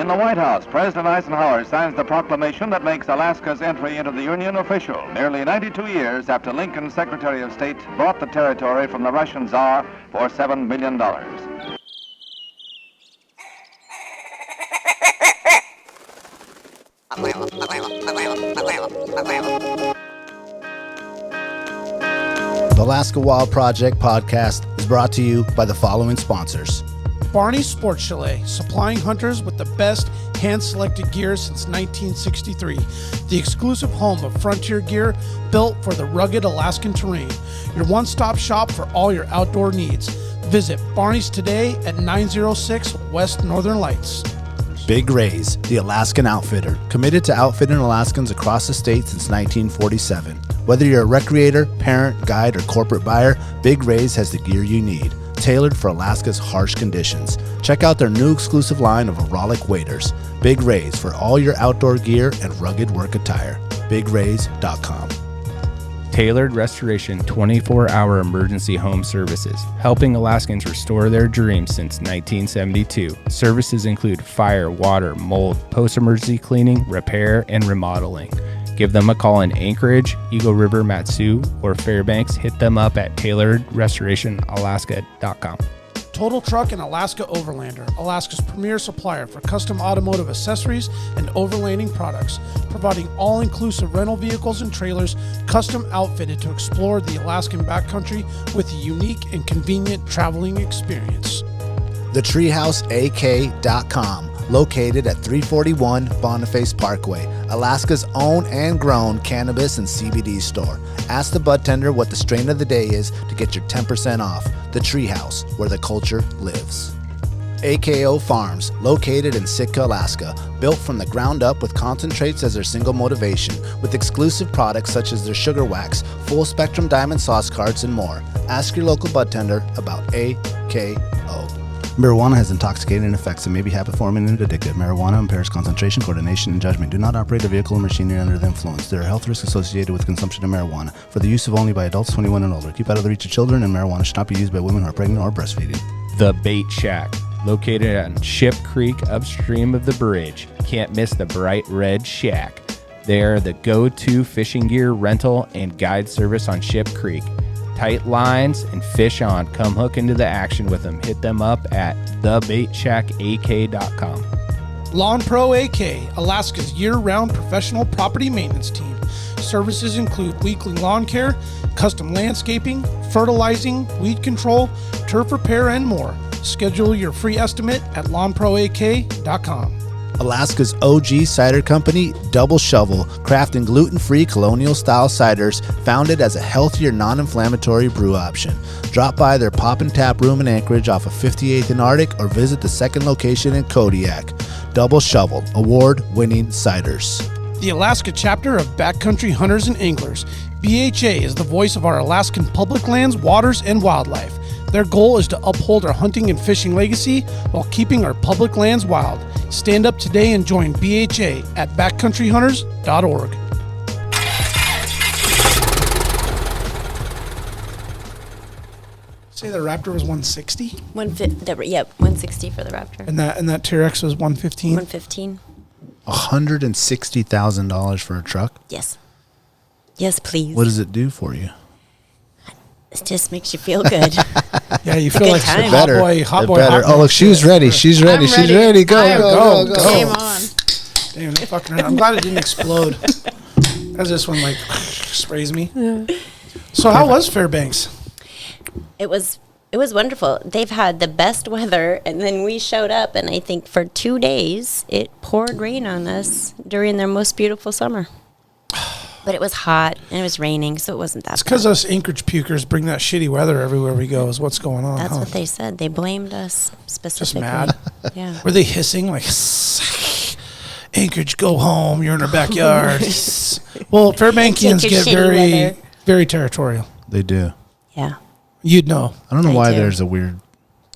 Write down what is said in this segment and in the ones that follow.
In the White House, President Eisenhower signs the proclamation that makes Alaska's entry into the Union official, nearly 92 years after Lincoln's Secretary of State bought the territory from the Russian Tsar for $7 million. The Alaska Wild Project podcast is brought to you by the following sponsors. Barney's Sports Chalet, supplying hunters with the best hand-selected gear since 1963. The exclusive home of frontier gear built for the rugged Alaskan terrain. Your one-stop shop for all your outdoor needs. Visit Barney's today at 906 West Northern Lights. Big Rays, the Alaskan outfitter, committed to outfitting Alaskans across the state since 1947. Whether you're a recreator, parent, guide, or corporate buyer, Big Rays has the gear you need, tailored for Alaska's harsh conditions. Check out their new exclusive line of Auralic waders. Big Rays for all your outdoor gear and rugged work attire. BigRays.com. Tailored Restoration 24-hour emergency home services, helping Alaskans restore their dreams since 1972. Services include fire, water, mold, post-emergency cleaning, repair, and remodeling. Give them a call in Anchorage, Eagle River, Matsu, or Fairbanks. Hit them up at tailoredrestorationalaska.com. Total Truck and Alaska Overlander, Alaska's premier supplier for custom automotive accessories and overlanding products, providing all-inclusive rental vehicles and trailers custom outfitted to explore the Alaskan backcountry with a unique and convenient traveling experience. TheTreehouseAK.com, located at 341 Boniface Parkway, Alaska's own and grown cannabis and CBD store. Ask the bud tender what the strain of the day is to get your 10% off. The Treehouse, where the culture lives. AKO Farms, located in Sitka, Alaska, built from the ground up with concentrates as their single motivation, with exclusive products such as their sugar wax, full spectrum diamond sauce cards, and more. Ask your local bud tender about AKO. Marijuana has intoxicating effects and may be habit-forming and addictive. Marijuana impairs concentration, coordination, and judgment. Do not operate a vehicle or machinery under the influence. There are health risks associated with consumption of marijuana. For the use of only by adults 21 and older. Keep out of the reach of children, and marijuana should not be used by women who are pregnant or breastfeeding. The Bait Shack, located on Ship Creek upstream of the bridge. Can't miss the bright red shack. They are the go-to fishing gear rental and guide service on Ship Creek. Tight lines and fish on. Come hook into the action with them. Hit them up at thebaitshackak.com. Lawn Pro AK, Alaska's year-round professional property maintenance team. Services include weekly lawn care, custom landscaping, fertilizing, weed control, turf repair, and more. Schedule your free estimate at lawnproak.com. Alaska's OG cider company, Double Shovel, crafting gluten-free colonial-style ciders founded as a healthier, non-inflammatory brew option. Drop by their Pop and Tap room in Anchorage off of 58th and Arctic or visit the second location in Kodiak. Double Shovel, award-winning ciders. The Alaska chapter of Backcountry Hunters and Anglers. BHA is the voice of our Alaskan public lands, waters, and wildlife. Their goal is to uphold our hunting and fishing legacy while keeping our public lands wild. Stand up today and join BHA at backcountryhunters.org. Say the Raptor was 160? 160 for the Raptor. And that T-Rex was 115? 115. $160,000 for a truck? Yes. Yes, please. What does it do for you? It just makes you feel good. Yeah, you feel like time. hot boy. Oh, look, she's ready. She's ready. Go. Game on. Damn, no fucking around. I'm glad it didn't explode. As this one like sprays me. Yeah. So how was Fairbanks? It was wonderful. They've had the best weather, and then we showed up, and I think for 2 days it poured rain on us during their most beautiful summer. But it was hot, and it was raining, so it wasn't that bad. It's because us Anchorage pukers bring that shitty weather everywhere we go is what's going on. That's what they said. They blamed us specifically. Just mad? Yeah. Were they hissing like, Anchorage, go home, you're in our backyard? Well, Fairbankians get very, very territorial. They do. Yeah. You'd know. I don't know why there's a weird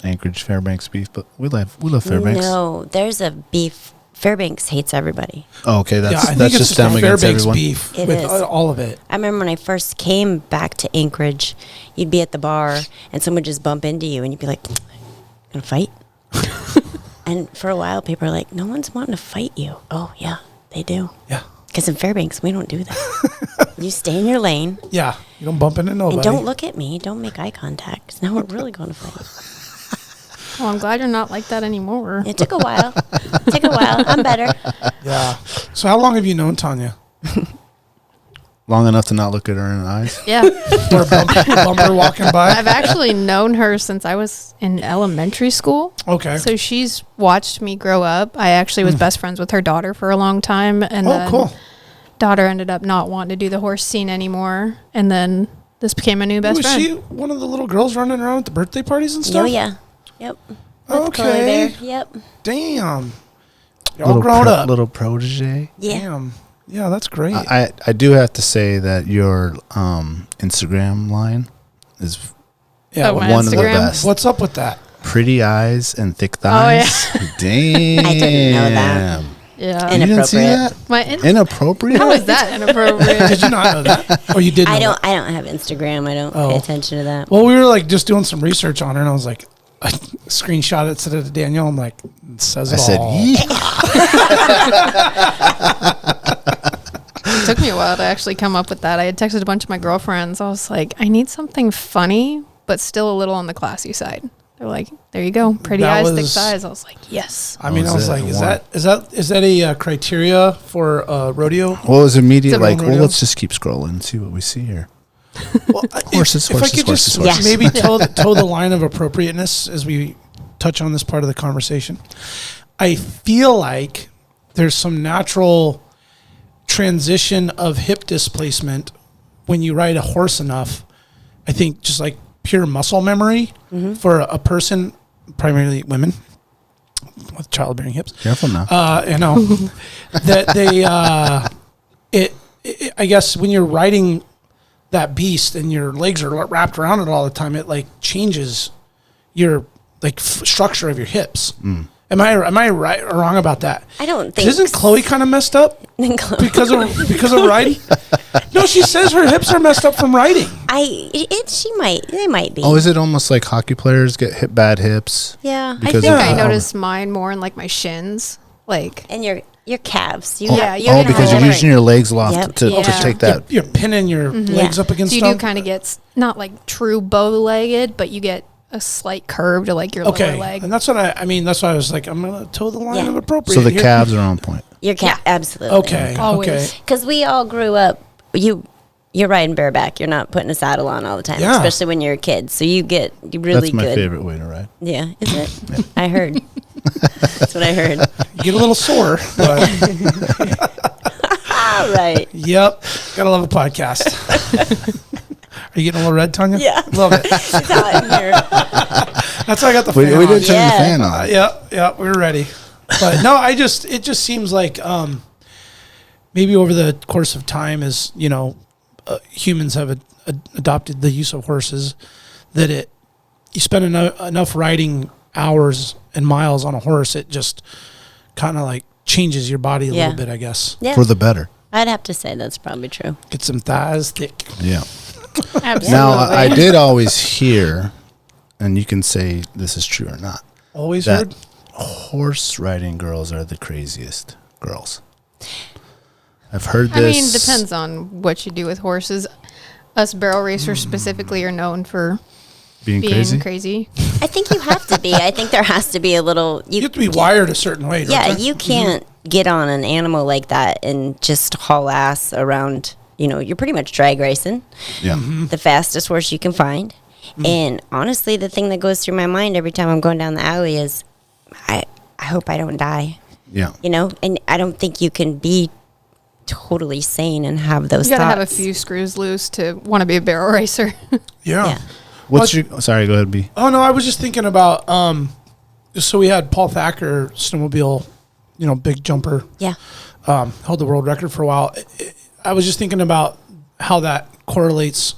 Anchorage Fairbanks beef, but we love Fairbanks. No, there's a beef. Fairbanks hates everybody. Oh, okay. That's it's just them against Fairbanks everyone. beef It with is. all of it. I remember when I first came back to Anchorage, you'd be at the bar and someone would just bump into you and you'd be like, gonna fight? And for a while, people are like, no one's wanting to fight you. Oh, yeah, they do. Yeah. Because in Fairbanks, we don't do that. You stay in your lane. Yeah. You don't bump into nobody. And don't look at me. Don't make eye contact. 'Cause now we're really going to fight. Well, I'm glad you're not like that anymore. It took a while. I'm better. Yeah. So how long have you known Tonya? Long enough to not look at her in the eyes. Yeah. Or bumper walking by? I've actually known her since I was in elementary school. Okay. So she's watched me grow up. I actually was best friends with her daughter for a long time. And then cool. daughter ended up not wanting to do the horse scene anymore. And then this became a new best Was friend. she one of the little girls running around at the birthday parties and stuff? Oh, yeah. Yep. Okay. Yep. Damn. You're all grown up. Little protege. Yeah. Damn. Yeah, that's great. I do have to say that your Instagram line is yeah. my one of the Instagram? best. What's up with that? Pretty eyes and thick thighs. Oh, yeah. Damn. I didn't know that. Yeah. You didn't see Inappropriate. that? My Inappropriate? How is that inappropriate? Did you not know that? Oh, you did know I don't that. have Instagram. I don't Oh. pay attention to that. Well, we were like just doing some research on her, and I was like, I screenshot it, sent it to Danielle. I'm like, it says it I said, all. It took me a while to actually come up with that. I had texted a bunch of my girlfriends. I was like, I need something funny, but still a little on the classy side. They're like, there you go. Pretty That eyes, thick was- thighs. I was like, yes. I mean, Oh, I was is like, that is that a criteria for rodeo? Well, it was immediate, Is that like, on well, rodeo? let's just keep scrolling and see what we see here. Well, Horses, if I horses, could just horses, horses. maybe toe the line of appropriateness as we touch on this part of the conversation. I feel like there's some natural transition of hip displacement when you ride a horse enough. I think just like pure muscle memory for a person, primarily women with childbearing hips. Careful now. You know that they I guess when you're riding that beast and your legs are wrapped around it all the time, it like changes your like structure of your hips. Am I right or wrong about that? I don't think. Isn't Chloe kind of messed up because of riding? No, she says her hips are messed up from riding. They might be. Oh, is it almost like hockey players get bad hips? Yeah. I Because think of I how- noticed mine more in like my shins. Like, And your calves. Yeah, Oh, because you're using your legs a lot Yep. to Yeah. take that. You're pinning your legs up against so you stuff. do kind of get not like true bow-legged, but you get a slight curve to like your lower Okay, leg. and that's what I mean. That's why I was like, I'm gonna toe the line Yeah. of appropriate. So the here. calves are on point. Your calf. Absolutely. Okay. Always. Okay. Because we all grew up. You're riding bareback. You're not putting a saddle on all the time, Yeah. especially when you're a kid. So you really That's my good. favorite way to ride. Yeah, is it? I heard. That's what I heard. You get a little sore, but All right. yep, gotta love a podcast. Are you getting a little red, Tonya? Yeah. Love it. It's hot in here. That's why I got the We fan did on. turn Yeah. the fan on. Yeah, we're ready. But no, it just seems like maybe over the course of time, as you know, humans have adopted the use of horses, that you spend enough riding hours and miles on a horse, it just kind of like changes your body a Yeah. little bit, I guess. Yeah. For the better. I'd have to say that's probably true. Get some thighs thick. Yeah. Absolutely. Now, I did always hear, and you can say this is true or not, Always that heard. horse riding girls are the craziest girls. I've heard I this. mean, depends on what you do with horses. Us barrel racers specifically are known for Being being crazy. I think you have to be. I think there has to be a little. You have to be wired a certain way. Don't Yeah, you? you can't get on an animal like that and just haul ass around. You're pretty much drag racing. Yeah. The fastest horse you can find. And honestly, the thing that goes through my mind every time I'm going down the alley is, I hope I don't die. Yeah. And I don't think you can be totally sane and have those you gotta have a thoughts. few screws loose to want to be a barrel racer. Yeah. Yeah. What's your? Sorry, go ahead, B. Oh no, I was just thinking about so we had Paul Thacker snowmobile, big jumper, Yeah. held the world record for a while. I was just thinking about how that correlates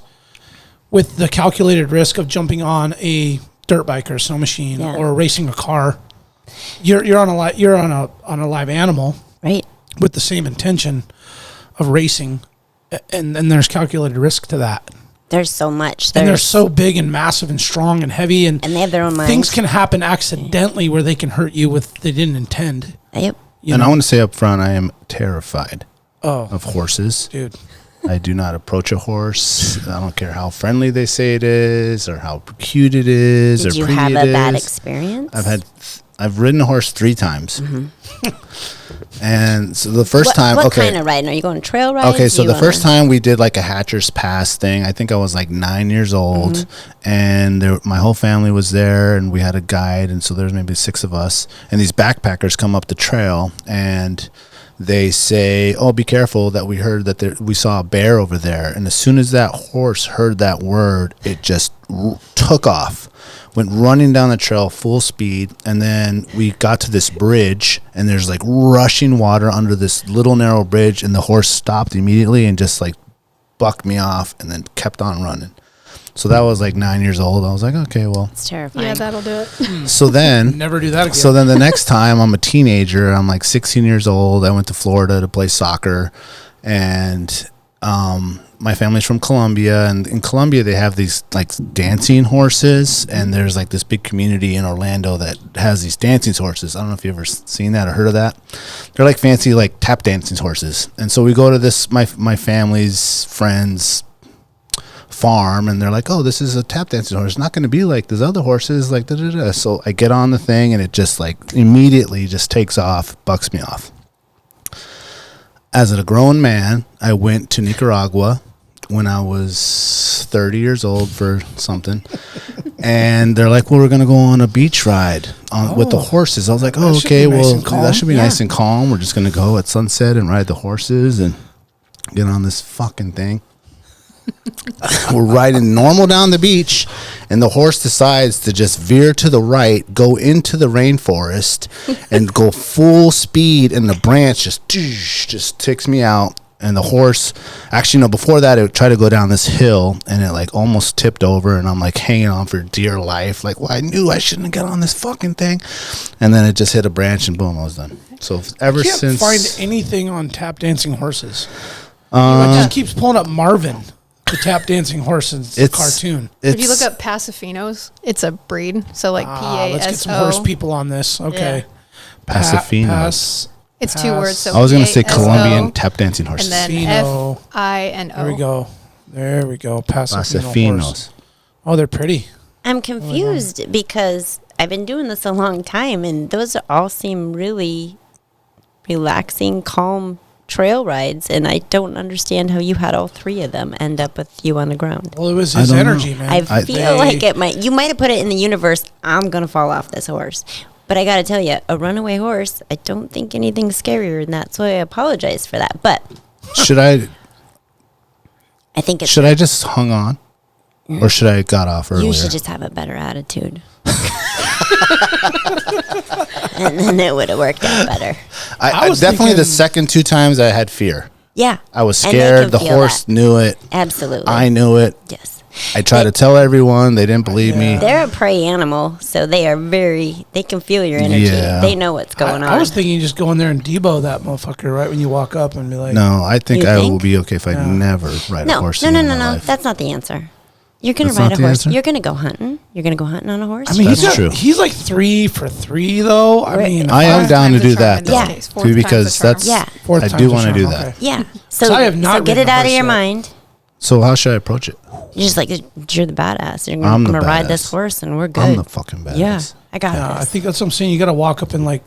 with the calculated risk of jumping on a dirt bike or a snow machine Yeah. or racing a car. You're on a live animal Right. with the same intention of racing, and then there's calculated risk to that. There's so much. And they're so big and massive and strong and heavy, and they have their own minds. Things can happen accidentally where they can hurt you with they didn't intend. Yep. And I want to say up front, I am terrified of horses. Dude. I do not approach a horse. I don't care how friendly they say it is or how cute it is or pretty it is. Did you have a bad experience? I've ridden a horse 3 times. And so the first time, what kind of riding? Are you going trail rides? Okay, so the first time we did like a hatcher's pass thing. I think I was like 9 years old, and my whole family was there, and we had a guide, and so there's maybe 6 of us. And these backpackers come up the trail, and they say, "Oh, be careful! That we heard that we saw a bear over there." And as soon as that horse heard that word, it just took off. Went running down the trail full speed, and then we got to this bridge, and there's like rushing water under this little narrow bridge, and the horse stopped immediately and just like bucked me off and then kept on running. So that was like 9 years old. I was like, okay, well, it's terrifying. Yeah, that'll do it. So then never do that again. So then the next time I'm a teenager, I'm like 16 years old. I went to Florida to play soccer, and my family's from Colombia, and in Colombia they have these like dancing horses, and there's like this big community in Orlando that has these dancing horses. I don't know if you've ever seen that or heard of that. They're like fancy like tap dancing horses. And so we go to this my family's friends farm, and they're like, "Oh, this is a tap dancing horse. It's not going to be like these other horses like da-da-da." So I get on the thing, and it just like immediately just takes off, bucks me off. As a grown man, I went to Nicaragua when I was 30 years old for something. And they're like, "Well, we're going to go on a beach ride with the horses." I was like, "Oh, okay, well, that should be nice and calm. We're just going to go at sunset and ride the horses and get on this fucking thing." We're riding normal down the beach, and the horse decides to just veer to the right, go into the rainforest, and go full speed, and the branch just ticks me out. And the horse, actually, no, before that, it tried to go down this hill, and it like almost tipped over, and I'm like hanging on for dear life. Like, well, I knew I shouldn't have got on this fucking thing. And then it just hit a branch, and boom, I was done. So ever since... I can't find anything on tap dancing horses. It just keeps pulling up Marvin, the tap dancing horse in the cartoon. If you look up Pasafinos, it's a breed. So like P-A-S-O. Let's get some horse people on this. Okay. Yeah. Pasafinos. It's 2 words. So I was going to say Colombian tap dancing horse. And then F-I-N-O. There we go. Pasafinos. Oh, they're pretty. I'm confused because I've been doing this a long time, and those all seem really relaxing, calm trail rides, and I don't understand how you had all 3 of them end up with you on the ground. Well, it was his energy, man. I feel like you might have put it in the universe, I'm going to fall off this horse. But I got to tell you, a runaway horse, I don't think anything's scarier than that, so I apologize for that. But I think it's... Should I just hung on? Or should I have got off earlier? You should just have a better attitude. And then it would have worked out better. I was definitely the second 2 times I had fear. Yeah. I was scared. The horse knew it. Absolutely. I knew it. Yes. I tried to tell everyone. They didn't believe me. They're a prey animal, so they can feel your energy. Yeah. They know what's going on. I was thinking you just go in there and debo that motherfucker right when you walk up and be like... No, I think I will be okay if I never ride a horse in my life. That's not the answer. You're going to ride a horse. You're going to go hunting. You're going to go hunting on a horse. I mean, that's true. He's like 3 for 3, though. I mean, I am down to do that, though. Yeah. Too, because that's... Yeah. I do want to do that. Okay. Yeah. So I have not get it out of your mind. So how should I approach it? You're just like, you're the badass. You're going to ride this horse, and we're good. I'm the fucking badass. Yeah, I got this. I think that's what I'm saying. You got to walk up and like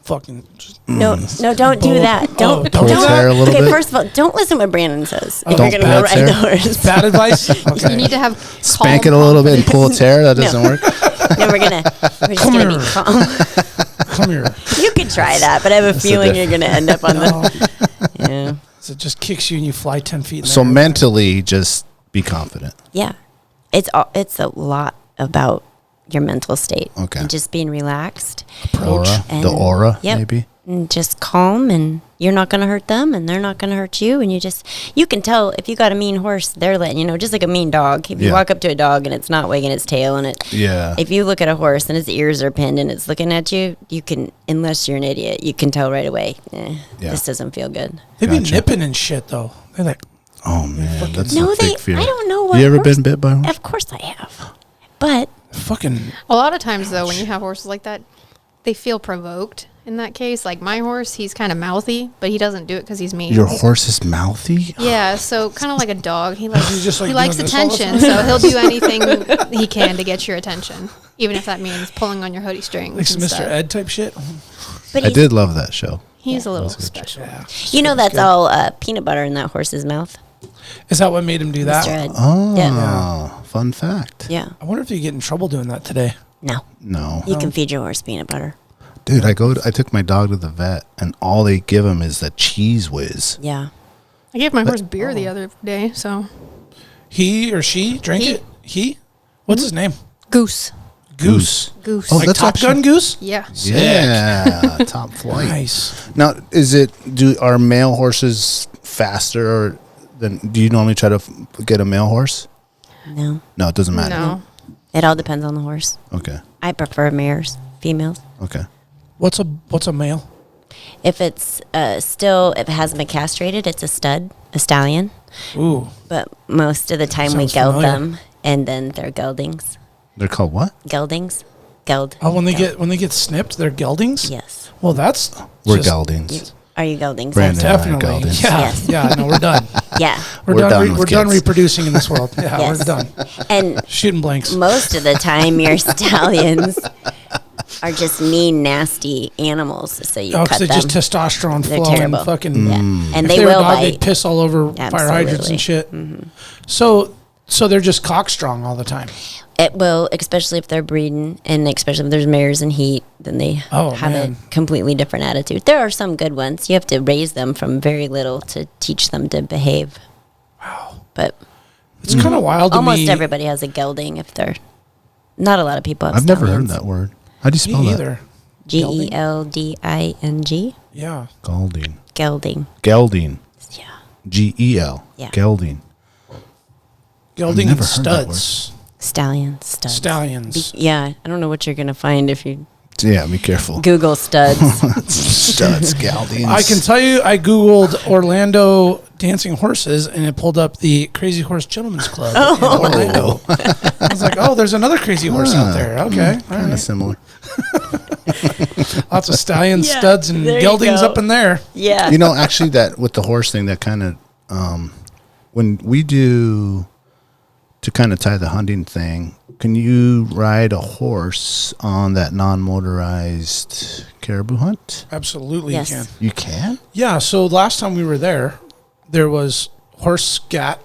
fucking. No, don't do that. Don't pull its hair a little bit. Okay, first of all, don't listen to what Brandon says. If Don't you're going to go ride the horse. Bad advice. Okay. You need to have spank it a little bit and pull its hair. That doesn't work. No, we're just going to be calm. Come here. You could try that, but I have a feeling you're going to end up on the. Yeah. So it just kicks you and you fly 10 feet. So mentally, just be confident. Yeah, it's a lot about your mental state. Okay. And just being relaxed. Approach. The aura, maybe. And just calm, and you're not going to hurt them, and they're not going to hurt you. And you can tell if you got a mean horse, they're letting you know, just like a mean dog. If you walk up to a dog and it's not wagging its tail, and if you look at a horse and its ears are pinned and it's looking at you, you can, unless you're an idiot, you can tell right away, this doesn't feel good. They be nipping and shit, though. They're like, Oh man, that's No, a big fear. I don't know what. You ever horse- been bit by a horse? Of course I have. But Fucking. A lot of times, though, when you have horses like that, they feel provoked. In that case, like my horse, he's kind of mouthy, but he doesn't do it because he's mean. Your horse is mouthy? Yeah, so kind of like a dog. He likes He's just, like, he likes doing this all the attention, so he'll do anything he can to get your attention, even if that means pulling on your hoodie strings. Like some and Mr. stuff. Ed type shit. but I did love that show. He's a little special. you know that's all peanut butter in that horse's mouth. Is that what made him do that? Mr. Ed. Oh, Yeah. fun fact. Yeah. I wonder if you get in trouble doing that today. No. No. You can feed your horse peanut butter. Dude, I took my dog to the vet, and all they give him is the Cheese Whiz. Yeah. I gave my horse beer the other day, so He or she drank He. it? He? What's his name? goose. Goose. Goose. Oh, Like that's Top Gun actually- Goose? Yeah. Yeah, top flight. Nice. Now, are male horses faster, do you normally try to get a male horse? No. No, it doesn't matter. No. It all depends on the horse. Okay. I prefer mares, females. Okay. What's a male? If it's if it hasn't been castrated, it's a stud, a stallion. Ooh. But most of the time Sounds we geld familiar. them, and then they're geldings. They're called what? Geldings. Geld. Oh, when they get snipped, they're geldings? Yes. Well, that's We're just- geldings. Are you geldings? Brandon. also? Definitely. Geldings. Yeah. Yes. Yeah, no, we're done. Yeah. We're, We're done. done with We're done kids. reproducing in this world. Yeah, Yes. we're done. And Shooting blanks. most of the time, your stallions are just mean, nasty animals. So you Oh, cut because them. they're just testosterone They're flowing. terrible. Fucking. Yeah. Mm. And If they they were a will dog, bite. they'd piss all over fire hydrants and Absolutely. shit. So they're just cock strong all the time. It will, especially if they're breeding, and especially if there's mares and heat, then they have man. a completely different attitude. There are some good ones. You have to raise them from very little to teach them to behave. Wow. But It's kind of wild to almost me. everybody has a gelding if they're... Not a lot of people have I've never heard stallions. that word. How do you spell Me that? either. Gelding. Yeah. Gelding. Gelding. Gelding. Yeah. G-E-L. Yeah. Gelding. Gelding never and heard that studs. Stallions. Studs. Stallions. Yeah. I don't know what you're going to find if you Yeah, be careful. Google studs. Studs, geldings. I can tell you, I Googled Orlando dancing horses, and it pulled up the Crazy Horse Gentlemen's Club in Orlando. I was like, oh, there's another crazy horse out there. Okay. All Kind of right. similar. Lots of stallions, Yeah, studs, and there you geldings go. up in there. Yeah. You know, actually, that with the horse thing, that kind of, when we do, to kind of tie the hunting thing, can you ride a horse on that non-motorized caribou hunt? Absolutely, Yes. you can. You can? Yeah. So last time we were there was horse scat.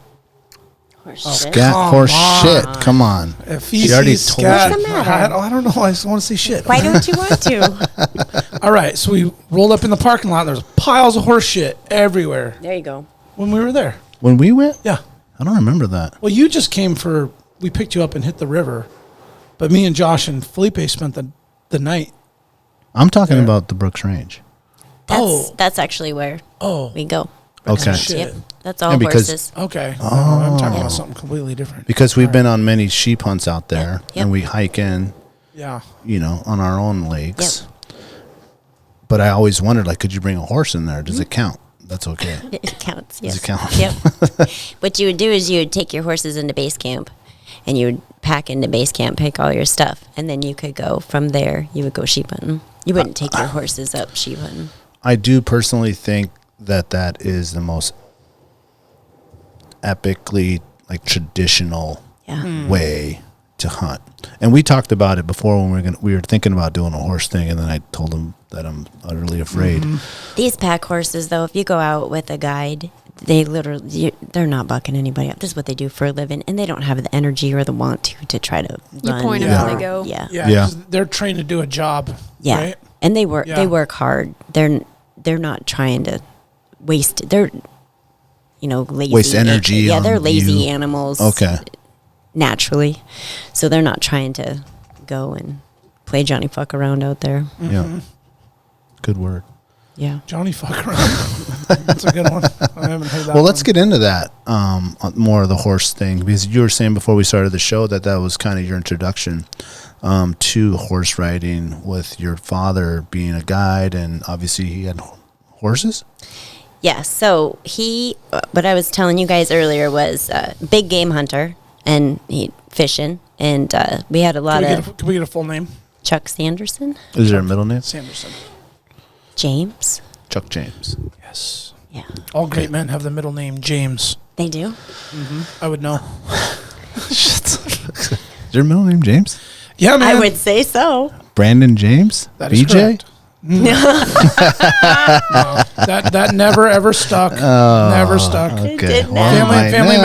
Horse shit. Got Come horse on. shit. Come on. Feces, already told scat. you. What's the matter? I don't know. I just want to say shit. Why don't you want to? All right. So we rolled up in the parking lot. There's piles of horse shit everywhere There you go. when we were there. When we went? Yeah. I don't remember that. Well, you just came we picked you up and hit the river, but me and Josh and Felipe spent the night. I'm talking about the Brooks Range. That's actually where Oh, we go. Okay. shit. Yep. That's all Yeah, because- horses. Okay. No, I'm talking about something completely different. Because we've been on many sheep hunts out there, Yep. and we hike in, Yeah. on our own lakes. But I always wondered, like, could you bring a horse in there? Does it count? That's okay. It counts. Does Yes. it count? Yep. What you would do is you would take your horses into base camp, and you would pack into base camp, pick all your stuff, and then you could go from there. You would go sheep hunting. You wouldn't take your horses up sheep hunting. I do personally think that is the most epically, like, traditional Yeah. way to hunt. And we talked about it before when we were thinking about doing a horse thing, and then I told him that I'm utterly afraid. These pack horses, though, if you go out with a guide, they're not bucking anybody up. This is what they do for a living, and they don't have the energy or the want to try to You run. point 'em as they go. Yeah. Yeah. Yeah. 'Cause they're trained to do a job. Yeah. Right? And they work. Yeah. They work hard. They're not trying to waste. They're lazy. Waste energy Yeah, on they're lazy you. animals. Okay. Naturally, so they're not trying to go and play Johnny fuck around out there. Yeah. Good word. Yeah. Johnny fuck around. That's a good one. I haven't heard that. Well, let's one. get into that, more of the horse thing, because you were saying before we started the show that was kind of your introduction to horse riding, with your father being a guide, and obviously he had horses. Yeah, so what I was telling you guys earlier was big game hunter and he fishing, and we had a lot Can we get a full name? Chuck Sanderson, Is there a middle name? Sanderson. James. Chuck James. Yes. Yeah, All great men have the middle name James. they do. I would know. Is there a middle name James? Yeah, man. I would say so. Brandon James? That is BJ? correct. No, that never ever stuck. Never stuck. It did not. Family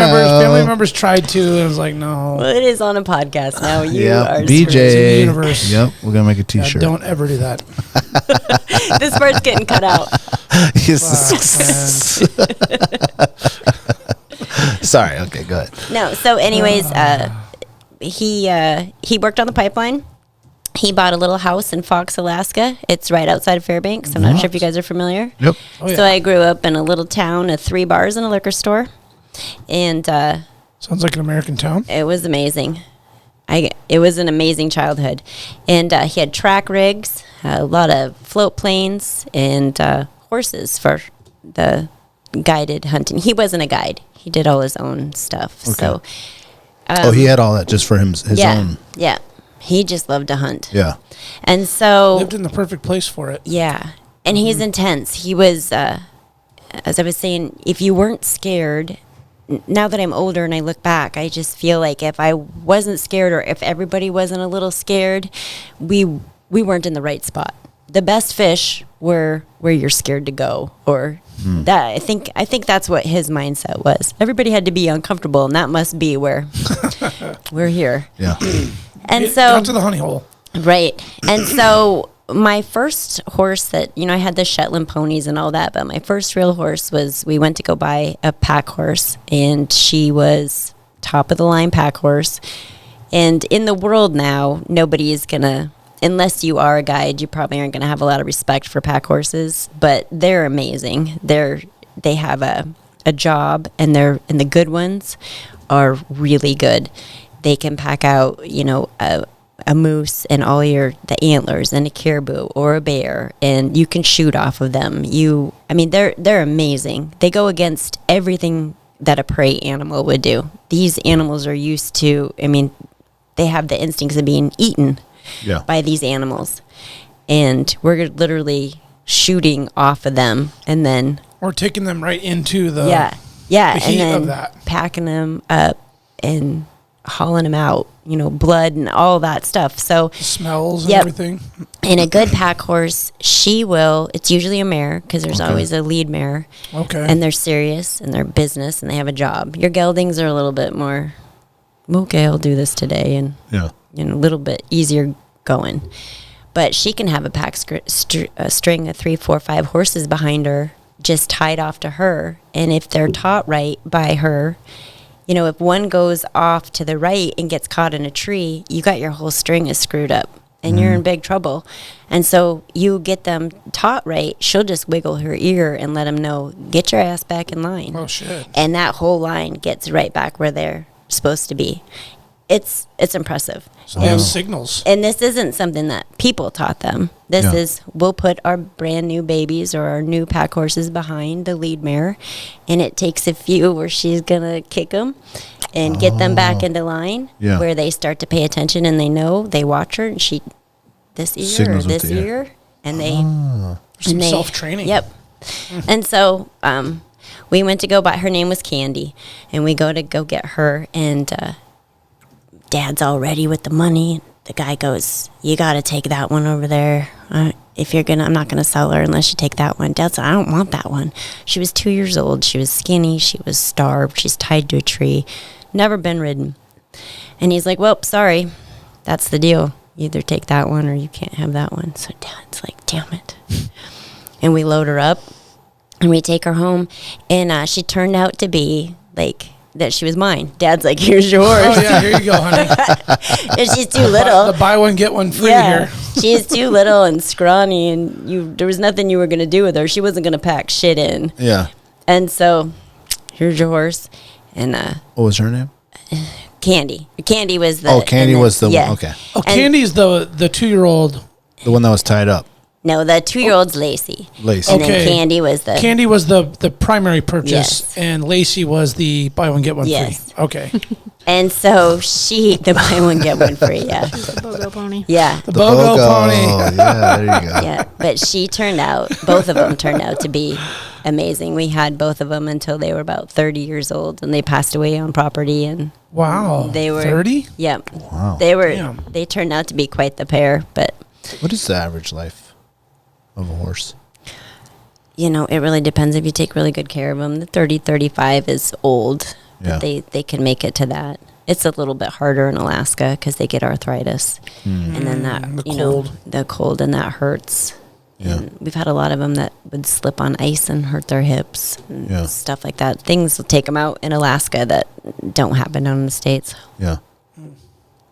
members tried to, and it was like, no. Well, it is on a podcast now. You Yeah, are BJ. Crazy universe. Yep, we're going to make a Yeah, t-shirt. don't ever do that. screwed. This part's getting cut out. Sorry, okay, go ahead. No. So, anyways, he worked on the pipeline. He bought a little house in Fox, Alaska. It's right outside of Fairbanks. I'm not sure if you guys are familiar. Yep. Oh, yeah. So I grew up in a little town of 3 bars and a liquor store, and Sounds like an American town. it was amazing. It was an amazing childhood, and he had track rigs, a lot of float planes, and horses for the guided hunting. He wasn't a guide; he did all his own stuff. So, He had all that just for his yeah, own. yeah, he just loved to hunt. Yeah. And so Lived in the perfect place for it. yeah, and he's intense. He was, as I was saying, if you weren't scared. Now that I'm older and I look back, I just feel like if I wasn't scared, or if everybody wasn't a little scared, we weren't in the right spot. The best fish were where you're scared to go, or that. I think that's what his mindset was. Everybody had to be uncomfortable, and that must be where we're here. Yeah. And Get so out to the honey hole. right, and so my first horse that, I had the Shetland ponies and all that, but my first real horse was, we went to go buy a pack horse, and she was top of the line pack horse. And in the world now, nobody is gonna, unless you are a guide, you probably aren't gonna have a lot of respect for pack horses, but they're amazing. They have a job, and the good ones are really good. They can pack out, a moose and all the antlers, and a caribou or a bear, and you can shoot off of them. They're amazing. They go against everything that a prey animal would do. These animals are used to, they have the instincts of being eaten by these animals, and we're literally shooting off of them, and then Or taking them right into the the heat and then of that. packing them up and hauling them out, blood and all that stuff. So smells and Yep. everything. in a good pack horse, it's usually a mare, because there's always a lead mare. Okay. And they're serious, and they're business, and they have a job. Your geldings are a little bit more, okay, I'll do this today, and Yeah. a little bit easier going. But she can have a pack a string of 3, 4, 5 horses behind her, just tied off to her. And if they're taught right by her, if one goes off to the right and gets caught in a tree, you got your whole string is screwed up, and you're in big trouble. And so you get them taught right, she'll just wiggle her ear and let them know, get your ass back in line. Oh shit. And that whole line gets right back where they're supposed to be. It's impressive. So they have signals. And this isn't something that people taught them. This Yeah. is, we'll put our brand new babies or our new pack horses behind the lead mare, and it takes a few where she's going to kick them and get them back into line, Yeah. where they start to pay attention, and they know, they watch her, and she, this ear Signals or with this the ear. ear, and they... Some and they- self-training. Yep. And so we went to go buy, her name was Candy, and we go get her, and Dad's all ready with the money. The guy goes, you got to take that one over there. If you're I'm not going to sell her unless you take that one. Dad said, I don't want that one. She was 2 years old. She was skinny. She was starved. She's tied to a tree. Never been ridden. And he's like, well, sorry. That's the deal. You either take that one or you can't have that one. So Dad's like, damn it. And we load her up, and we take her home, and she turned out to be like that she was mine. Dad's like, here's yours. Oh yeah, here you go, honey. And she's too little. The buy one get one free Yeah, here. she's too little and scrawny, and there was nothing you were gonna do with her. She wasn't gonna pack shit in. Yeah. And so, here's your horse, and What was her name? Candy. Candy was the. Candy was the one. Okay. Oh, And- Candy's the 2-year-old. The one that was tied up. No, the 2-year-old's Lacey. Lacey. And Okay. then Candy was the primary purchase, Yes. and Lacey was the buy one get one Yes. free. Okay. And so the buy one get one free, yeah. The BOGO Pony. Yeah. The BOGO Pony. Yeah, there you go. Yeah, but both of them turned out to be amazing. We had both of them until they were about 30 years old, and they passed away on property, and Wow. they were 30? Yep. Wow. Damn. They turned out to be quite the pair, but What is the average life of a horse? it really depends if you take really good care of them. The 30, 35 is old, Yeah. but they can make it to that. It's a little bit harder in Alaska because they get arthritis, and then the cold. the cold, and that hurts. Yeah. And we've had a lot of them that would slip on ice and hurt their hips and Yeah. stuff like that. Things will take them out in Alaska that don't happen down in the States. Yeah.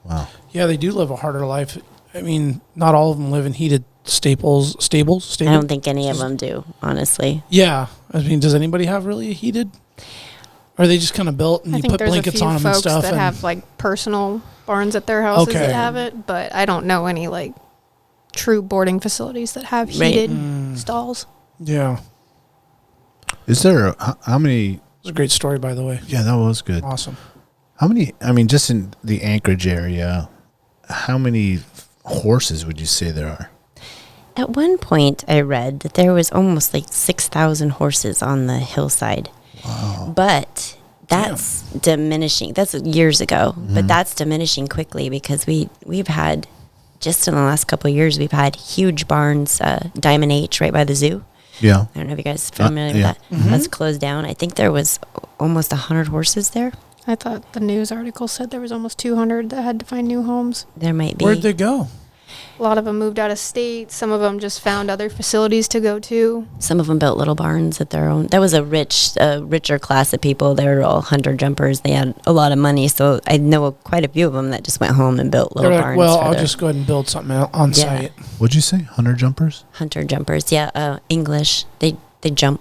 Wow. Yeah, they do live a harder life. I mean, not all of them live in heated stables. I don't think any of them do, honestly. Yeah. I mean, does anybody have really a heated? Or are they just kind of built and I you think put there's a blankets few on them and folks stuff? that and have like personal barns at their houses Okay. that have it, but I don't know any like true boarding facilities that have Right. heated stalls. Yeah. Is there how many? It was a great story, by the way. Yeah, that was good. Awesome. How many? I mean, just in the Anchorage area, how many horses would you say there are? At one point, I read that there was almost like 6,000 horses on the hillside. Wow. But that's diminishing. That's years ago. But that's diminishing quickly because we've had, just in the last couple of years, we've had huge barns, Diamond H right by the zoo. Yeah. I don't know if you guys are familiar with yeah. that. That's closed down. I think there was almost 100 horses there. I thought the news article said there was almost 200 that had to find new homes. There might be. Where'd they go? A lot of them moved out of state. Some of them just found other facilities to go to. Some of them built little barns at their own. That was a richer class of people. They were all hunter jumpers. They had a lot of money. So I know quite a few of them that just went home and built little They're like, barns. well, for I'll their just go ahead and build something on Yeah. site. What'd you say? Hunter jumpers? hunter jumpers. Yeah, English. They jump.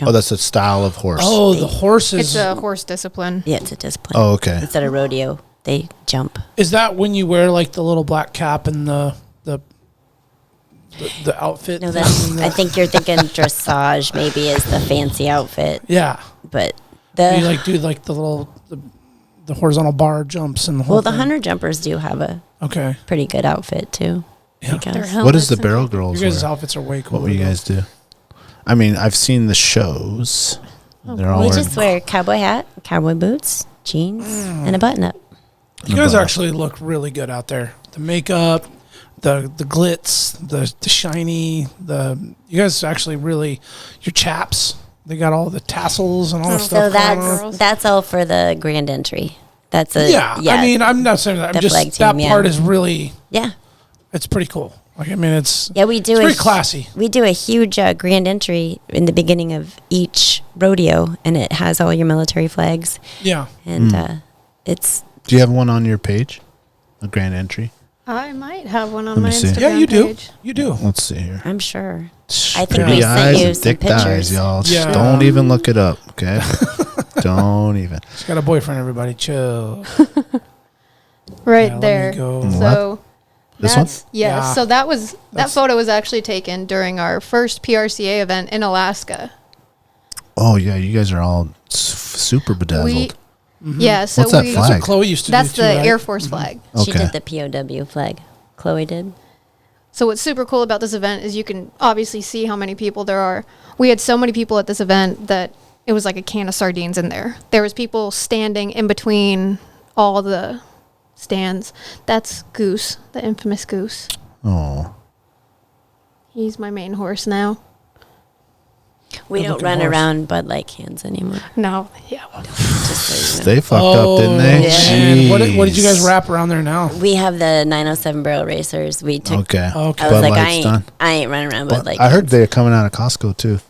Oh, that's a style of horse. Oh, the horses. It's a horse discipline. Yeah, it's a discipline. Oh, okay. Instead of rodeo, they jump. Is that when you wear like the little black cap and the outfit? No, that's. I think you're thinking dressage maybe is the fancy outfit, Yeah. but You the like do like the little the horizontal bar jumps and the whole well, the thing? hunter jumpers do have a Okay. pretty good outfit too. Yeah. I guess. Their What helmets does the and barrel stuff. girls You guys' wear? outfits are way cool. What will you guys do? I mean, I've seen the shows. They're all We wearing. just wear cowboy hat, cowboy boots, jeans, and a button up. You guys actually look really good out there. The makeup, the glitz, the shiny, you guys actually really, your chaps, they got all the tassels and all the So stuff going on. Girls. that's all for the grand entry. That's a Yeah, I mean, I'm not saying that. I'm the just, flag that team, yeah. part is really, yeah. it's pretty cool. Like, I mean, it's Yeah, we do it's a pretty classy. We do a huge grand entry in the beginning of each rodeo, and it has all your military flags, Yeah. and it's Do you have one on your page? A grand entry? I might have one on Let my me see. Instagram Yeah, you do. page. You do. Let's see here. I'm sure. I think Pretty we sent eyes you and some thick thighs, pictures. y'all. Just Yeah. don't even look it up, okay? Don't even. She's got a boyfriend, everybody. Chill. Right Yeah, let me there. go. So This one? that's yes. Yeah. So that That's- photo was actually taken during our first PRCA event in Alaska. Oh, yeah, you guys are all super bedazzled. Yeah, so What's that we flag? That's what Chloe used to that's do the too, right? Air Force flag. She Okay. did the POW flag. Chloe did. So what's super cool about this event is you can obviously see how many people there are. We had so many people at this event that it was like a can of sardines in there. There was people standing in between all the stands. That's Goose, the infamous Goose. Oh. He's my main horse now. We Good don't looking run horse. around Bud Light cans anymore. No, yeah. Just so you know. They fucked up, didn't they? yeah. Man, what did you guys Jeez. wrap around there now? We have the 907 barrel racers. We took. Okay. Okay. I was Bud like, Light's done. I ain't running around Bud Light. I heard cans. they're coming out of Costco, too.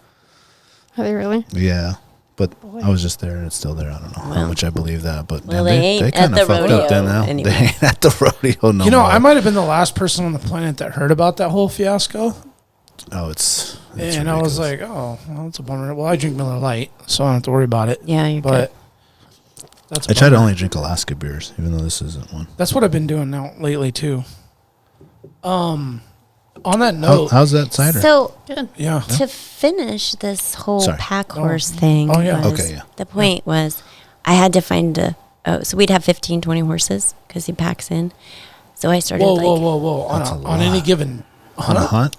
Are they really? Yeah. But I was just there and it's still there. I don't know how Well. much I believe that. But Well, man, they ain't at kinda the fucked rodeo up then now. anymore. They ain't at the rodeo no You know, more. I might have been the last person on the planet that heard about that whole fiasco. Oh, it's And I was ridiculous. like, oh, well, that's a bummer. Well, I drink Miller Lite, so I don't have to worry about it. Yeah, you're But that's I try to bummer. only drink Alaska beers, even though this isn't one. That's what I've been doing now lately too. on that note, how's that cider? So yeah. to finish this whole Sorry. pack horse thing, Oh, yeah. was, Okay, yeah. the point was I had to find so we'd have 15, 20 horses because he packs in. So I started Whoa. That's a On any lot. given On a hunt?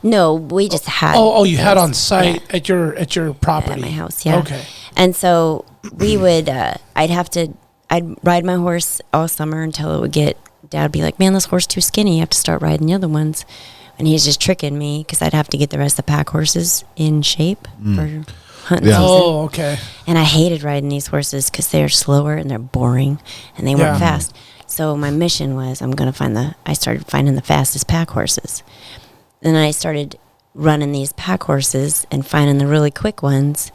No, we just had. Oh, you had those. on site Yeah. at your property. At my house, yeah. Okay. And so we would, I'd ride my horse all summer until it would get, Dad would be like, man, this horse too skinny. You have to start riding the other ones. And he's just tricking me because I'd have to get the rest of the pack horses in shape for hunting Yeah. season. Oh, okay. And I hated riding these horses because they're slower and they're boring and they weren't Yeah. fast. So my mission was I started finding the fastest pack horses. Then I started running these pack horses and finding the really quick ones.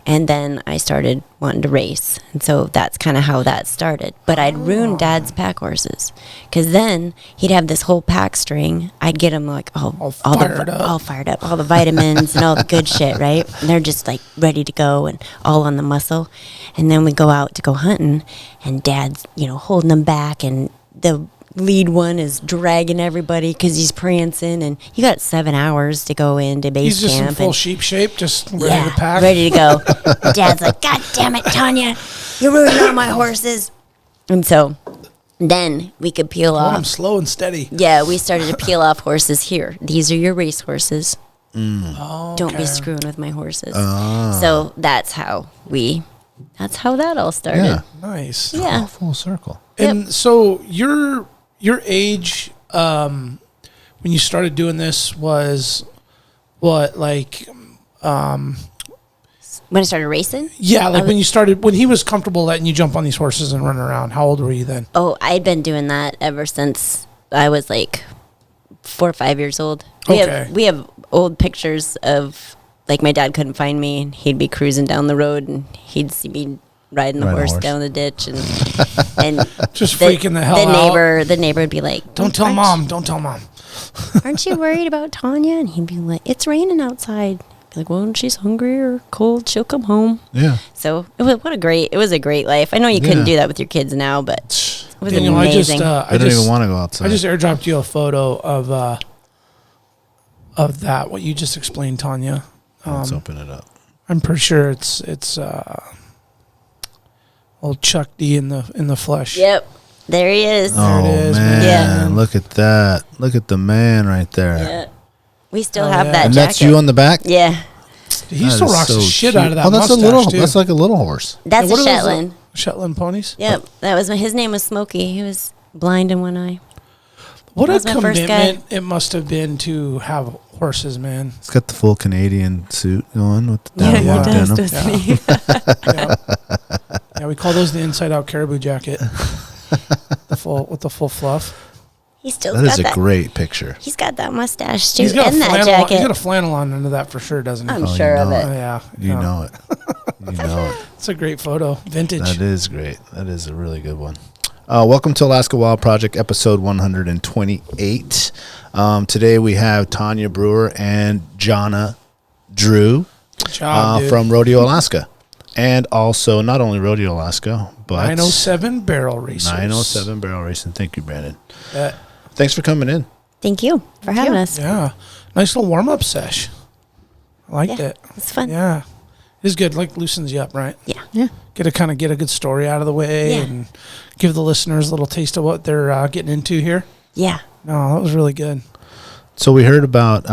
And then I started wanting to race. And so that's kind of how that started. But I'd ruin Dad's pack horses. Because then he'd have this whole pack string. I'd get him like all fired up, all the vitamins and all the good shit, right? And they're just like ready to go and all on the muscle. And then we go out to go hunting. And Dad's, holding them back. And the lead one is dragging everybody because he's prancing, and you got 7 hours to go into base He's just camp. in full and, sheep shape, just ready to pack. ready to go. Dad's like, God damn it, Tonya, you're ruining all my horses. And so then we could peel I'm off. slow and steady. Yeah, we started to peel off horses here. These are your race horses. Oh, Don't be screwing with my horses. So that's how that all started. Yeah. Nice. Yeah. Full circle. And so your age when you started doing this was what, like When I started racing? yeah, like when he was comfortable letting you jump on these horses and run around. How old were you then? Oh, I'd been doing that ever since I was like 4 or 5 years old. Okay. We have old pictures of, like, my dad couldn't find me, and he'd be cruising down the road, and he'd see me riding the horse down the ditch, and Just freaking the hell out. The neighbor would be like, Don't tell mom. Don't tell mom. Aren't you worried about Tonya? And he'd be like, it's raining outside. I'd be like, well, when she's hungry or cold, she'll come home. Yeah. So it was a great life. I know you couldn't do that with your kids now, but it was Daniel, amazing. I don't even want to go outside. I just airdropped you a photo of that, what you just explained, Tonya. Let's open it up. I'm pretty sure it's old Chuck D in the flesh. Yep. There he is. There it is, man. Yeah. Look at that. Look at the man right there. Yeah. We still have that And jacket. that's you on the back? Yeah. He That still is rocks the so shit cute. out of that Oh, that's mustache, too. that's like a little horse. That's What a are those, Shetland. Shetland ponies? Yep. That was his name was Smokey. He was blind in one eye. What That a was my first commitment it must have been to have horses, man. It's got the full Canadian suit going with the Yeah, denim. he with does, denim. doesn't he? Yeah, we call those the inside out caribou jacket. With the full fluff. He still That got is a that. great picture. He's got that mustache too, He's got and that he's jacket. got a flannel on under that for sure, doesn't he? I'm Oh, sure you of know it. Oh, yeah. You yeah. know it. You know it. It's a great photo. Vintage. That is great. That is a really good one. Welcome to Alaska Wild Project, episode 128. Today we have Tonya Brewer and Johnna Drew Good job, dude. from Rodeo Alaska. And also, not only Rodeo Alaska, but 907 Barrel Racers. 907 Barrel Racing. Thank you, Brandon. Yeah. Thanks for coming in. Thank you for having us. Yeah. Nice little warm up sesh. I liked Yeah, it. it's fun. Yeah. It's good. Like loosens you up, right? Yeah. Get a good story out of the way Yeah. and give the listeners a little taste of what they're getting into here. Yeah. No, that was really good. So we heard about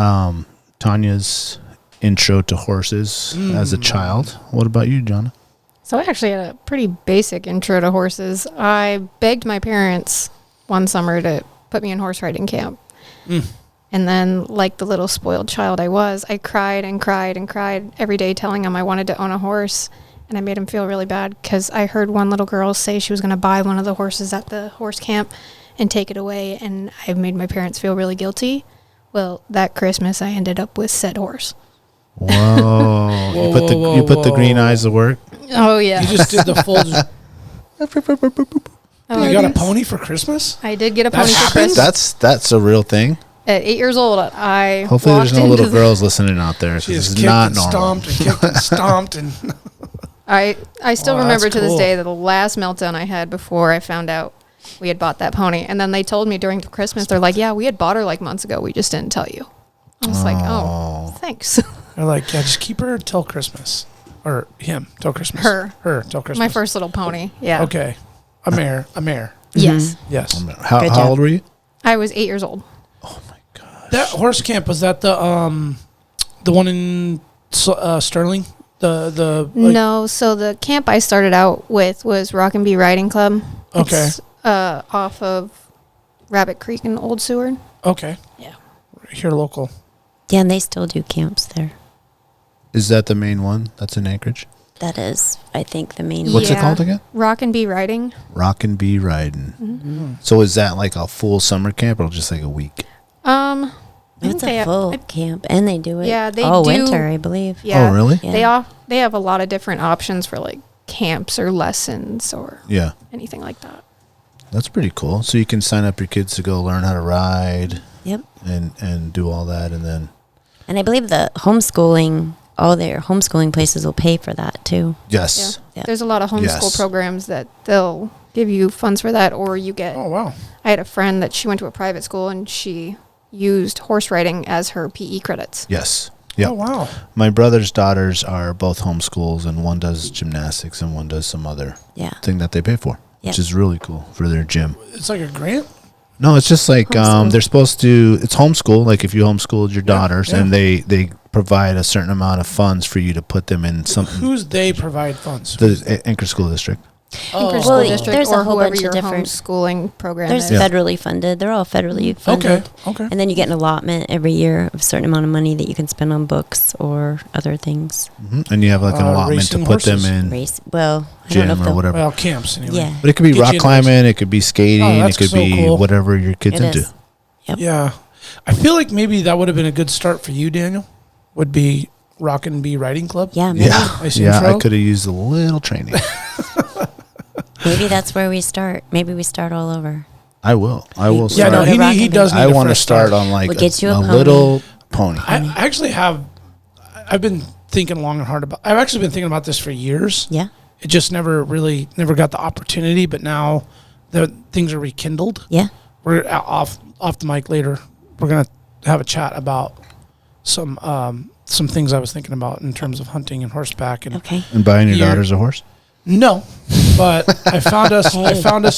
Tonya's intro to horses as a child. What about you, Johnna? So I actually had a pretty basic intro to horses. I begged my parents one summer to put me in horse riding camp. And then, like the little spoiled child I was, I cried and cried and cried every day telling them I wanted to own a horse. And I made them feel really bad because I heard one little girl say she was going to buy one of the horses at the horse camp and take it away. And I made my parents feel really guilty. Well, that Christmas, I ended up with said horse. Whoa. You put the green eyes to work? Oh, yeah. You just did the full. Oh, You got a pony for Christmas? I did get a That pony for happens? Christmas. That's a real thing. At 8 years old, I Hopefully there's walked no little into the- girls listening out there. 'Cause She this just is kicked not and normal. stomped and kicked and stomped and I still Oh, remember that's to this cool. day that the last meltdown I had before I found out we had bought that pony. And then they told me during Christmas, they're like, yeah, we had bought her like months ago. We just didn't tell you. I was like, oh, thanks. They're like, yeah, just keep her till Christmas. Or him till Christmas. Her till Christmas. My first little pony. Yeah. Okay. A mare. Yes. Yes. How old were you? I was 8 years old. Oh my gosh. That horse camp, was that the one in Sterling? No, so the camp I started out with was Rock and Bee Riding Club. Okay. It's off of Rabbit Creek in Old Seward. Okay. Yeah. Here local. Yeah, and they still do camps there. Is that the main one that's in Anchorage? That is, I think, the main What's it called again? Rock and Bee Riding. Rock and Bee Riding. Mm-hmm. So is that like a full summer camp or just like a week? It's a full camp, and they do it they all do winter, I believe. Yeah. Oh, really? Yeah. They have a lot of different options for like camps or lessons or Yeah. anything like that. That's pretty cool. So you can sign up your kids to go learn how to ride. Yep. And do all that, and then. And I believe the homeschooling, all their homeschooling places will pay for that too. Yes. Yeah. There's a lot of homeschool Yes. programs that they'll give you funds for that, or you get. Oh, wow. I had a friend that she went to a private school and she used horse riding as her PE credits. Yes. Yep. Oh, wow. My brother's daughters are both homeschools, and one does gymnastics and one does some other thing that they pay for, which is really cool for their gym. It's like a grant? No, it's just like Homeschool. they're supposed to. It's homeschool, like if you homeschooled your daughters, and they provide a certain amount of funds for you to put them in something. Who's they provide funds? The Anchorage School District. Anchorage Well, School District there's a or whole whoever bunch of your different- homeschooling program There's is. federally funded. They're all federally funded. Okay. And then you get an allotment every year of a certain amount of money that you can spend on books or other things. And you have like an allotment to racing put them horses? in Race. Well, I don't know gym if or they'll- whatever. Well, camps anyway. Yeah. But it could be Get rock you into climbing, it could be skating, Oh, it that's could so be cool. whatever your kid's It into. is. Yep. Yeah. I feel like maybe that would have been a good start for you, Daniel. Would be Rock and Bee Riding Club. Yeah, maybe, Yeah, Nice yeah, I intro. could have used a little training. maybe that's where we start. Maybe we start all over. I will Yeah, start. no, Rock he and does need I a want to fresh start on like We'll get you a pony. little pony. I actually have. I've been thinking long and hard about. I've actually been thinking about this for years. Yeah. It just never got the opportunity. But now, the things are rekindled. Yeah. We're off the mic later. We're gonna have a chat about some things I was thinking about in terms of hunting and horseback and Okay. And buying your You're- daughters a horse? no, but I found us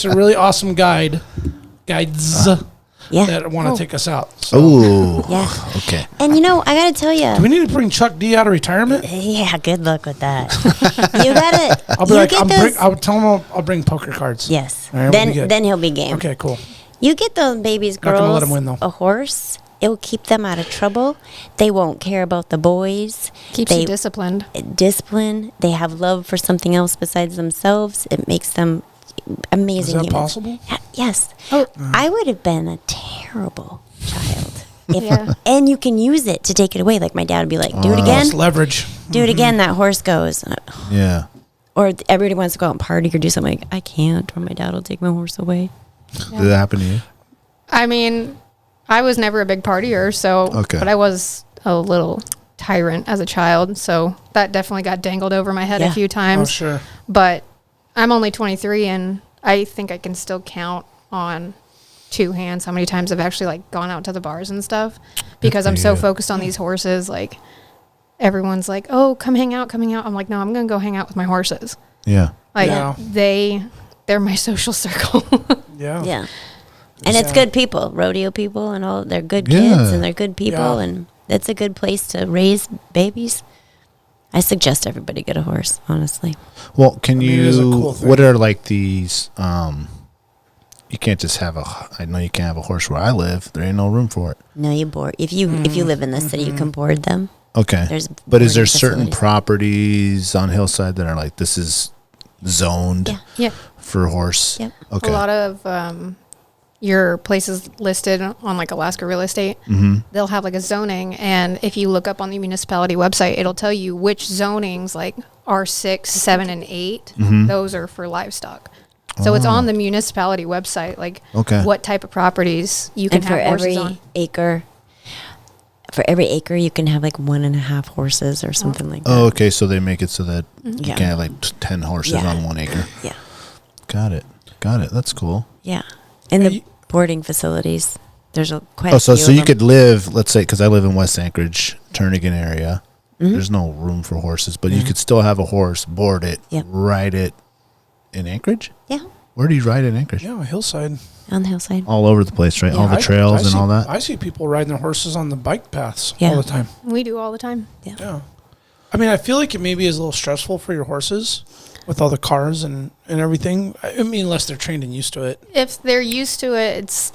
Hey. a really awesome guides Yeah. that want to take us out. So. Oh, Yeah. okay. And I gotta tell you. Do we need to bring Chuck D out of retirement? Yeah, good luck with that. You gotta. I'll be you like, get those. I'll tell him I'll bring poker cards. Yes. All right, we'll be good. Then he'll be game. Okay, cool. You get those babies, Not gonna let girls, 'em win, though. a horse. It'll keep them out of trouble. They won't care about the boys. Keeps they you disciplined. discipline. They have love for something else besides themselves. It makes them amazing. Is that humans. possible? Yes. Oh. I would have been a terrible child. If, Yeah. And you can use it to take it away. Like my dad would be like, do it again. It's leverage. Do it again. That horse goes. Yeah. Or everybody wants to go out and party or do something. Like, I can't. Or my dad will take my horse away. Did that happen to you? I mean, I was never a big partier, so Okay. but I was a little tyrant as a child, so that definitely got dangled over my head Yeah. a few Oh, times. sure. But I'm only 23, and I think I can still count on 2 hands how many times I've actually like gone out to the bars and stuff because I'm so you. focused on these horses. Like everyone's like, "Oh, come hang out." I'm like, "No, I'm gonna go hang out with my horses." Yeah. Like Yeah. they're my social circle. Yeah. Yeah. And it's good people, rodeo people, and all. They're good Yeah. kids, and they're good people, Yeah. and it's a good place to raise babies. I suggest everybody get a horse, honestly. Well, can I mean, it is a you? cool thing. What are like these? You can't just have a. I know you can't have a horse where I live. There ain't no room for it. No, you board. If you live in the city, you can board them. Okay. There's But is there boarding certain facilities. properties on Hillside that are like this is zoned Yeah. Yeah. for horse? Yep. Okay. A lot of your places listed on like Alaska Real Estate, they'll have like a zoning, and if you look up on the municipality website, it'll tell you which zonings, like R6, 7, and 8, those are for livestock. So it's on the municipality website, like Okay. what type of properties you can And for have horses every on. acre, you can have like 1.5 horses or something like that. Oh, okay. So they make it so that you Yeah. can have like 10 horses Yeah. on 1 acre. Yeah. Got it. Got it. That's cool. Yeah. In the boarding facilities, there's quite Oh, a few so of you them. could live, let's say, because I live in West Anchorage, Turnagain area. There's no room for horses, but you could still have a horse, board it, Yep. ride it in Anchorage? Yeah, Where do you ride in Anchorage? Yeah, hillside. on the hillside. All over the place, right? Yeah. All the trails and see, all that? I see people riding their horses on the bike paths Yeah. all the time. We do all the time. Yeah. I mean, I feel like it maybe is a little stressful for your horses with all the cars and everything. I mean, unless they're trained and used to it. If they're used to it, it's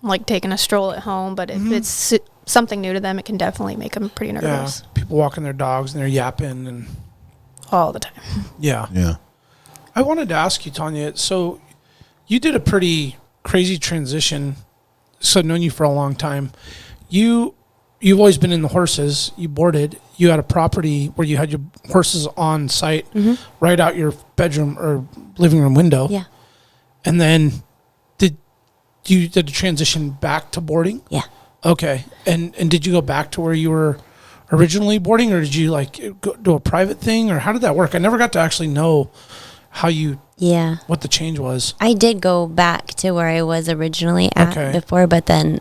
like taking a stroll at home. But if it's something new to them, it can definitely make them pretty nervous. Yeah. People walking their dogs and they're yapping and All the time. yeah. Yeah. I wanted to ask you, Tonya. So you did a pretty crazy transition. So I've known you for a long time. You've always been in the horses. You boarded. You had a property where you had your horses on site, right out your bedroom or living room window. Yeah. And then did the transition back to boarding? Yeah. Okay. And did you go back to where you were originally boarding, or did you like go do a private thing, or how did that work? I never got to actually know how you Yeah. what the change was. I did go back to where I was originally at Okay. before, but then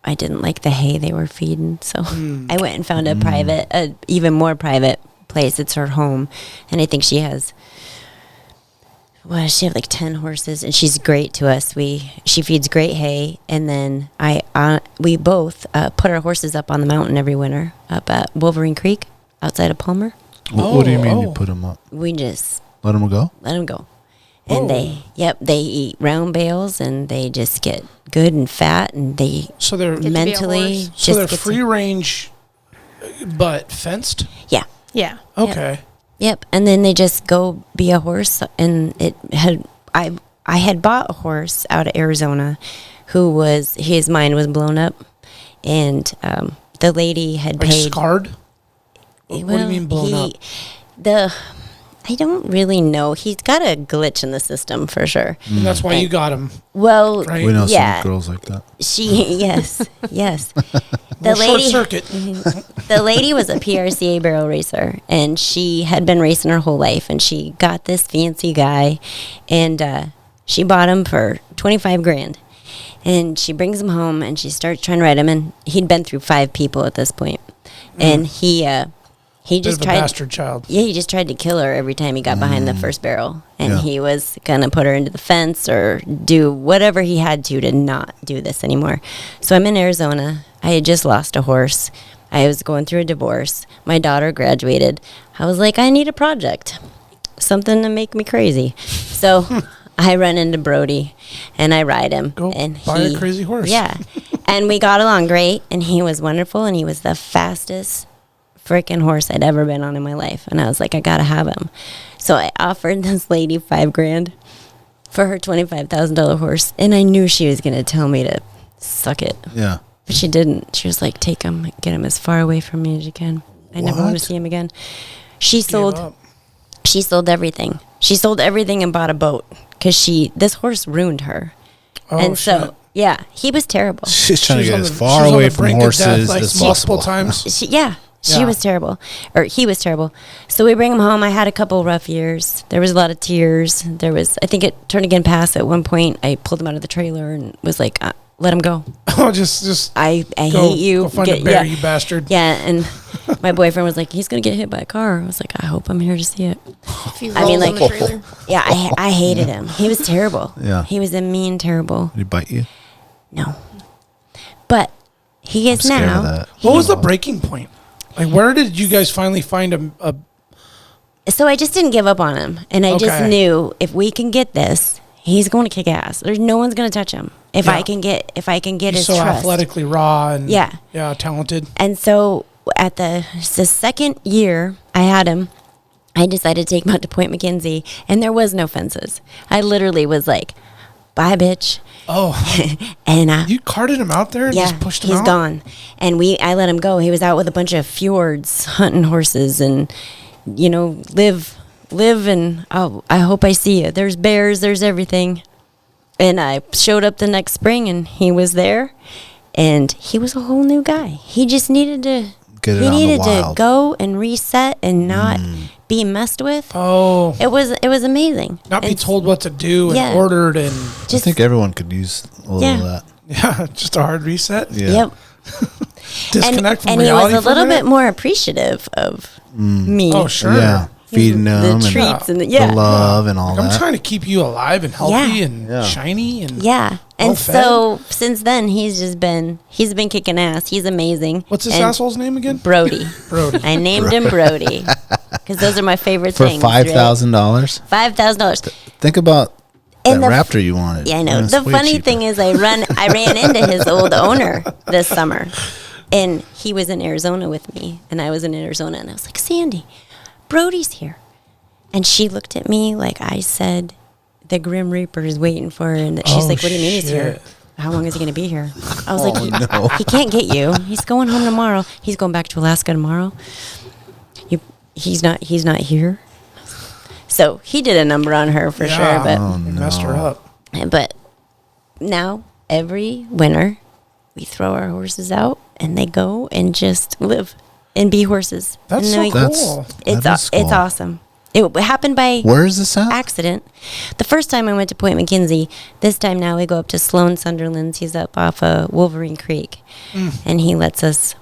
I didn't like the hay they were feeding, so I went and found a even more private place. It's her home, and I think she has. Well, she have like 10 horses, and she's great to us. She feeds great hay, and then we both put our horses up on the mountain every winter up at Wolverine Creek outside of Palmer. What do you mean you Oh. put them up? We just Let them go? let them go. And Whoa. they eat round bales, and they just get good and fat, and they So they're Get to be a mentally horse. just so they're get to- free range, but fenced. yeah. Yeah. Okay. Yep, and then they just go be a horse, and I had bought a horse out of Arizona, his mind was blown up, and the lady had Like paid. scarred. What do you mean blown up? I don't really know. He's got a glitch in the system for sure. And that's why you got him. Well, Right. We know yeah, some girls like that. yes. Well, short lady, circuit. the lady was a PRCA barrel racer, and she had been racing her whole life, and she got this fancy guy, and she bought him for 25 grand, and she brings him home, and she starts trying to ride him, and he'd been through 5 people at this point, and he Bit just of a tried. bastard child. Yeah, he just tried to kill her every time he got behind the first barrel. And Yeah. he was going to put her into the fence or do whatever he had to not do this anymore. So I'm in Arizona. I had just lost a horse. I was going through a divorce. My daughter graduated. I was like, I need a project, something to make me crazy. So I run into Brody, and I ride him. Go and buy a crazy horse. Yeah. And we got along great, and he was wonderful, and he was the fastest freaking horse I'd ever been on in my life. And I was like, I gotta have him. So I offered this lady $5 grand for her $25,000 horse, and I knew she was gonna tell me to suck it, Yeah. but she didn't. She was like, take him, get him as far away from me as you can. I never want What? to see him again. She Gave sold up. everything. She sold everything and bought a boat because this horse ruined her. Oh, And so shit. yeah, he was terrible. She's trying to She get was as on the- far she was on away the from brink of death, horses like, as multiple possible. times. She Yeah. was terrible, or he was terrible. So we bring him home. I had a couple rough years. There was a lot of tears. I think it turned again past at one point. I pulled him out of the trailer and was like, let him go. Oh, just I go, hate you. Go find a bear, you bastard. Yeah, and my boyfriend was like, he's going to get hit by a car. I was like, I hope I'm here to see it. If he I mean, rolls on like- the trailer. Yeah, I hated him. He was terrible. Yeah. He was a mean, terrible. Did he bite you? No. But he I'm is scared now. of that. What was the breaking point? Like, where did you guys finally find a So I just didn't give up on him, and I just Okay. knew if we can get this, he's going to kick ass. There's no one's going to touch him. If Yeah. I can get he's his so trust. athletically raw and Yeah. talented? And so at the second year I had him, I decided to take him out to Point McKenzie, and there was no fences. I literally was like, "Bye, bitch," Oh, and you carted him out there and yeah, just pushed him he's out? gone. And I let him go. He was out with a bunch of fjords hunting horses, and live, and I hope I see you. There's bears, there's everything. And I showed up the next spring, and he was there, and he was a whole new guy. He just needed to get it he on the needed to wild. go and reset and not be messed with. Oh, It was amazing. not be And told what to do and Yeah. ordered and I just think everyone could use a little Yeah. of that. yeah, just a hard reset. Yeah. Yep. Disconnect from And he reality. was a for little minute? bit more appreciative of me. Oh, sure. Yeah. Feeding them The and treats and the yeah. love and all Like, I'm that. trying to keep you alive and healthy Yeah. and Yeah. shiny and Yeah. And Well-fed. so since then he's been kicking ass. He's amazing. what's this And asshole's name again? Brody. Brody. I named him Brody. Because those are my favorite For things. $5,000? $5,000. Think about And that the raptor you wanted. Yeah, I know. That's The way funny cheaper. thing is I ran into his old owner this summer. And he was in Arizona with me. And I was in Arizona. And I was like, Sandy, Brody's here. And she looked at me like I said, the Grim Reaper is waiting for her. And she's Oh, like, what do you mean he's here? shit. How long is he going to be here? I was like, no. he can't get you. He's going home tomorrow. He's going back to Alaska tomorrow. He's not here. So he did a number on her for Yeah. sure. But It messed her up. but now every winter we throw our horses out and they go and just live and be horses. That's and so then cool. It's That is it's cool. awesome. It happened by Where is this at? accident. The first time I went to Point McKenzie. This time now we go up to Sloan Sunderland's. He's up off of Wolverine Creek, and he lets us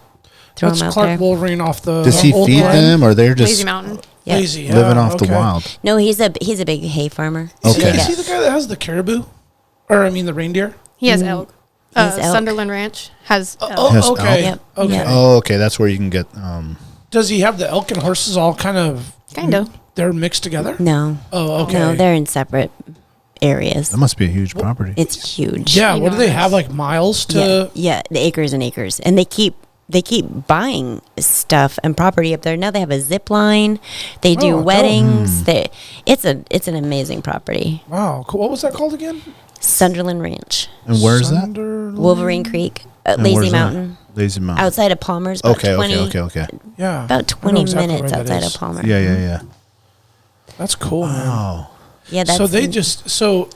throw That's him out Clark there. Wolverine off the Does he old feed line. them or they're just Lazy Mountain. Yeah. Lazy, yeah, living off the okay. wild? No, he's a big hay farmer. Okay. Is he the guy that has the caribou? Or, I mean, the reindeer? He has elk. He has elk. Sunderland Ranch has elk. Oh, Has okay. elk. Yep. Okay. Yeah. Oh, okay. That's where you can get. Does he have the elk and horses all kind of... Kind of. They're mixed together? No, Oh, okay. no, they're in separate areas. That must be a huge property. It's huge. Yeah, what do they Enormous. have, like miles to... Yeah, the acres and acres, and they keep buying stuff and property up there. Now they have a zip line. They do Oh, dope. weddings. It's an amazing property. Wow, cool. What was that called again? Sunderland Ranch, And where's that? Sunderland? Wolverine Creek, And Lazy where's that? Mountain, Lazy Mountain. outside of Palmer's. About Okay, 20, okay. Yeah. About I know 20 exactly minutes where that outside is. of Palmer. Yeah. That's cool, man. Oh. Yeah, that's So they just... So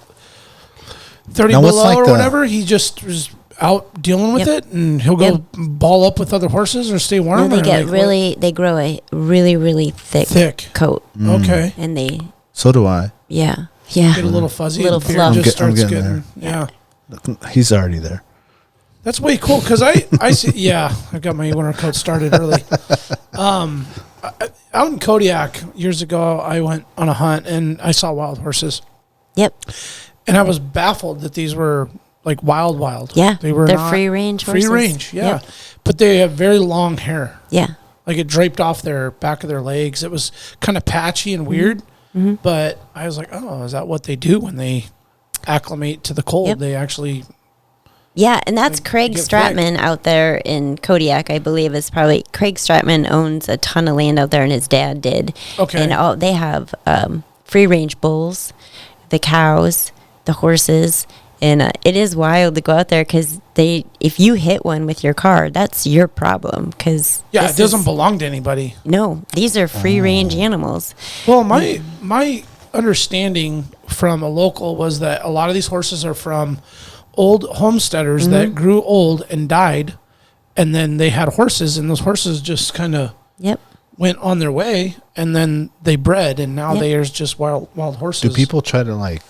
30 Now, what's below like or the- whatever, he just was out dealing with Yep. it, and he'll go Yep. ball up with other horses or stay warm? No, they or get like really. They grow a really thick, Thick. coat, what? Okay. and they So do I. yeah. Get a little fuzzy. Little the beard fluff. just I'm starts getting getting... Yeah. He's already there. That's way cool because I see. Yeah, I got my winter coat started early. Out in Kodiak years ago, I went on a hunt and I saw wild horses, Yep. and I was baffled that these were like wild. Yeah. they were They're not free range free horses. range. Yeah, Yep. but they have very long hair. Yeah. Like it draped off their back of their legs. It was kind of patchy and weird. Mm-hmm. But I was like, oh, is that what they do when they acclimate to the cold? Yep. They actually Yeah, and that's Craig get Stratman out there in Kodiak, I believe. Is probably Craig Stratman owns a ton of land out there, and his dad did. Okay. And they have free range bulls, the cows, the horses, and it is wild to go out there because if you hit one with your car, that's your problem. Because it doesn't belong to anybody. No, these are free range animals. Well, my understanding from a local was that a lot of these horses are from old homesteaders that grew old and died, and then they had horses, and those horses just kind of Yep. went on their way, and then they bred, and now Yep. there's just wild horses. Do people try to like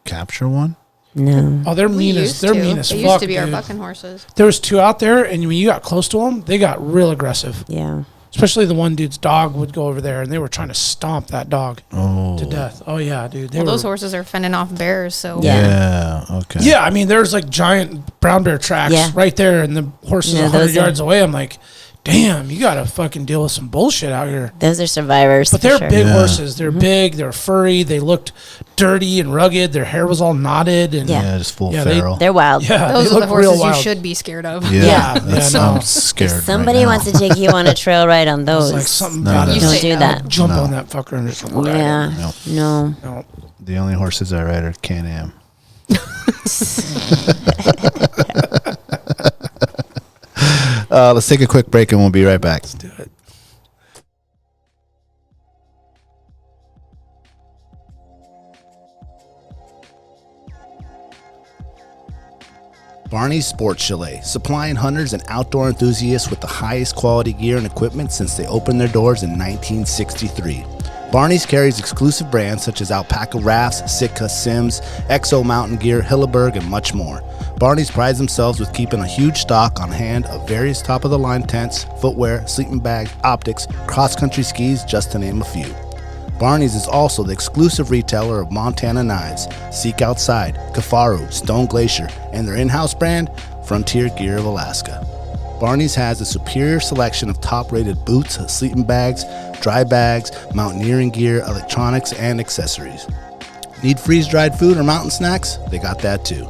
capture one? No. Oh, they're We mean as used they're to. mean as They fuck. used to be our dude. bucking horses. There was two out there, and when you got close to them, they got real aggressive. Yeah. Especially the one dude's dog would go over there, and they were trying to stomp that dog Oh. to death. Oh yeah, dude. They Well, were, those horses are fending off bears, so Yeah. Yeah. Okay. Yeah, I mean, there's like giant brown bear tracks Yeah. right there, and the horse is No, 100 those are- yards away. I'm like, damn, you got to fucking deal with some bullshit out here. Those are survivors. But for they're sure. big Yeah. horses. They're big. They're furry. They looked dirty and rugged. Their hair was all knotted. And Yeah. Yeah, just full Yeah, they- feral. They're wild. yeah, those they are the look real horses you wild. should be scared of. Yeah, Yeah. that's, Yeah, no. I'm scared. If somebody right wants to take you on a trail ride on It's those, like something No, about no. it. don't say do no. that. Jump No. on that fucker and just Yeah. No. No. No. now. The only horses I ride are Can-Am. Let's take a quick break and we'll be right back. Do it. Barney's Sports Chalet, supplying hunters and outdoor enthusiasts with the highest quality gear and equipment since they opened their doors in 1963. Barney's carries exclusive brands such as Alpaca Rafts, Sitka Sims, Exo Mountain Gear, Hilleberg, and much more. Barney's prides themselves with keeping a huge stock on hand of various top-of-the-line tents, footwear, sleeping bags, optics, cross-country skis, just to name a few. Barney's is also the exclusive retailer of Montana knives, Seek Outside, Kafaru, Stone Glacier, and their in-house brand, Frontier Gear of Alaska. Barney's has a superior selection of top-rated boots, sleeping bags, dry bags, mountaineering gear, electronics, and accessories. Need freeze-dried food or mountain snacks? They got that too.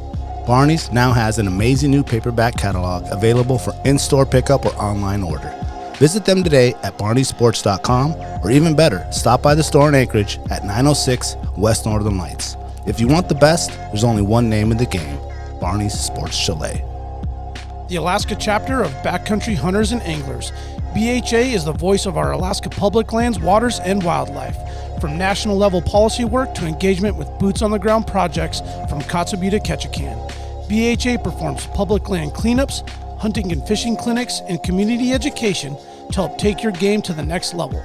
Barney's now has an amazing new paperback catalog available for in-store pickup or online order. Visit them today at barneysports.com, or even better, stop by the store in Anchorage at 906 West Northern Lights. If you want the best, there's only one name in the game, Barney's Sports Chalet. The Alaska chapter of Backcountry Hunters and Anglers. BHA is the voice of our Alaska public lands, waters, and wildlife. From national level policy work to engagement with boots on the ground projects from Kotzebue to Ketchikan. BHA performs public land cleanups, hunting and fishing clinics, and community education to help take your game to the next level.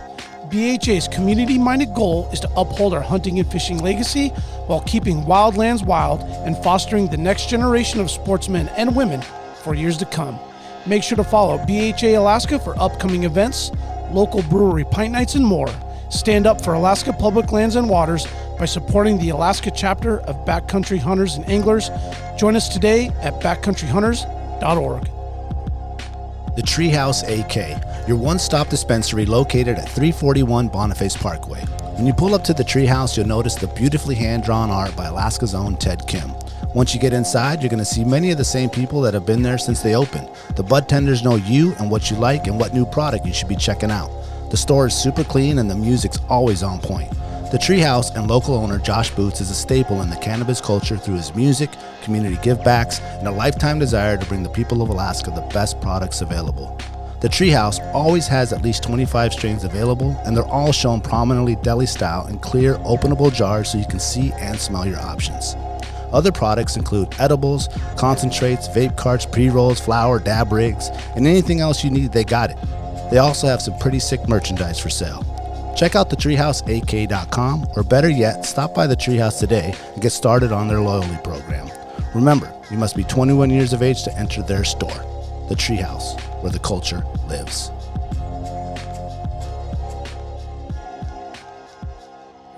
BHA's community-minded goal is to uphold our hunting and fishing legacy while keeping wildlands wild and fostering the next generation of sportsmen and women for years to come. Make sure to follow BHA Alaska for upcoming events, local brewery pint nights, and more. Stand up for Alaska public lands and waters by supporting the Alaska chapter of Backcountry Hunters and Anglers. Join us today at backcountryhunters.org. The Treehouse AK, your one-stop dispensary located at 341 Boniface Parkway. When you pull up to the Treehouse, you'll notice the beautifully hand-drawn art by Alaska's own Ted Kim. Once you get inside, you're going to see many of the same people that have been there since they opened. The bud tenders know you and what you like and what new product you should be checking out. The store is super clean and the music's always on point. The Treehouse and local owner Josh Boots is a staple in the cannabis culture through his music, community givebacks, and a lifetime desire to bring the people of Alaska the best products available. The Treehouse always has at least 25 strains available, and they're all shown prominently deli style in clear, openable jars so you can see and smell your options. Other products include edibles, concentrates, vape carts, pre-rolls, flour, dab rigs, and anything else you need, they got it. They also have some pretty sick merchandise for sale. Check out thetreehouseak.com, or better yet, stop by the Treehouse today and get started on their loyalty program. Remember, you must be 21 years of age to enter their store. The Treehouse, where the culture lives.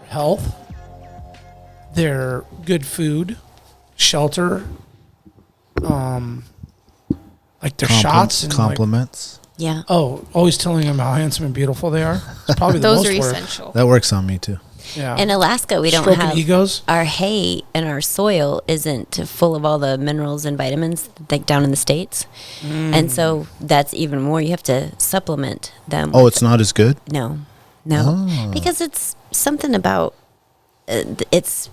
Health, their good food, shelter, like their shots and compliments. Yeah. Always telling them how handsome and beautiful they are. It's probably the Those most are work. essential. That works on me too. Yeah. In Alaska, we don't Stroking have egos. our hay, and our soil isn't full of all the minerals and vitamins like down in the States. And so that's even more. You have to supplement them. Oh, it's not as good? No. Because it's something about it's.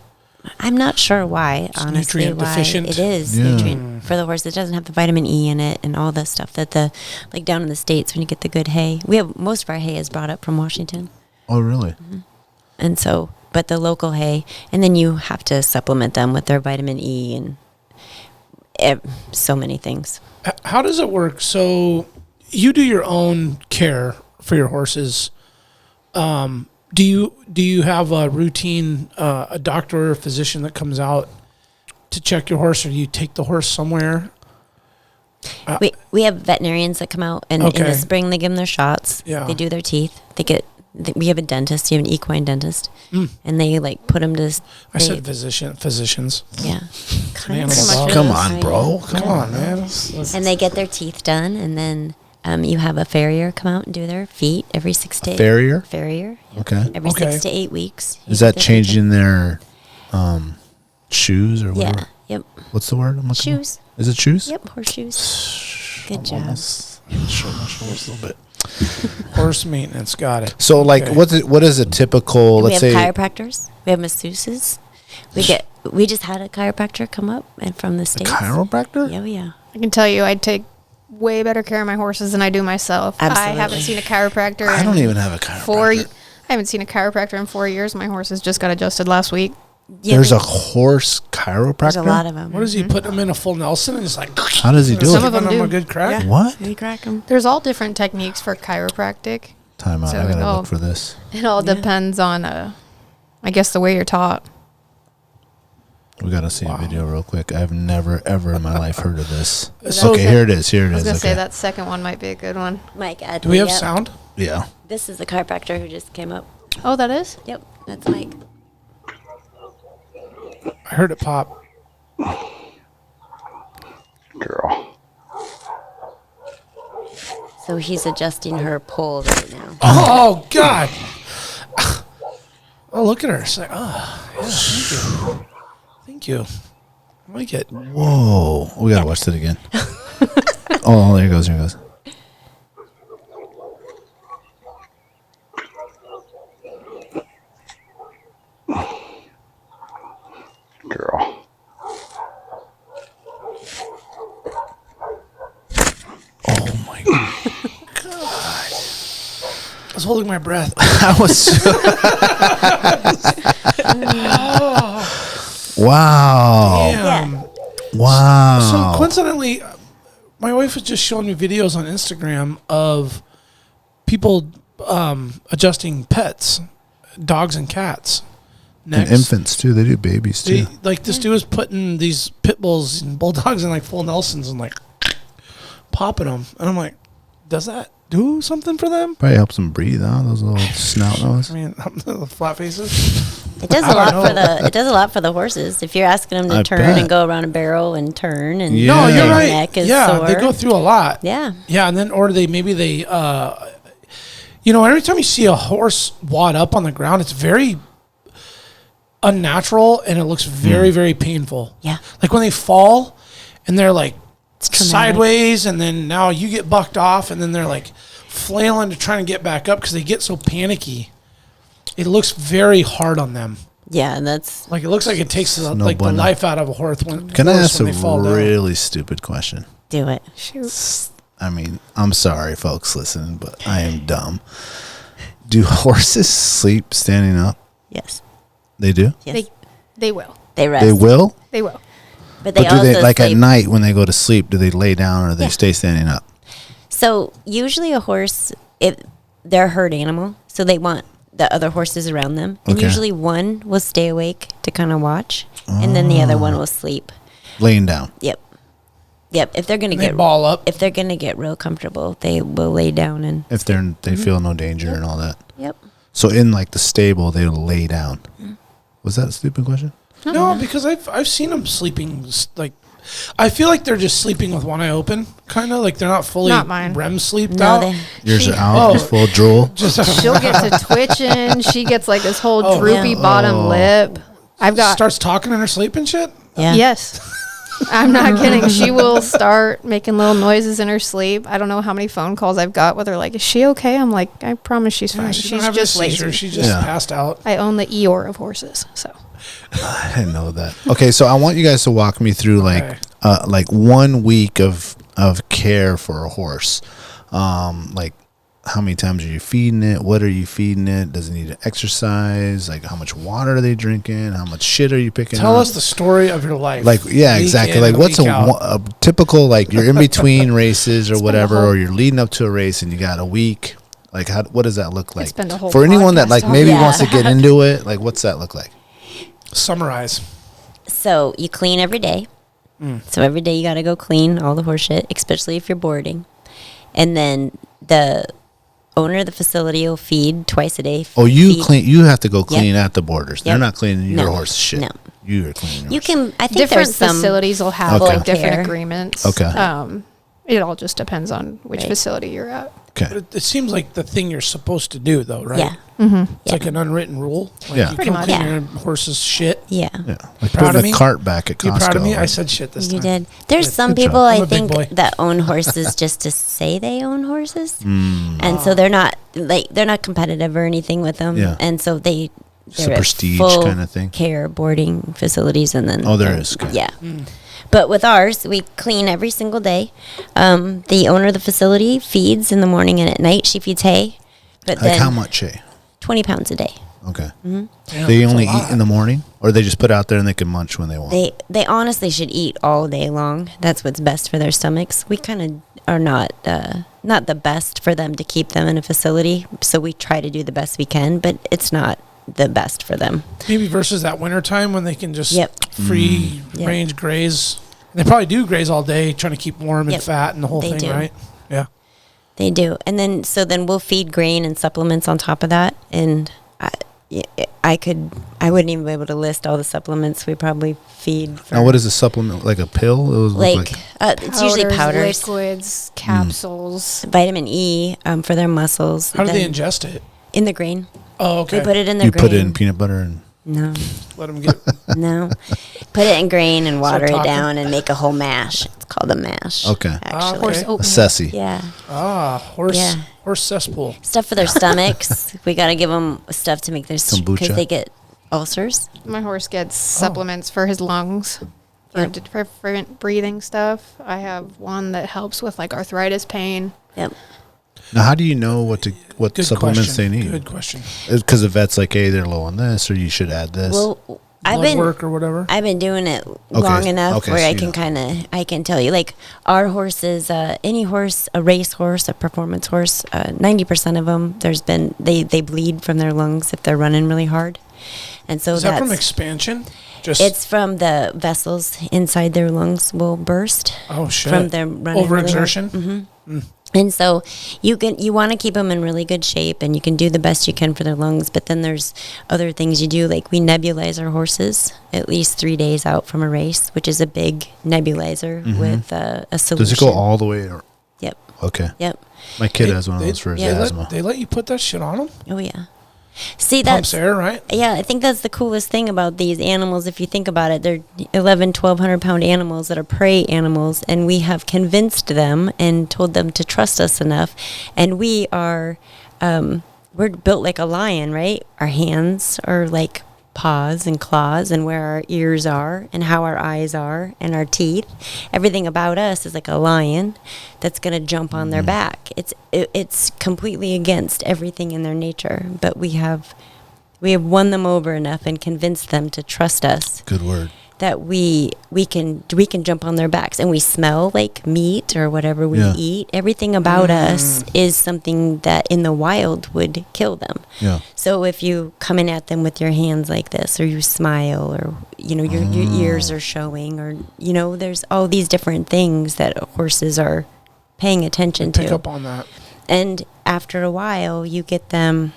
I'm not sure why, It's honestly, nutrient why deficient. it is nutrient for the horse. It doesn't have the vitamin E in it and all the stuff that like down in the States when you get the good hay. We have most of our hay is brought up from Washington. Oh, really? And so, but the local hay, and then you have to supplement them with their vitamin E and so many things. How does it work? So you do your own care for your horses. Do you have a routine, a doctor or physician that comes out to check your horse, or do you take the horse somewhere? We have veterinarians that come out, and in the spring they give them their shots. Yeah. They do their teeth. We have a dentist. You have an equine dentist, and they like put them to. I said physicians. Yeah. Man, Come on, bro. Come on, man. And they get their teeth done, and then you have a farrier come out and do their feet every 6 to 8. Farrier? Farrier. Okay. Every 6 to 8 weeks. Is that changing their shoes or whatever? Yeah. Yep. What's the word I'm looking for? Shoes. Is it shoes? Yep. Horseshoes. Good job. Show my shoulders a little bit. Horse maintenance, got it. So, like, Okay. what is a typical? We Let's have say chiropractors. We have masseuses. We just had a chiropractor come up and from the States. chiropractor. Oh yeah. I can tell you, I take way better care of my horses than I do myself. Absolutely. I haven't seen a chiropractor. I don't even have a chiropractor. I haven't seen a chiropractor in 4 years. My horses just got adjusted last week. Yeah, There's a horse chiropractor? There's a lot of them. What is he putting them in a full Nelson and just like? How does he do Some it? of them Giving do. a good crack. Yeah. What? They crack them. There's all different techniques for chiropractic. Time out. So I got to all- look for this. It all depends on, I guess, the way you're taught. We got to see a video real quick. I've never, ever in my life heard of this. So- Okay, here it is. Here it I was is. going to say Okay. that second one might be a good one. Mike, add Do we me have up. sound? Yeah. This is the chiropractor who just came up. Oh, that is? Yep, that's Mike. I heard it pop. Girl. So he's adjusting her pole right now. Oh God! Oh, look at her. It's like, oh, yeah, thank you. I like it. Whoa. We got to watch that again. Oh, there it goes. Here it goes. Girl. Oh, my God. I was holding my breath. I was. Wow. Damn. Wow. So coincidentally, my wife was just showing me videos on Instagram of people adjusting pets, dogs and cats. And Necks. infants, too. They do babies, too. Like this dude was putting these pit bulls and bulldogs in like full Nelsons and like popping them, and I'm like, does that do something for them? Probably helps them breathe, huh? Those little snout nose. I mean, the flat faces. It does I a lot don't for know. it does a lot for the horses. If you're asking them to I turn bet. and go around a barrel and turn and Yeah. No, you're their right. neck is Yeah, sore. they go through a lot. Yeah. Yeah, and then or they every time you see a horse wad up on the ground, it's very unnatural and it looks very, very painful. Yeah. Like when they fall and they're like It's traumatic. sideways, and then now you get bucked off, and then they're like flailing to try and get back up because they get so panicky. It looks very hard on them. Yeah, and that's Like it looks like it takes the no the bueno. life out of a horse when Can I ask a when they fall down. really stupid question? do it. I mean, I'm sorry, folks listening, but I am dumb. Do horses sleep standing up? Yes. They do? Yes. They will. They rest. They will? They will. But they But do also they, like at sleep. night when they go to sleep, do they lay down or do they Yeah. stay standing up? So usually a horse, they're a herd animal, so they want the other horses around them. And Okay. usually one will stay awake to kind of watch, and then the other one will sleep. Laying down. Yep. Yep. If they're gonna They get ball up. if they're gonna get real comfortable, they will lay down and. If they feel no danger and all that. Yep. So in like the stable, they'll lay down. Was that a stupid question? No, because I've seen them sleeping like. I feel like they're just sleeping with one eye open, kind of like they're not fully Not mine. REM sleeped No, out. they. Yours She- are out, Oh. just full drool. She'll get to twitching. She gets like this whole Oh, droopy yeah. bottom lip. I've got Starts talking in her sleep and shit. Yeah. Yes. I'm not kidding. She will start making little noises in her sleep. I don't know how many phone calls I've got with her like, is she okay? I'm like, I promise she's fine. She's She's not just having a seizure. lazy. She just Yeah. passed out. I own the Eeyore of horses. So I didn't know that. Okay, so I want you guys to walk me through Okay. like 1 week of care for a horse. Like how many times are you feeding it? What are you feeding it? Does it need to exercise? Like how much water are they drinking? How much shit are you picking Tell up? us the story of your life. Like yeah, Week exactly. in Like and what's week out. a typical like you're in between races or Spend whatever, a whole- or you're leading up to a race and you got a week. Like what does that look like spend a whole for anyone that podcast like on maybe that. wants to get into it? Like what's that look like? Summarize. So you clean every day. So every day you got to go clean all the horse shit, especially if you're boarding. And then the owner of the facility will feed twice a day. Oh, you Feed- clean. You have to go clean at the borders. They're Yep. not cleaning your No, horse shit. no. You are cleaning. Your You horse. can. I think different there's some facilities will have Okay. like different care. agreements. Okay. It all just depends on which Right. facility you're at. But Okay. it seems like the thing you're supposed to do, though, right? Yeah. It's Yeah. like an unwritten rule. Like Yeah. You Pretty come much. clean Yeah. your horse's shit. Yeah. Yeah. Like Proud of putting me? the cart back at Costco. You proud of me? I right? said shit this You time. did. There's Good- some good people job. I'm I a big think boy. that own horses just to say they own horses, Mm. and so they're not competitive or anything with them, Yeah. and so they're Just a at prestige full kind of thing. care boarding facilities, and then Oh, there they're- is, okay. yeah. But with ours, we clean every single day. The owner of the facility feeds in the morning and at night. She feeds hay, but Like then how much, Shay? 20 pounds a day. Okay. Damn, They that's a only lot. eat in the morning, or they just put out there and they can munch when they want. They honestly should eat all day long. That's what's best for their stomachs. We kind of are not the best for them to keep them in a facility, so we try to do the best we can, but it's not the best for them. Maybe versus that winter time when they can just Yep. free Yep. range graze. And they probably do graze all day, trying to keep warm and Yep. fat and the whole They thing, do. right? Yeah. They do, and then we'll feed grain and supplements on top of that, and I wouldn't even be able to list all the supplements we probably feed. For, Now, what is a supplement? Like a pill? It was it's usually powders, liquids, capsules. vitamin E for their muscles. How do they Then ingest it? in the grain? Oh, okay. We put it in their you grain. put it in peanut butter and No, Let them get. no. Put it in grain and water it talking. down and make a whole mash. It's called a mash. Okay. Actually. Okay. Horse a oatmeal. sessy. Yeah. Horse Yeah. horse cesspool. Stuff for their stomachs. We got to give them stuff to make their because Kombucha. they get ulcers. My horse gets supplements for his lungs. Yep. For different breathing stuff. I have one that helps with like arthritis pain. Yep. Now, how do you know what Good supplements question. they need? Good question. Because the vet's like, hey, they're low on this, or you should add this. Well, Blood work or whatever. I've been doing it long enough Okay, where so I you can know. I can tell you, like our horses, any horse, a race horse, a performance horse, 90% of them, they bleed from their lungs if they're running really hard. And so Is that from expansion? Just it's from the vessels inside their lungs will burst oh shit. from them running Overexertion. Really hard. Mm-hmm. And so you want to keep them in really good shape, and you can do the best you can for their lungs. But then there's other things you do, like we nebulize our horses at least 3 days out from a race, which is a big nebulizer with a solution. Does it go all the way? Yep. Okay. Yep. My kid has one of those for his yeah. asthma. They let you put that shit on them? Oh yeah. See Pumps that's air, right? yeah. I think that's the coolest thing about these animals. If you think about it, they're 1,200 pound animals that are prey animals, and we have convinced them and told them to trust us enough. And we are, we're built like a lion, right? Our hands are like paws and claws, and where our ears are, and how our eyes are, and our teeth. Everything about us is like a lion that's going to jump on their back. It's completely against everything in their nature, but we have won them over enough and convinced them to trust us Good word. that we can jump on their backs, and we smell like meat or whatever we Yeah. eat. Everything about us is something that in the wild would kill them. Yeah. So if you come in at them with your hands like this, or you smile, or your ears are showing, or there's all these different things that horses are paying attention Pick to. up on that. And after a while, you get them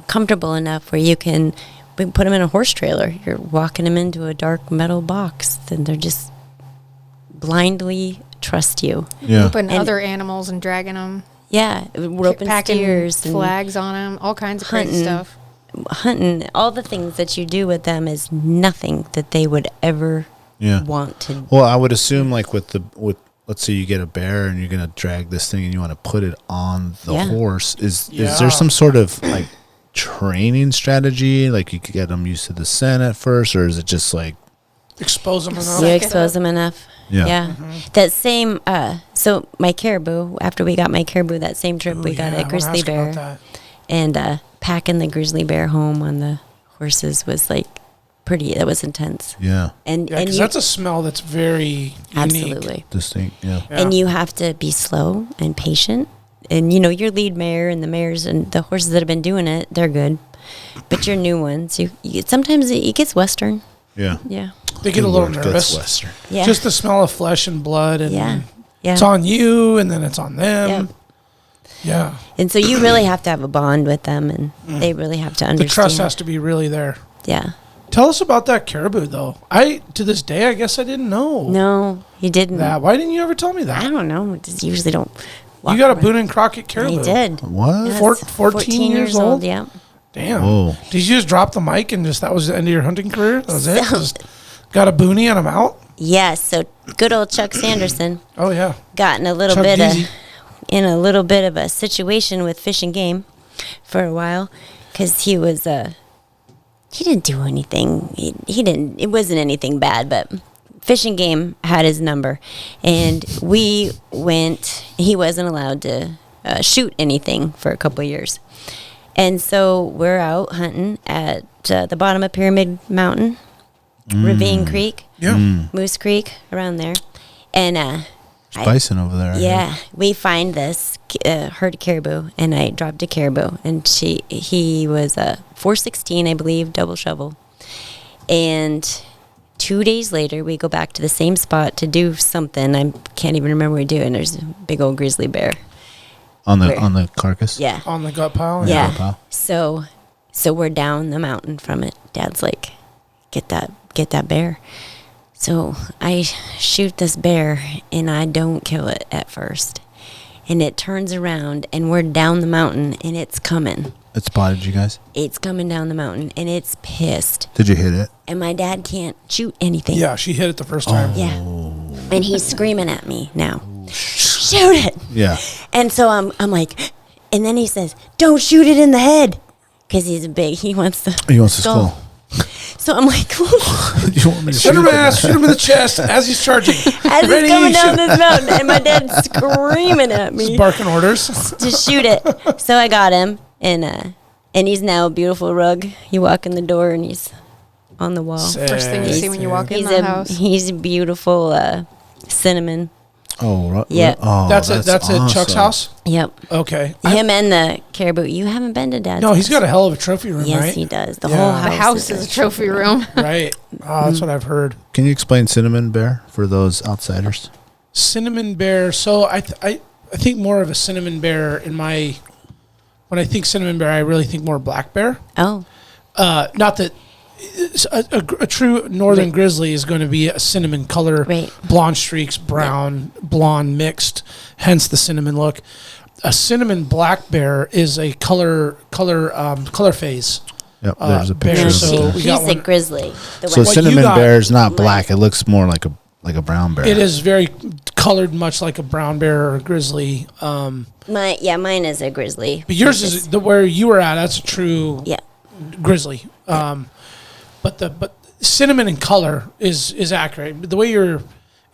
comfortable enough where we put them in a horse trailer. You're walking them into a dark metal box, then they're just blindly trust you. Yeah. Putting And- other animals and dragging them. Yeah, roping packing steers and flags on them. All kinds of crazy hunting. stuff. hunting. All the things that you do with them is nothing that they would ever Yeah. want to. Well, I would assume like with let's say you get a bear and you're gonna drag this thing and you want to put it on the Yeah. horse. Is Yeah. there some sort of like training strategy? Like you could get them used to the scent at first, or is it just like Expose them enough. You expose them enough. Yeah. That same, so my caribou, after we got my caribou, that same trip, we got I a wanna grizzly ask about bear. that. And packing the grizzly bear home on the horses was like that was intense. yeah, And Yeah, and because you, that's a smell that's very unique. absolutely. distinct? Yeah. Yeah. And you have to be slow and patient. And your lead mare and the mares and the horses that have been doing it, they're good. But your new ones, sometimes it gets western. Yeah. Yeah. They get a Good little word, that's nervous. Western. Yeah. Just the smell of flesh and blood, and Yeah. Yeah. it's on you, and then it's on them. Yep. Yeah, And so you really have to have a bond with them, and they really have to the understand. trust has to be really there. Yeah. Tell us about that caribou, though. To this day, I guess I didn't know No, he didn't. that. Why didn't you ever tell me I that? don't know. I just usually don't. Walk You got a around. Boone and Crockett caribou. I did. What? Yes, 14 years old? Yeah. Damn. Whoa. Did you just drop the mic and that was the end of your hunting career? That was it? So- Just got a boonie and I'm out? Yes. So good old Chuck Sanderson Oh, yeah. got in a little Chuck bit Deasy. of a situation with Fish and Game for a while, because he didn't do anything. He didn't. It wasn't anything bad, but Fish and Game had his number, and we went. He wasn't allowed to shoot anything for a couple of years, And so we're out hunting at the bottom of Pyrimyd Mountain, Ravine Creek, Moose Creek, around there. And There's bison over there. we find this herd of caribou, and I dropped a caribou, and he was a 416, I believe, double shovel. And 2 days later, we go back to the same spot to do something. I can't even remember what we're doing. There's a big old grizzly bear. On the carcass? Yeah. On the gut pile? Yeah. gut pile. So we're down the mountain from it. Dad's like, get that bear. So I shoot this bear, and I don't kill it at first. And it turns around, and we're down the mountain, and it's coming. It spotted you guys? It's coming down the mountain, and it's pissed. Did you hit it? And my dad can't shoot anything. Yeah, she hit it the first time. Yeah. And he's screaming at me now. Shoot it. Yeah. And so I'm like, and then he says, don't shoot it in the head. Because he wants the skull. So I'm like, You want me to Shoot him in the ass, shoot him in the chest as he's charging. as he's coming down this mountain, and my dad's screaming at me He's barking orders. to shoot it. So I got him, and he's now a beautiful rug. You walk in the door, and he's on the wall. First thing you see when you walk in He's the house. he's a beautiful cinnamon. Oh, right. Yeah. Oh, That's at Chuck's awesome. house? Yep. Okay. Him and the caribou. You haven't been to Dad's No, he's house. got a hell of a trophy room, Yes, right? he does. The Yeah. whole The house. The house is a trophy room. Right. Oh, that's what I've heard. Can you explain cinnamon bear for those outsiders? Cinnamon bear. So I think more of a cinnamon bear when I think cinnamon bear, I really think more black bear. Oh, Not that a true northern grizzly is going to be a cinnamon color, Right. blonde streaks, brown, blonde mixed, hence the cinnamon look. A cinnamon black bear is a color phase. Yep, there's a bear, picture. so of we he's got a one. grizzly. The So one- you cinnamon got- bear is not black. It looks more like a brown bear. It is very colored, much like a brown bear or a grizzly. mine is a grizzly. But yours is where you were at. That's a true Yeah. grizzly. But cinnamon in color is accurate. The way you're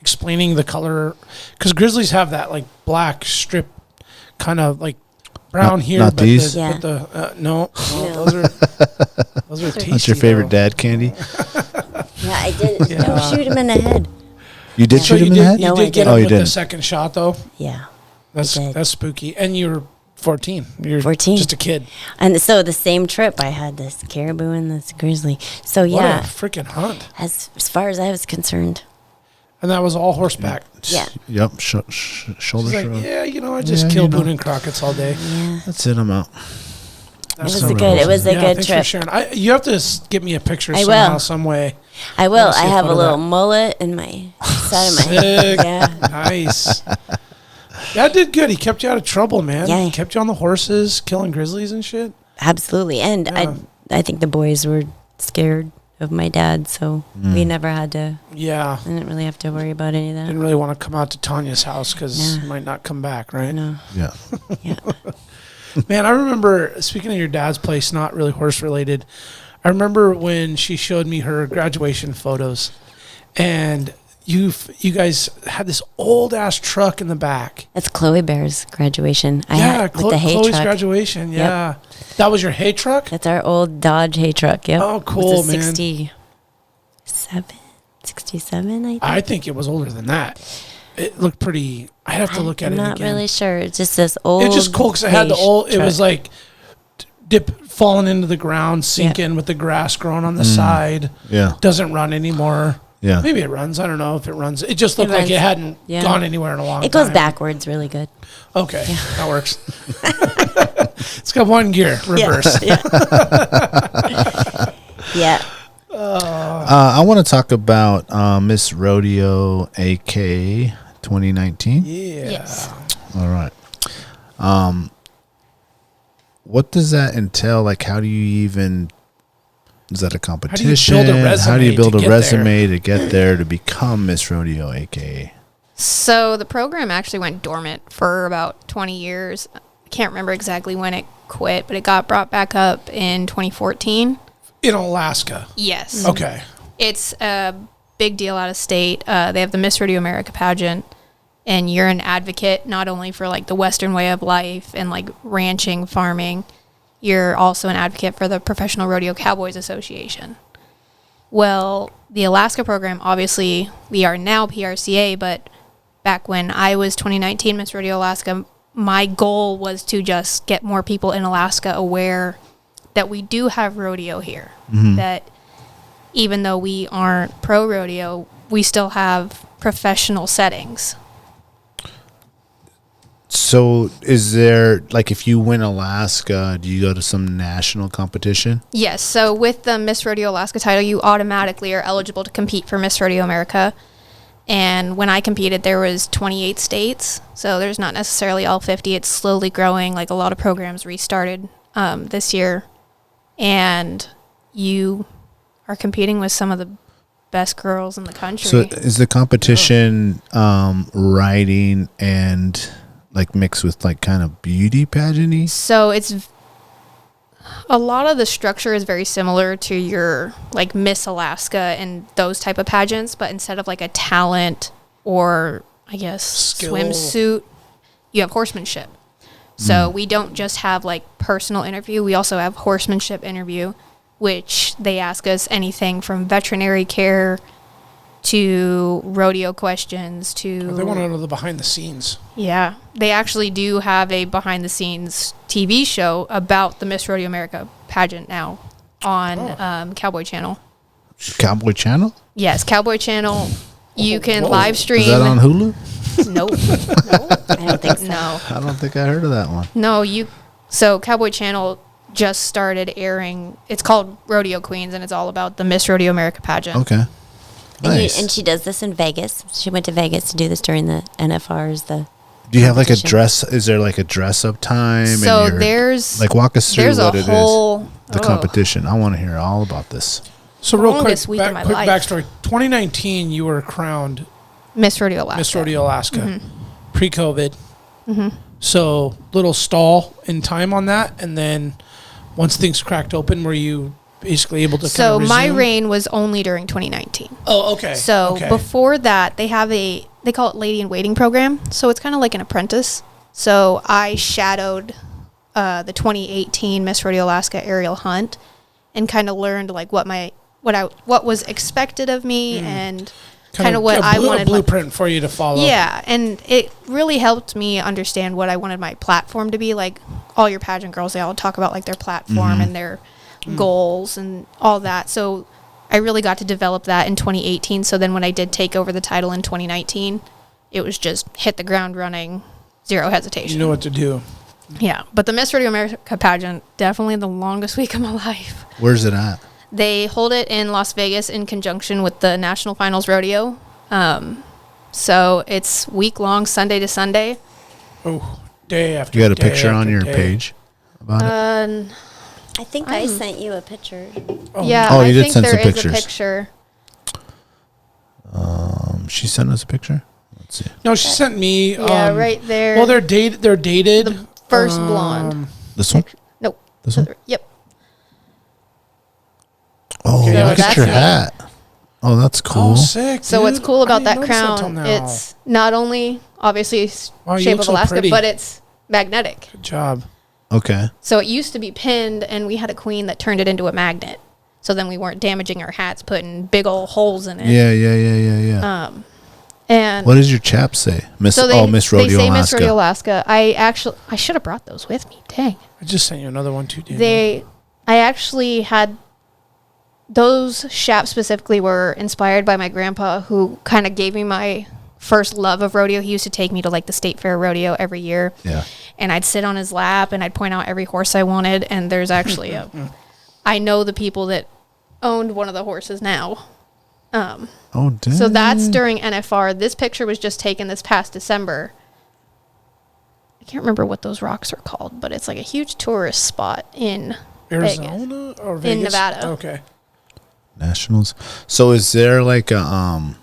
explaining the color, because grizzlies have that like black strip, kind of like brown here. not but these? Yeah. But the no, No. those are tasty. That's your favorite though. dad candy? Yeah, I did. Don't shoot him in the head. You did So shoot you him in the head? did, you No, I did get didn't. him Oh, you with the didn't. second shot though. Yeah. That's did. that's spooky. And you were 14. You're 14. just a kid. And so the same trip, I had this caribou and this grizzly. So yeah, What a freaking hunt! as far as I was concerned, And that was all horseback. yeah, Yep. Shoulder She's like, shrug. yeah, I just Yeah, kill you know. Boone and Crockett's all day. yeah. That's it. I'm out. It was a good. It was a Yeah, good thanks trip. for sharing. You have to get me a picture I somehow, will. some way. I will. Wanna see I a have a photo of little that. mullet in my side of my Sick. head. Yeah. Nice. That did good. He kept you out of trouble, man. Yeah. He kept you on the horses, killing grizzlies and shit. Absolutely. And Yeah. I think the boys were scared of my dad, so we never had to. Yeah. I didn't really have to worry about any of that. Didn't really want to come out to Tonya's house because Yeah. he might not come back, right? No. Yeah. Yeah. Man, I remember, speaking of your dad's place, not really horse related, I remember when she showed me her graduation photos, and you guys had this old ass truck in the back. That's Chloe Bear's graduation. I Yeah, had with the hay Chloe's truck. graduation. Yep. Yeah, that was your hay truck. That's our old Dodge hay truck. Yep. Oh, It cool, was a man. 67, I think. I think it was older than that. It looked pretty. I'd have to look at I'm it not again. really sure. It's just this old. It's just cool because I had the hay old. It was truck. like falling into the ground, sinking with the grass growing on the side. Yeah. Doesn't run anymore. Yeah. Maybe it runs. I don't know if it runs. It just looked It like runs. it hadn't Yeah. gone anywhere in a long It time. goes backwards really good. Okay, that works. It's got one gear, reverse. Yeah. I want to talk about Miss Rodeo AK 2019. Yeah. Yes. All right. What does that entail? Like, how do you even? Is that a competition? build a resume How do you build to a get resume to get there to become Miss Rodeo AKA? So the program actually went dormant for about 20 years. I can't remember exactly when it quit, but it got brought back up in 2014. In Alaska. Yes. Okay. It's a big deal out of state. They have the Miss Rodeo America pageant, and you're an advocate not only for like the Western way of life and like ranching, farming. you're also an advocate for the Professional Rodeo Cowboys Association. Well, the Alaska program, obviously, we are now PRCA, but back when I was 2019 Miss Rodeo Alaska, my goal was to just get more people in Alaska aware that we do have rodeo here. That even though we aren't pro rodeo, we still have professional settings. So is there, like, if you win Alaska, do you go to some national competition? Yes. So with the Miss Rodeo Alaska title, you automatically are eligible to compete for Miss Rodeo America. And when I competed, there was 28 states. So there's not necessarily all 50. It's slowly growing. Like, a lot of programs restarted this year. And you are competing with some of the best girls in the country. So is the competition riding and like mixed with like kind of beauty pageant-y? So it's a lot of the structure is very similar to your like Miss Alaska and those type of pageants, but instead of like a talent or I guess Skill. swimsuit, you have horsemanship. So we don't just have like personal interview, we also have horsemanship interview, which they ask us anything from veterinary care to rodeo questions to... They want to know the behind the scenes. Yeah. They actually do have a behind-the-scenes TV show about the Miss Rodeo America pageant now on Cowboy Channel. Cowboy Channel? Yes, Cowboy Channel. You can Whoa. live stream... Is that on Hulu? Nope. I don't think so. No. I don't think I heard of that one. No, So Cowboy Channel just started airing... It's called Rodeo Queens, and it's all about the Miss Rodeo America pageant. Okay. Nice. And she does this in Vegas. She went to Vegas to do this during the NFRs. Do you have like a competition. dress? Is there like a dress up time? So and you're- there's... like walk us through there's what a it is. whole... The competition. I want to hear all about this. So real quick, Longest week of my quick life. backstory. 2019, you were crowned Miss Rodeo Alaska. Miss Rodeo Alaska, pre-COVID. So little stall in time on that, and then once things cracked open, were you basically able to? So kind of my resume? reign was only during 2019. Oh, okay. So okay. before that, they call it Lady in Waiting program. So it's kind of like an apprentice. So I shadowed the 2018 Miss Rodeo Alaska aerial hunt, and kind of learned like what was expected of me and kind of what I wanted. A blueprint for you to follow. Yeah, and it really helped me understand what I wanted my platform to be. Like all your pageant girls, they all talk about like their platform and their goals and all that. So I really got to develop that in 2018. So then when I did take over the title in 2019, it was just hit the ground running, zero hesitation. You know what to do. Yeah, but the Miss Rodeo America pageant, definitely the longest week of my life. Where's it at? They hold it in Las Vegas in conjunction with the National Finals Rodeo. So it's week-long, Sunday to Sunday. Oh, day after You got a day picture on after your day. page about it? I think I sent you a picture. Yeah, Oh, you I did think send some there is pictures. a picture. She sent us a picture. Let's see. No, she sent me. Yeah, right there. Well, they're dated. They're dated. The first blonde. This one? Nope. This one? Yep. Oh, Okay, look at your that's hat. Oh, that's cool. Oh, sick. So what's dude. cool I about didn't that notice crown, till now. it's not only obviously Wow, you shape look of so Alaska, pretty. but it's magnetic. Good job. Okay. So it used to be pinned, and we had a queen that turned it into a magnet. So then we weren't damaging our hats, putting big old holes in it. Yeah. And What does your chap say? Miss so Miss Rodeo they say Miss Alaska. Rodeo Alaska. I should have brought those with me. Dang. I just sent you another one too, Daniel. I actually had those chaps specifically were inspired by my grandpa, who kind of gave me my first love of rodeo. He used to take me to like the state fair rodeo every year. Yeah. And I'd sit on his lap and I'd point out every horse I wanted. And there's actually I know the people that owned one of the horses now. Oh, damn. So that's during NFR. This picture was just taken this past December. I can't remember what those rocks are called, but it's like a huge tourist spot in Arizona Vegas. or Vegas? In Nevada. Okay. Nationals. So is there like a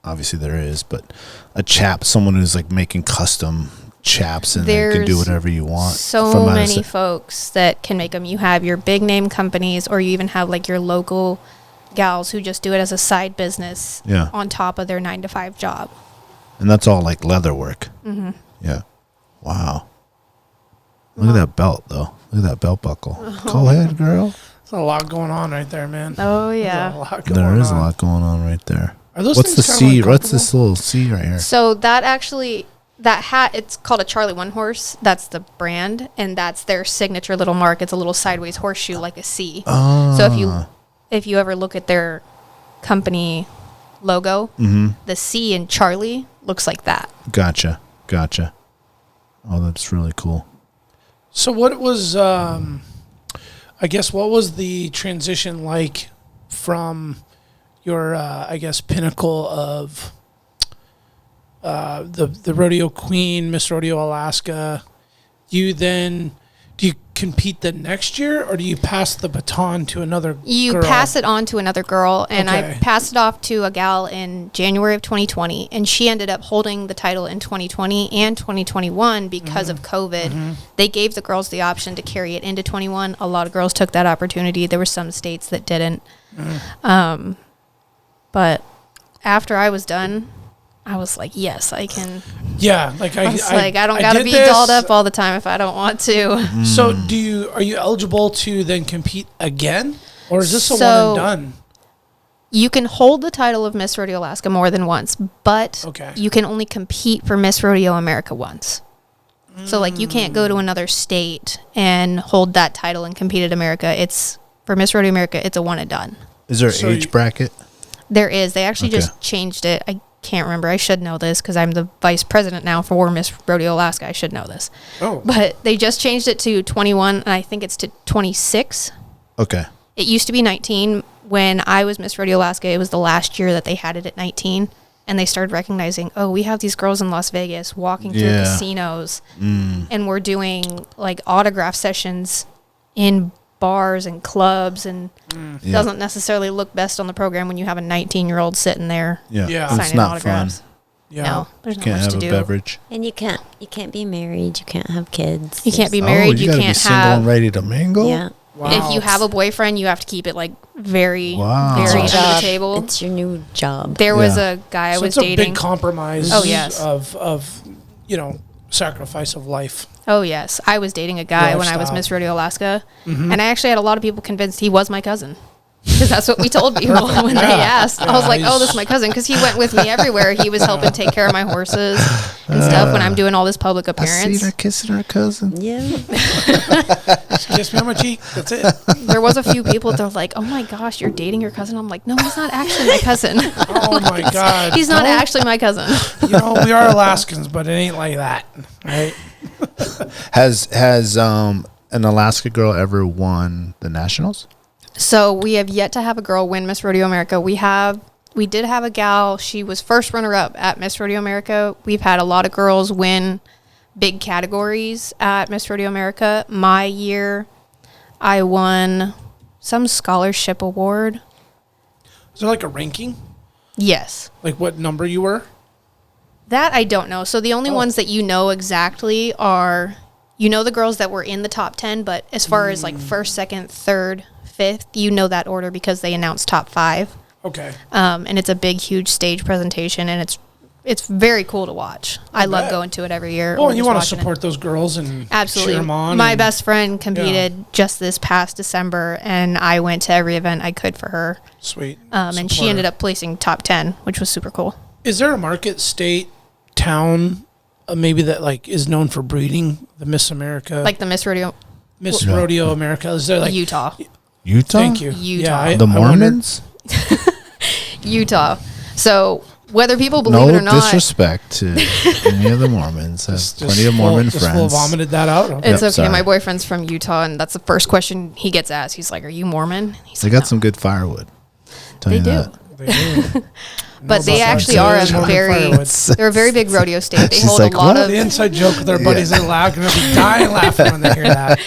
obviously there is, but a chap, someone who's like making custom chaps and they can do There's whatever you want. So from many Madison. folks that can make them. You have your big name companies, or you even have like your local gals who just do it as a side business Yeah. on top of their 9-to-5 job. And that's all like leather work. Mm-hmm. Yeah. Wow. Look at that belt, though. Look at that belt buckle. Go ahead, girl. There's a lot going on right there, man. Oh, yeah. There is a lot going on right there. Are those What's the things kinda C? like What's this little C right here? So that actually, that hat, it's called a Charlie One Horse. That's the brand, and that's their signature little mark. It's a little sideways horseshoe like a C. Oh. So if you ever look at their company logo, the C in Charlie looks like that. Gotcha. Oh, that's really cool. So what was, I guess, what was the transition like from your, I guess, pinnacle of the Rodeo Queen, Miss Rodeo Alaska? Do you compete the next year, or do you pass the baton to another You girl? pass it on to another girl, and Okay. I passed it off to a gal in January of 2020, and she ended up holding the title in 2020 and 2021 because of COVID. They gave the girls the option to carry it into 21. A lot of girls took that opportunity. There were some states that didn't. But after I was done, I was like, yes, I can. Yeah, like I don't got to be dolled up all the time if I don't want to. So are you eligible to then compete again, or is this a one and done? You can hold the title of Miss Rodeo Alaska more than once, but you can only compete for Miss Rodeo America once. So like you can't go to another state and hold that title and compete at America. It's for Miss Rodeo America, it's a one and done. Is there an age bracket? There is. They actually just changed it. I can't remember. I should know this because I'm the vice president now for Miss Rodeo Alaska. I should know this. Oh. But they just changed it to 21, and I think it's to 26. Okay. It used to be 19. When I was Miss Rodeo Alaska, it was the last year that they had it at 19. And they started recognizing, oh, we have these girls in Las Vegas walking through casinos. And we're doing like autograph sessions in bars and clubs, and doesn't necessarily look best on the program when you have a 19-year-old sitting there signing It's not autographs. fun. Yeah. No, there's not Can't much have to a do. beverage. And you can't be married. You can't have kids. You can't be married. you You gotta can't be single have. and ready to mingle. Yeah. Wow. If you have a boyfriend, you have to keep it like very, Wow. very It's under the table. It's your new job. There was a guy I So was it's a dating. big compromise. Oh, yes. Of sacrifice of life. Oh yes, I was dating a guy when I was Lifestyle. Miss Rodeo Alaska, and I actually had a lot of people convinced he was my cousin. Because that's what we told people when they asked. I was like, oh, this is my cousin. Because he went with me everywhere. He was helping take care of my horses and stuff when I'm doing all this public I appearance. seen her kissing her cousin. Yeah. Just kiss me on my cheek. That's it. There was a few people that were like, oh my gosh, you're dating your cousin. I'm like, no, he's not actually my cousin. Oh my God. He's not actually my cousin. We are Alaskans, but it ain't like that, right? Has an Alaska girl ever won the nationals? So we have yet to have a girl win Miss Rodeo America. We did have a gal. She was first runner-up at Miss Rodeo America. We've had a lot of girls win big categories at Miss Rodeo America. My year, I won some scholarship award. Is there like a ranking? Yes. Like what number you were? That I don't know. So the only ones that you know exactly are, the girls that were in the top 10, but as far as like first, second, third, fifth, you know that order because they announced top 5. Okay. And it's a big, huge stage presentation, and it's very cool to watch. I love bet. going to it every year. Well, or and you just want to watching it. support those girls and Absolutely. cheer them on. My and- best friend competed just this past December, and I went to every event I could for her. Sweet. And she ended up placing top 10, which was super cool. Is there a market, state, town, maybe that like is known for breeding the Miss America, Like the Miss Rodeo, Miss Rodeo America? Is there like Utah. Utah? Thank you. Utah. Yeah, The I wondered. Mormons? Utah. So whether people believe No it or not, disrespect to any of the Mormons. There's plenty of Mormon Just friends. vomited that out. Okay. it's Yep, okay. sorry. My boyfriend's from Utah, and that's the first question he gets asked. He's like, "Are you Mormon?" He's They like, got "No." some good firewood. Tell They you do. that. They do. But they Know about actually that. are a Mormon very, firewood. they're a very big rodeo state. They She's hold like, a lot "What?" The of, inside joke with our buddies in Alaska, they'll be dying laughing when they hear that.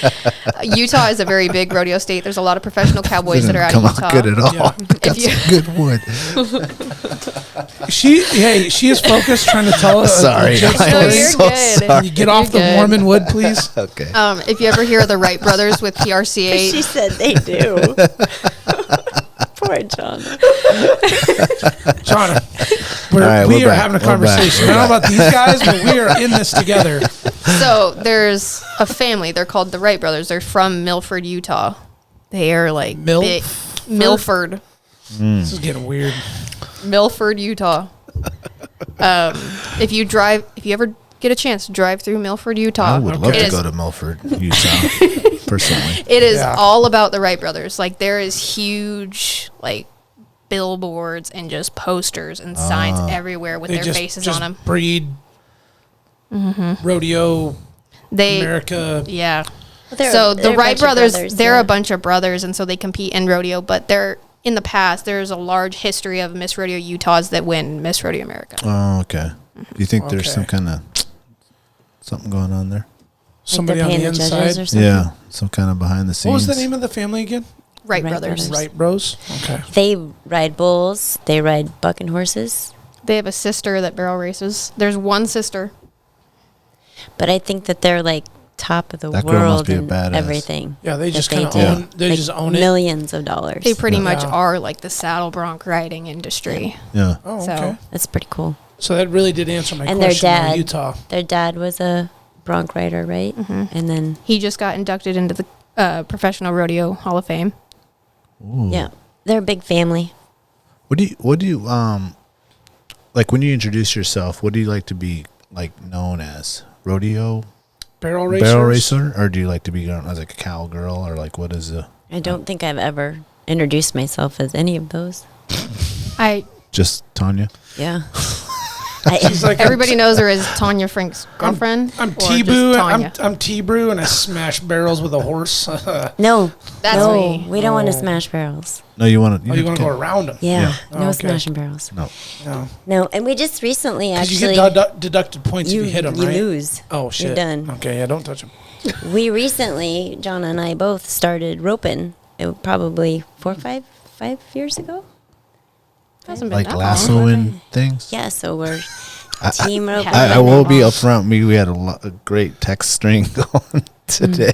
Utah is a very big rodeo state. There's a lot of professional cowboys that are Didn't out of come Utah. out good at all. Yeah. Got If some good wood. She is focused trying to tell us. Sorry. joke No, I'm story. you're so good. sorry. Can you get off the You're good. Mormon wood, please? Okay. If you ever hear of the Wright brothers with She PRCA, said they do. Poor John. Johnna, right, we we're are back. having a We're conversation. back. I don't know about these guys, but we are in this together. So there's a family. They're called the Wright brothers. They're from Milford, Utah. They are like big. Milford. This is getting weird. Milford, Utah. If you ever get a chance to drive through Milford, Utah, I would love it to is- go to Milford, Utah, personally. It is Yeah. all about the Wright brothers. Like there is huge like billboards and just posters and signs everywhere with They their faces just on them. breed Rodeo They America. yeah. They're- So they're the a Wright bunch of brothers, they're yeah. a bunch of brothers, and so they compete in rodeo. But they're in the past. There's a large history of Miss Rodeo Utahs that win Miss Rodeo America. Oh, okay. Do you think there's Okay. some kind of something going on there? Somebody like on they're the paying judges inside. or something. Yeah, some kind of behind the scenes. What was the name of the family again? Wright Wright brothers. brothers. Wright Bros. Okay. They ride bulls. They ride bucking horses. They have a sister that barrel races. There's one sister. But I think that they're like top of the That girl must world be a and badass. everything. Yeah, they that just kind of do. own. They Like just own it. millions of dollars. They pretty much Yeah. are like the saddle bronc riding industry. Yeah. Oh, So- okay. That's pretty cool. So that really did answer my And their question. dad, Utah. their dad was a bronc rider, right? And then He just got inducted into the Professional Rodeo Hall of Fame. Ooh. yeah, they're a big family. What do you like when you introduce yourself? What do you like to be like known as? Rodeo Barrel racers. barrel racer, or do you like to be known as like a cowgirl, or like what is the I don't think I've ever introduced myself as any of those. I just Tonya? Yeah. She's like, everybody knows her as Tonya Frank's girlfriend. I'm or just T-Brew. Tonya. I'm T-Brew, and I smash barrels with a horse. No, That's no, me. we don't want to Oh. smash barrels. No, you want to? Oh, you want to go around them? Yeah, Yeah. no Oh, okay. smashing barrels. No. No. No, and we just recently Because actually you get deducted points if you hit them, you right? lose. Oh, shit. You're done. Okay, yeah, don't touch them. We recently, Johnna and I both started roping. Probably 5 years ago. Hasn't been Like that long. lassoing things. Yeah, so we're team roping. I will be upfront. We had a great text string going today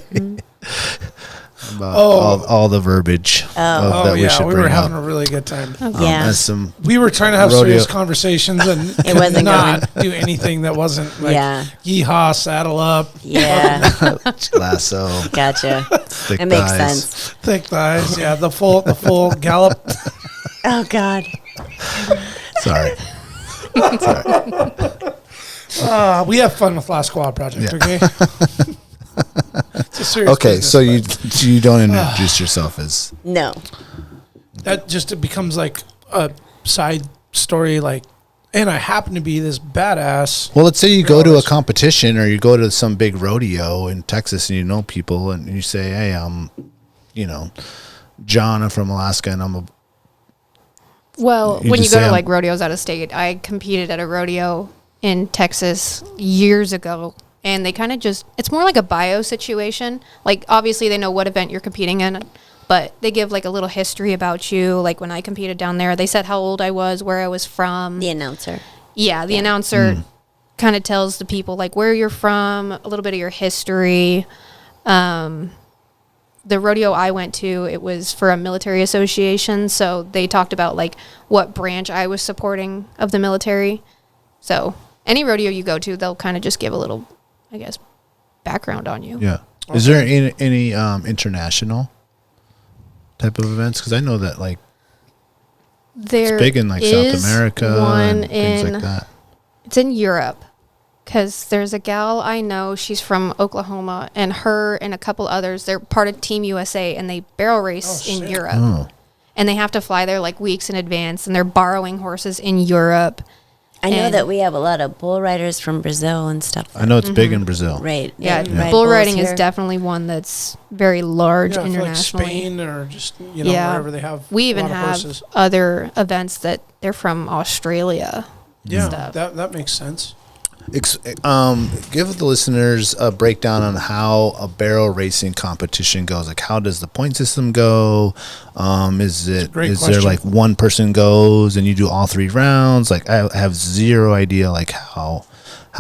about all the verbiage Oh, that we yeah, should we bring were having up. a really good time. Yeah. As some We were trying to have Rodeo- serious conversations and It wasn't not do anything that wasn't like Yeah. yeehaw, saddle up, Yeah, lasso, gotcha. thick It makes thighs. sense. thick thighs. Yeah, the full gallop. Oh God. Sorry. We have fun with Last Squad Project. Okay. It's a serious Okay, business, so but you don't introduce yourself as No. that just it becomes like a side story. Like, and I happen to be this badass. well. Let's say you go to a racer. competition or you go to some big rodeo in Texas and you know people and you say, "Hey, I'm, Johnna from Alaska, and I'm a." Well, You when you just go say to I'm- like rodeos out of state, I competed at a rodeo in Texas years ago, and they kind of it's more like a bio situation. Like obviously they know what event you're competing in, but they give like a little history about you. Like when I competed down there, they said how old I was, where I was from. The announcer. Yeah, the announcer kind of tells the people like where you're from, a little bit of your history. The rodeo I went to, it was for a military association, so they talked about like what branch I was supporting of the military. So any rodeo you go to, they'll kind of just give a little, I guess, background on you. Yeah. Is there any international type of events? Because I know that like There it's big in like South is America one and things in like that. It's in Europe, because there's a gal I know, she's from Oklahoma, and her and a couple others, they're part of Team USA, and they barrel race in shit. Europe. Oh. And they have to fly there like weeks in advance, and they're borrowing horses in Europe. I know And- that we have a lot of bull riders from Brazil and stuff. I know it's big in Brazil. Right. Yeah, they ride bull bulls riding is here. definitely one that's very large Yeah, I feel like internationally. Spain or just Yeah. wherever they have. We a even lot of have horses. other events that they're from Australia. Yeah, stuff. that makes sense. Give the listeners a breakdown on how a barrel racing competition goes. Like, how does the point system go? Is there question. like one person goes and you do all 3 rounds? Like, I have zero idea. Like, how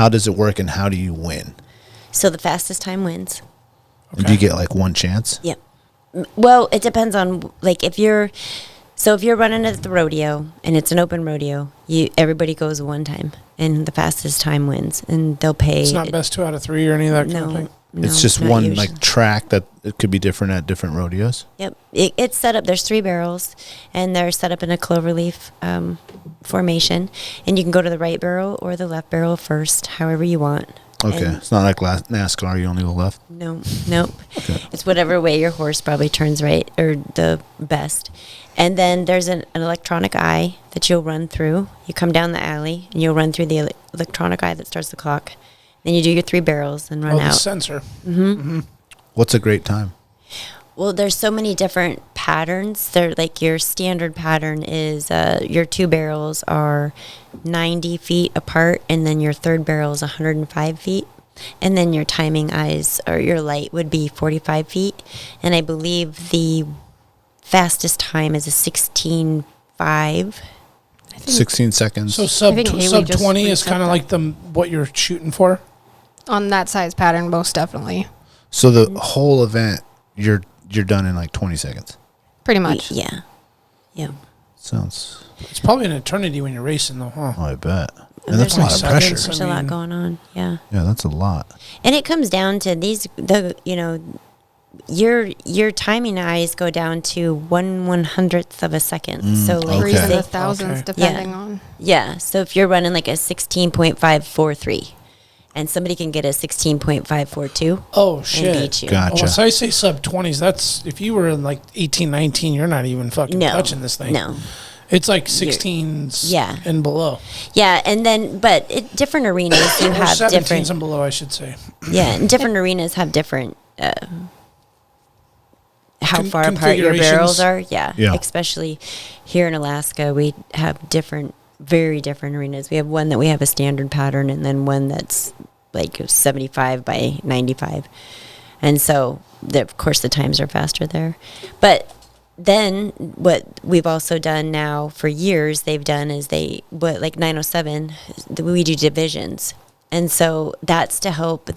does it work and how do you win? So the fastest time wins. And do you get like one chance? Yep. Well, it depends on like if you're. So if you're running at the rodeo and it's an open rodeo, everybody goes one time, and the fastest time wins, and they'll pay. It's not best 2 out of 3 or any of that kind of thing. No, It's just not one usually. like track that it could be different at different rodeos. Yep. It's set up. There's 3 barrels, and they're set up in a cloverleaf formation. And you can go to the right barrel or the left barrel first, however you want. Okay, And it's not like NASCAR. You only go left. no, nope. Okay. It's whatever way your horse probably turns right or the best. And then there's an electronic eye that you'll run through. You come down the alley, and you'll run through the electronic eye that starts the clock. Then you do your 3 barrels and run The out. sensor. What's a great time? Well, there's so many different patterns. They're like your standard pattern is your 2 barrels are 90 feet apart, and then your 3rd barrel is 105 feet. And then your timing eyes or your light would be 45 feet. And I believe the fastest time is a 16.5. 16 seconds. So sub think Haley sub just 20 is reset kind of that. like what you're shooting for. On that size pattern, most definitely. So the whole event, you're done in like 20 seconds. Pretty much. Yeah. Yeah. Sounds. It's probably an eternity when you're racing, though, huh? Oh, I bet. And And that's a lot of there's pressure. seconds. There's a lot going on. Yeah. Yeah, that's a lot. And it comes down to your timing eyes go down to 1/100th of a second. So like Okay. Or even say- the thousands, Okay. depending Yeah. on. yeah. So if you're running like a 16.543 and somebody can get a 16.542 Oh, and shit. beat you. Gotcha. Oh, so I say sub 20s. That's if you were in like 18, 19, you're not even fucking No. touching this thing. No. It's like 16s Yeah. and below. Yeah, and then but different arenas you Or have 17s different. and below, I should say. Yeah, and different arenas have different. How far apart your configurations. barrels are. Yeah. Yeah. Especially here in Alaska, we have very different arenas. We have one that we have a standard pattern, and then one that's like 75 by 95. And so, of course, the times are faster there. But then what we've also done now for years, they've done is like 907, we do divisions. And so that's to help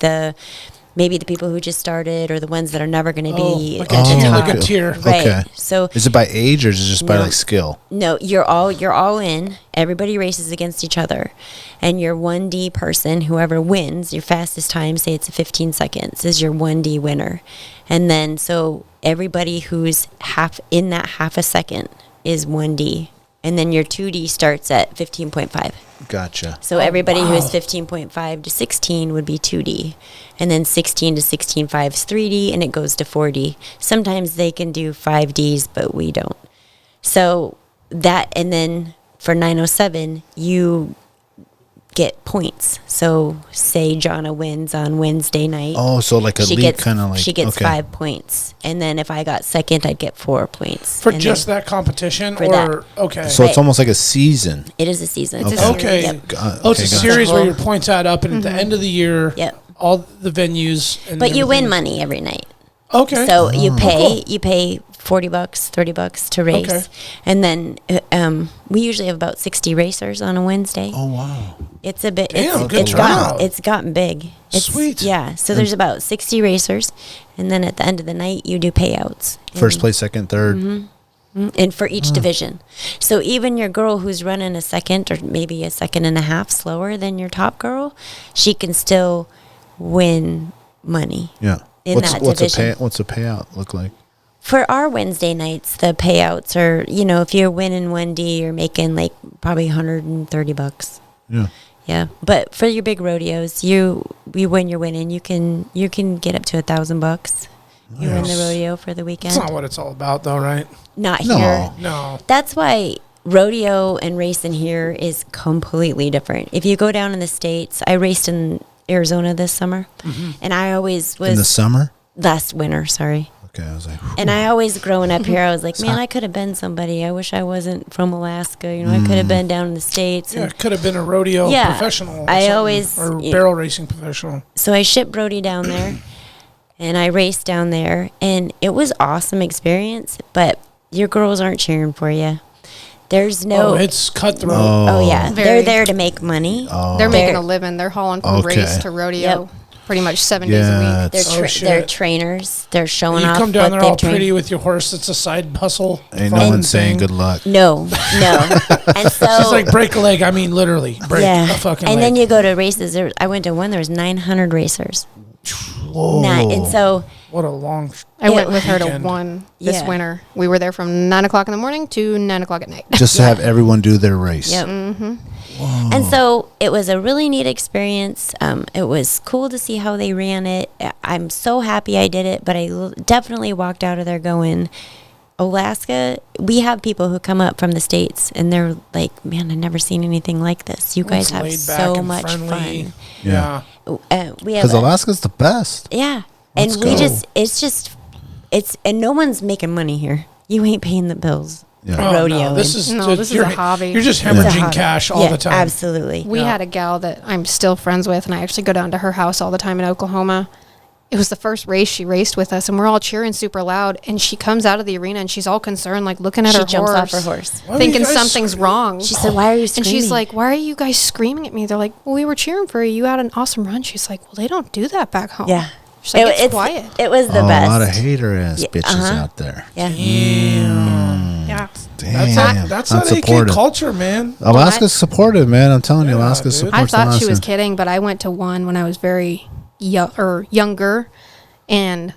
maybe the people who just started or the ones that are never going to be like at a the tier, top. like a tier. Right. Okay. So Is it by age or is it just by No. like skill? no, you're all in. Everybody races against each other, and your 1D person, whoever wins, your fastest time, say it's 15 seconds, is your 1D winner, and then so everybody who's half a second is 1D, and then your 2D starts at 15.5. Gotcha. So everybody who is wow. 15.5 to 16 would be 2D. And then 16 to 16.5 is 3D, and it goes to 4D. Sometimes they can do 5Ds, but we don't. So that, and then for 907, you get points. So say Johnna wins on Wednesday night. Oh, so like a she league gets kind of like. she gets okay. 5 points. And then if I got second, I'd get 4 points. For And just then that competition? For Or, that. okay. So it's Right. almost like a season. It is a season. It's a series. Okay. Yep. Oh, it's a gotcha. series where Well- your points add up, and at the end of the year, Yep. all the venues. And But you win everything- money every night. Okay. So you cool. pay $40, $30 to race, Okay. and then we usually have about 60 racers on a Wednesday. Oh wow. It's a bit. Damn, good it's gotten turnout. it's gotten big. It's, Sweet. Yeah. So there's about 60 racers, and then at the end of the night you do payouts. First place, second, third. And for each division. So even your girl who's running a second or maybe a second and a half slower than your top girl, she can still win money. Yeah. In what's that what's division. what's a payout look like? For our Wednesday nights, the payouts are, if you're winning 1D, you're making like probably $130. Yeah. Yeah. But for your big rodeos, when you're winning, you can get up to $1,000. You win the Nice. rodeo for the That's weekend. not what it's all about, though, right? Not No. here. No. That's why rodeo and racing here is completely different. If you go down in the States, I raced in Arizona this summer, and I always was In the summer. last winter, sorry. Okay, I was like. And I always, growing up here, I was like, man, I could have been somebody. I wish I wasn't from Alaska. I could have been down in the States. Yeah, And it could have been a rodeo Yeah, professional. Or I something, always- Or yeah. barrel racing professional. so I shipped Brody down there, and I raced down there, and it was awesome experience. But your girls aren't cheering for you. There's no. Oh, it's cutthroat. Oh yeah, Very. they're there to make money. Oh. They're making They're- a living. They're hauling from Okay. race to rodeo. pretty much 7 days a week. They're trainers. They're showing off. You come down there what all they've trained. pretty with your horse. It's a side hustle. Ain't no one saying good luck. No. And so She's like, break a leg. I mean, literally break a fucking leg. And then you go to races. I went to one. There was 900 racers. Whoa. And so what a long. I went with her to weekend. one this Yeah. winter. We were there from 9 o'clock in the morning to 9 o'clock at night. Just to have everyone do their race. Yep. And so it was a really neat experience. It was cool to see how they ran it. I'm so happy I did it, but I definitely walked out of there going, Alaska, we have people who come up from the States and they're like, man, I've never seen anything like this. You guys It's have laid back so and much friendly. fun. Yeah. We have Because Alaska's the best. yeah. Let's And we go. and no one's making money here. You ain't paying the bills. Yeah. for Oh, rodeo. no, this and- is this is you're- a hobby. You're just It's a hemorrhaging hobby. cash all Yeah, the time. Absolutely. We had a gal that I'm still friends with, and I actually go down to her house all the time in Oklahoma. It was the first race she raced with us, and we're all cheering super loud. And she comes out of the arena, and she's all concerned, like looking at She her jumps horse, off her horse. Why were thinking you guys something's wrong. She said, "Why are you And screaming?" she's like, "Why are you guys screaming at me?" They're like, "Well, we were cheering for you. You had an awesome run." She's like, "Well, they don't do that back home." "Yeah." She's like, it's quiet. It was the Oh, best. a lot of hater ass Yeah, bitches out there. Yeah. Yeah. Damn. That's that AK Unsupportive. culture, man. Alaska's supportive, man. I'm telling you, Yeah, Alaska dude. supports I thought she was Alaska. kidding, but I went to one when I was very younger, and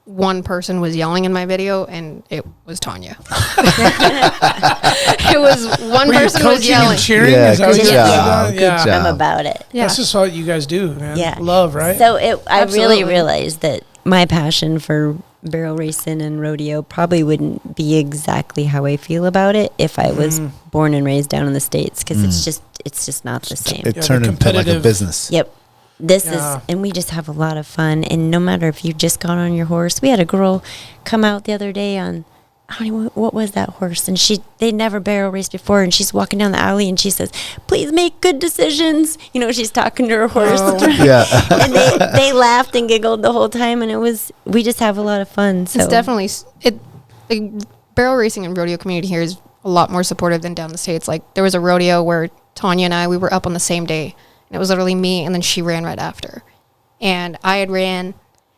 one person was yelling in my video, and it was Tonya. It was one Were you person was coaching yelling. and cheering? Yeah, Is that good what you job. did? Good Yeah. job. I'm about it. Yeah. That's just what you guys do, man. Yeah. Love, right? So I really Absolutely. realized that my passion for barrel racing and rodeo probably wouldn't be exactly how I feel about it if I was born and raised down in the States, because it's just not the same. It Yeah, turned the into like a competitive- business. Yep. This Yeah. is, and we just have a lot of fun. And no matter if you just got on your horse, we had a girl come out the other day on, I don't know, what was that horse? And they never barrel raced before. And she's walking down the alley and she says, "Please make good decisions." You know, she's talking to her horse. Yeah. And they laughed and giggled the whole time. And we just have a lot of fun. So It's definitely the barrel racing and rodeo community here is a lot more supportive than down the States. Like, there was a rodeo where Tonya and we were up on the same day, and it was literally me, and then she ran right after, and I had ran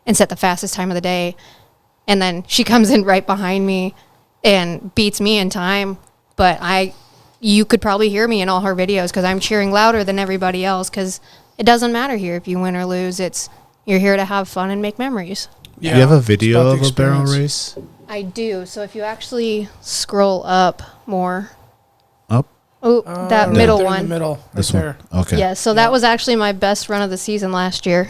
and set the fastest time of the day, and then she comes in right behind me and beats me in time, but you could probably hear me in all her videos because I'm cheering louder than everybody else, because it doesn't matter here if you win or lose. You're here to have fun and make memories. Yeah. Do you have a It's video about the of a barrel experience. race? I do. So if you actually scroll up more. Up? Oh, that middle There in one. the middle, right This there. one? Okay. Yeah, so that was actually my best run of the season last year.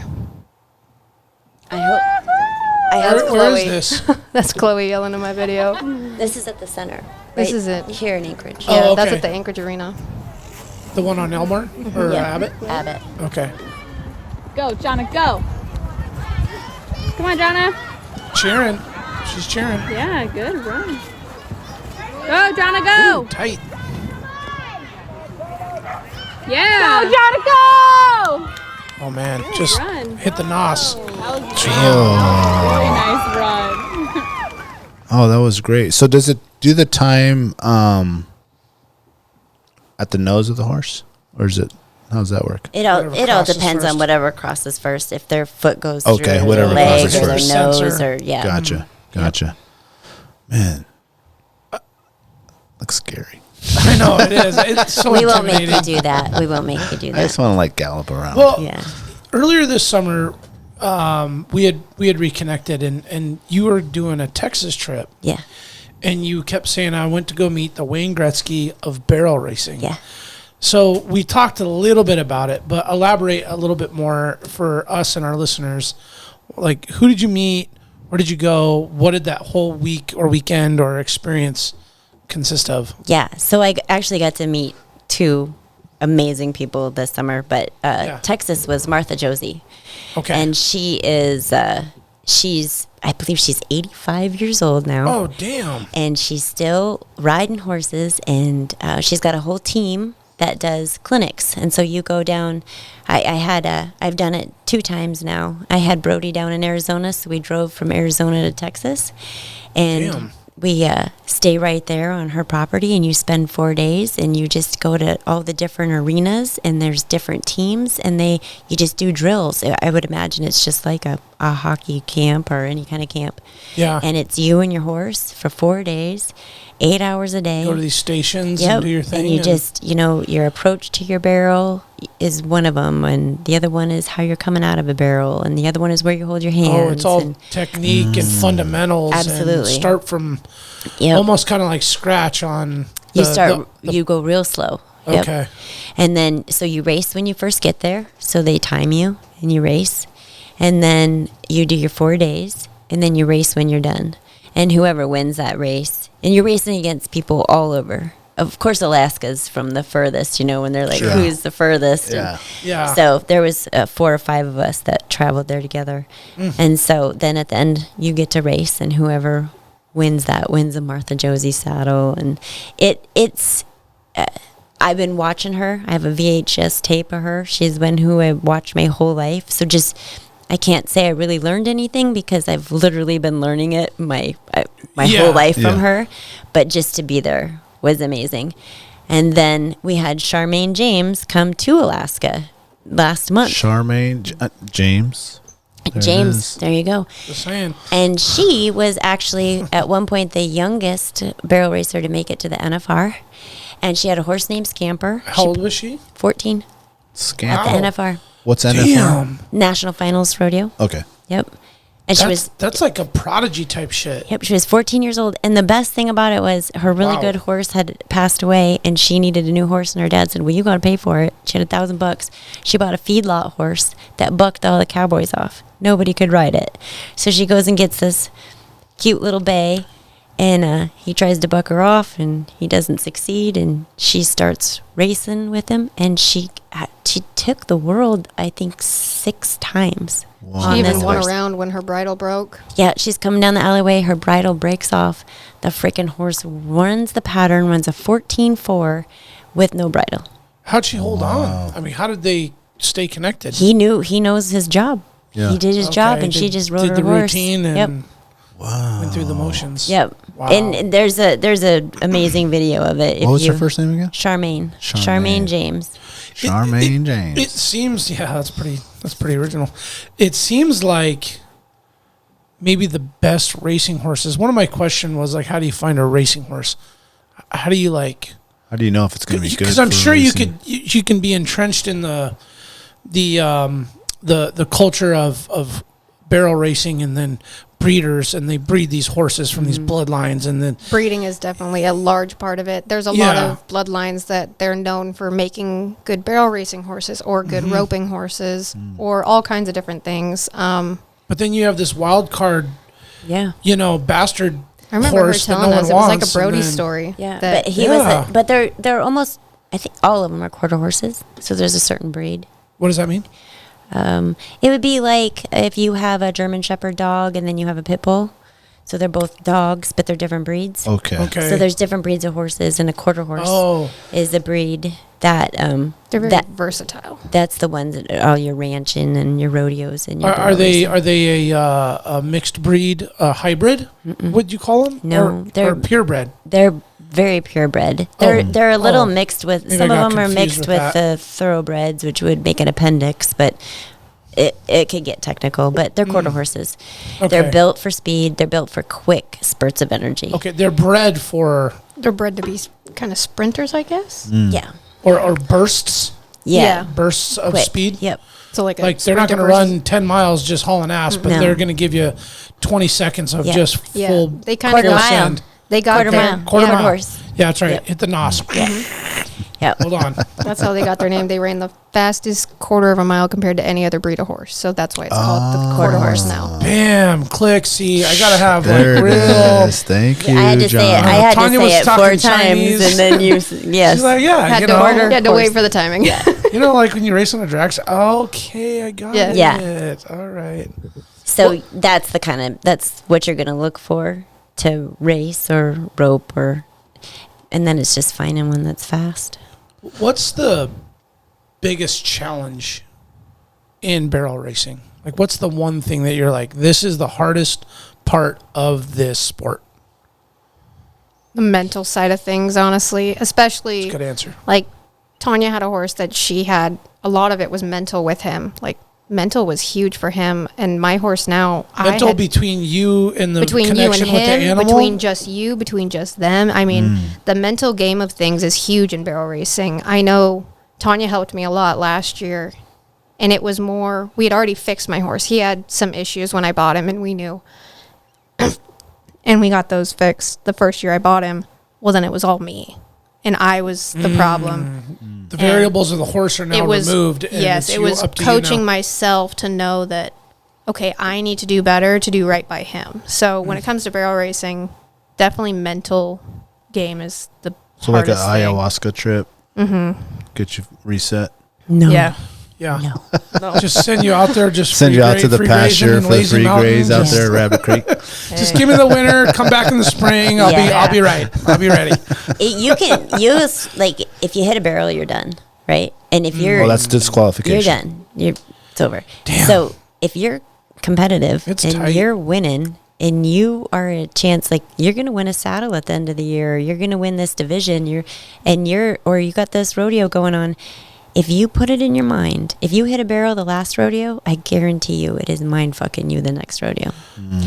I hope Where is Chloe. this? That's Chloe yelling in my video. This is at the center. This right is it. Here in Anchorage. Yeah, Oh, that's okay. at the Anchorage Arena. The one on Elmer or Yeah. Abbott? Abbott. Okay. Go, Johnna, go. Come on, Johnna. Cheering. She's cheering. Yeah, good run. Go, Johnna, go. Ooh, tight. Yeah. Go, Johnna, go. Oh man, just run. hit the nos. That was very nice run. Oh, that was great. So does it do the time at the nose of the horse? Or is it, how does that work? It all Whatever crosses depends first. on whatever crosses first. If their foot goes Okay, through whatever their leg crosses or their first. nose Sensor. or yeah. Gotcha. Man. Looks scary. I know it is. It's so We won't make intimidating. you do that. We won't make you do I just that. want to like gallop around. Well, Yeah. earlier this summer, we had reconnected, and you were doing a Texas trip, Yeah. and you kept saying, "I went to go meet the Wayne Gretzky of barrel racing." Yeah. So we talked a little bit about it, but elaborate a little bit more for us and our listeners. Like, who did you meet? Where did you go? What did that whole week or weekend or experience consist of? Yeah. So I actually got to meet two amazing people this summer, but Texas was Martha Josie. Okay. And she is, I believe she's 85 years old now. Oh, damn. And she's still riding horses, and she's got a whole team that does clinics. And so you go down, I've done it 2 times now. I had Brody down in Arizona, so we drove from Arizona to Texas. And Damn. stay right there on her property, and you spend 4 days, and you just go to all the different arenas, and there's different teams, and you just do drills. I would imagine it's just like a hockey camp or any kind of camp. Yeah. And it's you and your horse for 4 days, 8 hours a day. Go to these stations and do your thing. And you just, your approach to your barrel is one of them, and the other one is how you're coming out of a barrel, and the other one is where you hold your hands. Oh, it's all technique and fundamentals. Absolutely. And start from almost kind of like scratch on. You go real slow. Yep. Okay. And then, so you race when you first get there, so they time you, and you race. And then you do your 4 days, and then you race when you're done. And whoever wins that race, and you're racing against people all over. Of course, Alaska's from the furthest, when they're like, who's the furthest? Yeah. Yeah. So there was 4 or 5 of us that traveled there together. And so then at the end, you get to race, and whoever wins a Martha Josie saddle. And it's I've been watching her. I have a VHS tape of her. She's been who I watched my whole life. So I can't say I really learned anything because I've literally been learning it my whole life from her. But just to be there was amazing. And then we had Charmaine James come to Alaska last month. Charmaine James. James, there you go. Just saying. And she was actually at one point the youngest barrel racer to make it to the NFR. And she had a horse named Scamper. How old was she? 14. Scamper. At the NFR. What's NFR? Damn. National Finals Rodeo. Okay. Yep. And That's like a prodigy type shit. Yep, she was 14 years old. And the best thing about it was her really good horse had passed away, and she needed a new horse. And her dad said, well, you got to pay for it. She had $1,000. She bought a feedlot horse that bucked all the cowboys off. Nobody could ride it. So she goes and gets this cute little bay, and he tries to buck her off, and he doesn't succeed. And she starts racing with him, and she took the world, I think, 6 times. Wow. She even won horse. around when her bridle broke. Yeah, she's coming down the alleyway. Her bridle breaks off. The freaking horse runs the pattern, runs a 14-4 with no bridle. How'd she hold on? I mean, how did they stay connected? He knows his job. Yeah. He did his job, and she just rode her the horse. routine and Yep. went through the motions. Yep. Wow. And there's a amazing video of it. What was her first name again? Charmaine. Charmaine. Charmaine James. Charmaine James. It seems, that's pretty original. It seems like maybe the best racing horses. One of my questions was like, how do you find a racing horse? How do you know if it's going to be good? Because I'm sure you can be entrenched in the culture of barrel racing, and then breeders, and they breed these horses from these bloodlines, and then Breeding is definitely a large part of it. There's a lot of bloodlines that they're known for making good barrel racing horses or good roping horses or all kinds of different things. but then you have this wild card, bastard I remember her horse that telling no us one it was like wants, a Brody and then- story. Yeah, that but he was. But they're almost. I think all of them are quarter horses. So there's a certain breed. What does that mean? It would be like if you have a German Shepherd dog and then you have a pit bull. So they're both dogs, but they're different breeds. Okay. So there's different breeds of horses, and a quarter horse is a breed that they're very versatile. That's the ones that all your ranching and your rodeos and your Are they a mixed breed, a hybrid? Would you call them? No, they're purebred. They're very purebred. They're a little mixed with. Maybe Some I of got them are confused mixed with with that. the thoroughbreds, which would make an appendix, but it could get technical. But they're quarter horses. Okay. They're built for speed. They're built for quick spurts of energy. Okay, they're bred for They're bred to be kind of sprinters, I guess. Yeah. or bursts, Yeah. bursts of Quick. speed. Yep. So like They're not going to run 10 miles just hauling ass, but No. they're going to give you 20 seconds of just Yeah, full they kind Quarter of mile. send. They got Quarter their mile. Quarter Quarter mile. horse. Yeah, that's right. Yep. Hit the nos. Yep. Hold on. That's how they got their name. They ran the fastest quarter of a mile compared to any other breed of horse. So that's why it's called the quarter horse now. Bam, click. See, I gotta have There like it real. is. Thank you, I had to say it. John. I had Tanya to was say it talking 4 Chinese. times, and then you. Yes. She's like, yeah, Had you to know, order. Had to wait for the timing. you know, like when you race on a drag. Okay, I got Yeah. it. All right. So that's what you're gonna look for to race or rope and then it's just finding one that's fast. What's the biggest challenge in barrel racing? Like, what's the one thing that you're like, this is the hardest part of this sport? The mental side of things, honestly, especially Good answer. like Tonya had a horse that she had. A lot of it was mental with him. Like mental was huge for him, and my horse now. Mental between you and the between connection you and with the him, animal. between just you, between just them. I mean, the mental game of things is huge in barrel racing. I know Tonya helped me a lot last year, and it was more. We had already fixed my horse. He had some issues when I bought him, and we knew. And we got those fixed the first year I bought him. Well, then it was all me, and I was the problem. The variables of the horse are now removed. And Yes, it's it was up to you coaching now. myself to know that, okay, I need to do better to do right by him. So when it comes to barrel racing, definitely mental game is the So like an hardest thing. ayahuasca trip. Get you reset. No. Yeah. Yeah. Just send you out there. Just Send free you out to the free grazing pasture in for the Lazy free graze out Mountains. there at Rabbit Creek. Just give me the winter. Come back in the spring. I'll be right. I'll be ready. You can use, like, if you hit a barrel, you're done, right? And if you're Well, that's disqualification. you're done. It's over. Damn. So if you're competitive It's and tight. you're winning and you are a chance, like, you're going to win a saddle at the end of the year, or you're going to win this division, or you got this rodeo going on. If you put it in your mind, if you hit a barrel the last rodeo, I guarantee you it is mind fucking you the next rodeo.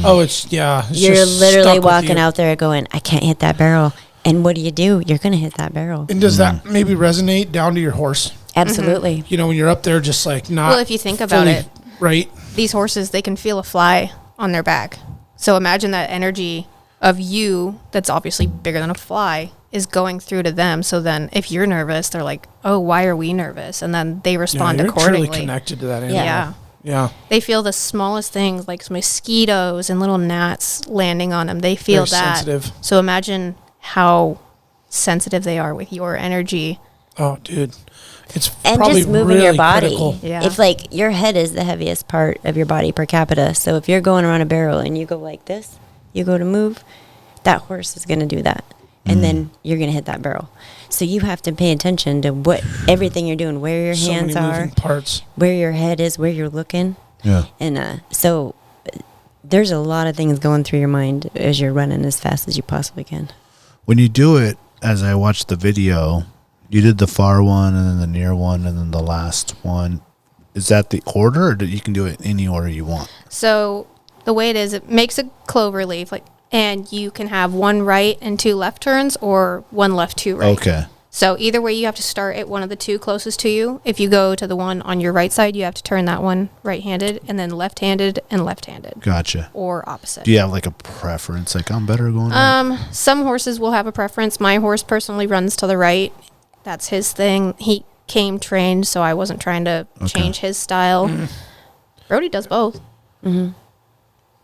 Oh, it's you're You're literally walking out there going, I can't hit that barrel. And what do? You're going to hit that barrel. And does that maybe resonate down to your horse? Absolutely. You know, when you're up there, just like not. Well, if you think about fully it, right? these horses, they can feel a fly on their back. So imagine that energy of you that's obviously bigger than a fly is going through to them. So then if you're nervous, they're like, oh, why are we nervous? And then they respond you're accordingly. truly connected to that animal. Yeah. Yeah. They feel the smallest things like mosquitoes and little gnats landing on them. They feel Very that. sensitive. So imagine how sensitive they are with your energy. Oh, dude. It's And probably just moving really your body. critical. Yeah. If, like, your head is the heaviest part of your body per capita. So if you're going around a barrel and you go like this, you go to move, that horse is going to do that. And then you're going to hit that barrel. So you have to pay attention to everything you're doing, where your So hands many are, moving parts. where your head is, where you're looking. Yeah. And so there's a lot of things going through your mind as you're running as fast as you possibly can. When you do it, as I watched the video, you did the far one and then the near one and then the last one. Is that the order, or you can do it any order you want? So the way it is, it makes a clover leaf, and you can have one right and two left turns, or one left, two right. Okay. So either way, you have to start at one of the two closest to you. If you go to the one on your right side, you have to turn that one right-handed, and then left-handed and left-handed, Gotcha. or opposite. Do you have like a preference? Like, I'm better going right? Some horses will have a preference. My horse personally runs to the right. That's his thing. He came trained, so I wasn't trying to change his style. Brody does both.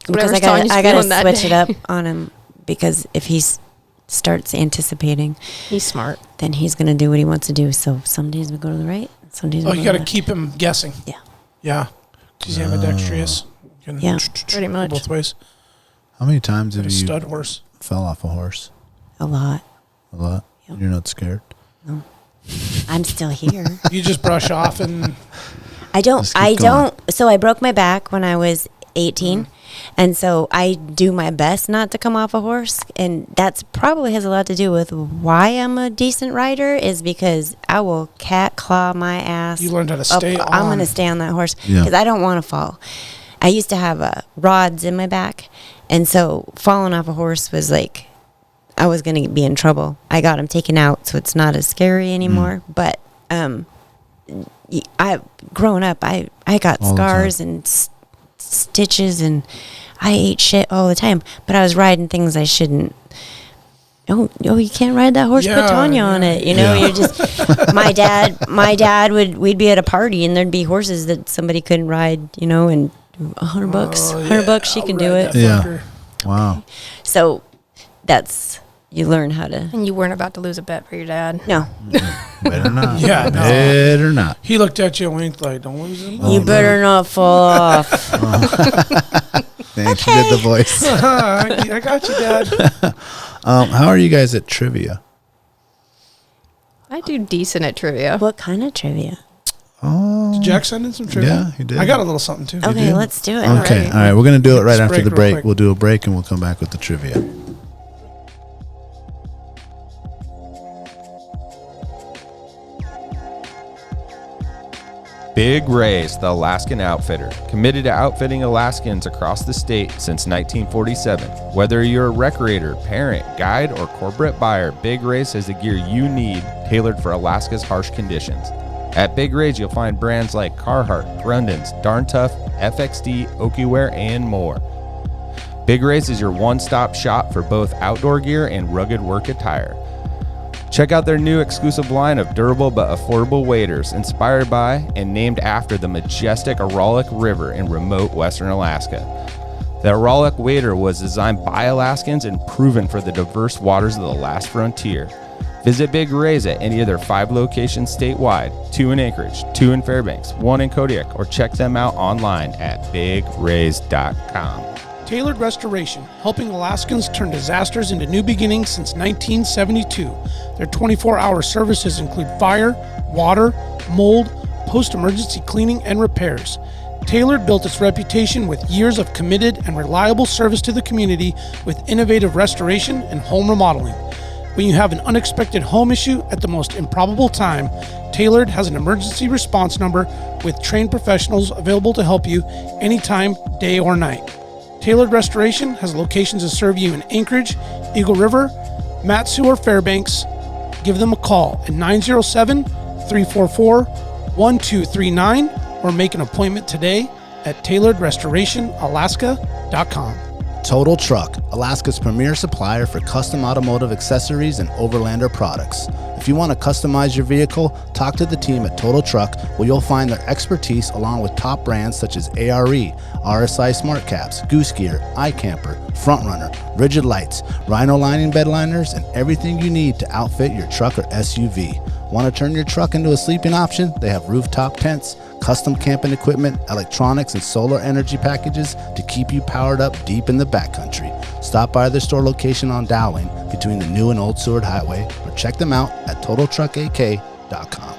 Because I gotta switch it up on him, because if he starts anticipating, He's smart. then he's gonna do what he wants to do. So some days we go to the right, some days we Oh, go you to got the to left. keep him guessing. Yeah. Yeah. He's ambidextrous. Can Yeah. Pretty much. Both ways. How many times have A you stud horse. fell off a horse? A lot. A lot? Yep. You're not scared? I'm still here. You just brush off and I don't. Just keep I going. don't. So I broke my back when I was 18, and so I do my best not to come off a horse, and that's probably has a lot to do with why I'm a decent rider. Is because I will cat claw my ass. You learned how to stay I'm on. going to stay on that horse Yeah. because I don't want to fall. I used to have rods in my back, and so falling off a horse was like I was going to be in trouble. I got them taken out, so it's not as scary anymore. But I growing up, I got All the scars and stitches, and I ate shit all the time. But I was riding things I shouldn't. Oh, you can't ride that horse. Yeah, Put Tonya on it. You know, Yeah. you're just. My dad we'd be at a party and there'd be horses that somebody couldn't ride. You know, and $100, $100, she can do it. Yeah. Wow. So that's you learn how to. And you weren't about to lose a bet for your dad. No, Better not. Yeah, no. Better not. He looked at you and winked like, don't lose him. you better not fall off. Thanks. You did the voice. I got you, Dad. How are you guys at trivia? I do decent at trivia. What kind of trivia? Did Jack send in some trivia? Yeah, he did. I got a little something too. Okay, let's do it. Okay. Alright. All right. We're going to do it right Let's after break the real break. quick. We'll do a break and we'll come back with the trivia. Big Ray's, the Alaskan Outfitter, committed to outfitting Alaskans across the state since 1947. Whether you're a recreator, parent, guide, or corporate buyer, Big Ray's has the gear you need tailored for Alaska's harsh conditions. At Big Ray's, you'll find brands like Carhartt, Grundens, Darn Tough, FXD, Okiwear, and more. Big Ray's is your one-stop shop for both outdoor gear and rugged work attire. Check out their new exclusive line of durable but affordable waders, inspired by and named after the majestic Aralak River in remote western Alaska. The Aralak wader was designed by Alaskans and proven for the diverse waters of the last frontier. Visit Big Ray's at any of their 5 locations statewide, 2 in Anchorage, 2 in Fairbanks, 1 in Kodiak, or check them out online at bigrays.com. Tailored Restoration, helping Alaskans turn disasters into new beginnings since 1972. Their 24-hour services include fire, water, mold, post-emergency cleaning, and repairs. Tailored built its reputation with years of committed and reliable service to the community with innovative restoration and home remodeling. When you have an unexpected home issue at the most improbable time, Tailored has an emergency response number with trained professionals available to help you anytime, day or night. Tailored Restoration has locations to serve you in Anchorage, Eagle River, Matsu, or Fairbanks. Give them a call at 907-344-1239 or make an appointment today at tailoredrestorationalaska.com. Total Truck, Alaska's premier supplier for custom automotive accessories and overlander products. If you want to customize your vehicle, talk to the team at Total Truck, where you'll find their expertise along with top brands such as ARE, RSI Smart Caps, Goose Gear, iCamper, Frontrunner, Rigid Lights, Rhino Lining bed liners, and everything you need to outfit your truck or SUV. Want to turn your truck into a sleeping option? They have rooftop tents, custom camping equipment, electronics, and solar energy packages to keep you powered up deep in the backcountry. Stop by their store location on Dowling between the new and old Seward Highway, or check them out at TotalTruckAK.com.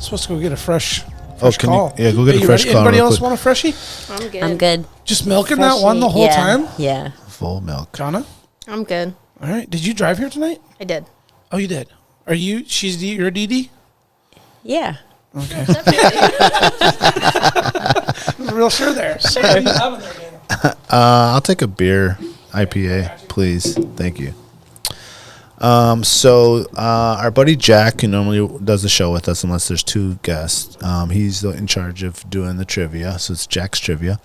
Supposed to go get a fresh Go get a fresh call. Anybody real else quick. want a freshie? I'm good. I'm good. Just milking that one the whole Yeah, time? Yeah. Full milk. Johnna? I'm good. All right. Did you drive here tonight? I did. Oh, you did. Are you? You're DD? Yeah. Okay. I'm real sure there. Sorry. I'll take a beer IPA, please. Thank you. So our buddy Jack, who normally does the show with us unless there's 2 guests, he's in charge of doing the trivia, so it's Jack's Trivia.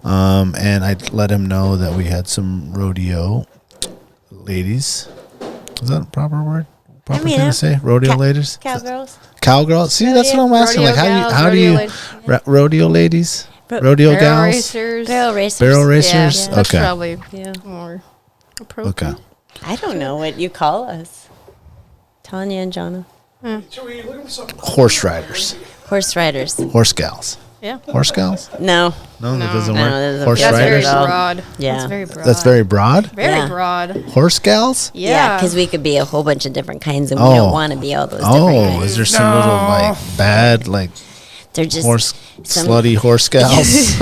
And I let him know that we had some rodeo ladies. Is that a proper word? Proper thing to say? Rodeo ladies? Cowgirls. Cowgirls? See, that's what I'm asking. Rodeo Like, gals, how do you rodeo ladies? Rodeo Barrel gals? racers. Barrel racers. Barrel Yeah, racers? that's Okay. probably Yeah. more appropriate. Okay. I don't know what you call us. Tonya and Johnna. Horse riders. Horse riders. Horse gals. Yeah. Horse gals? No. No, that doesn't No, work. that doesn't Horse work. That's very riders? broad. Yeah. That's very broad. That's very broad? Very Yeah. broad. Horse gals? Yeah, because we could be a whole bunch of different kinds, and we don't want to be all those different kinds. Is there some little like bad like They're just horse some- slutty horse gals?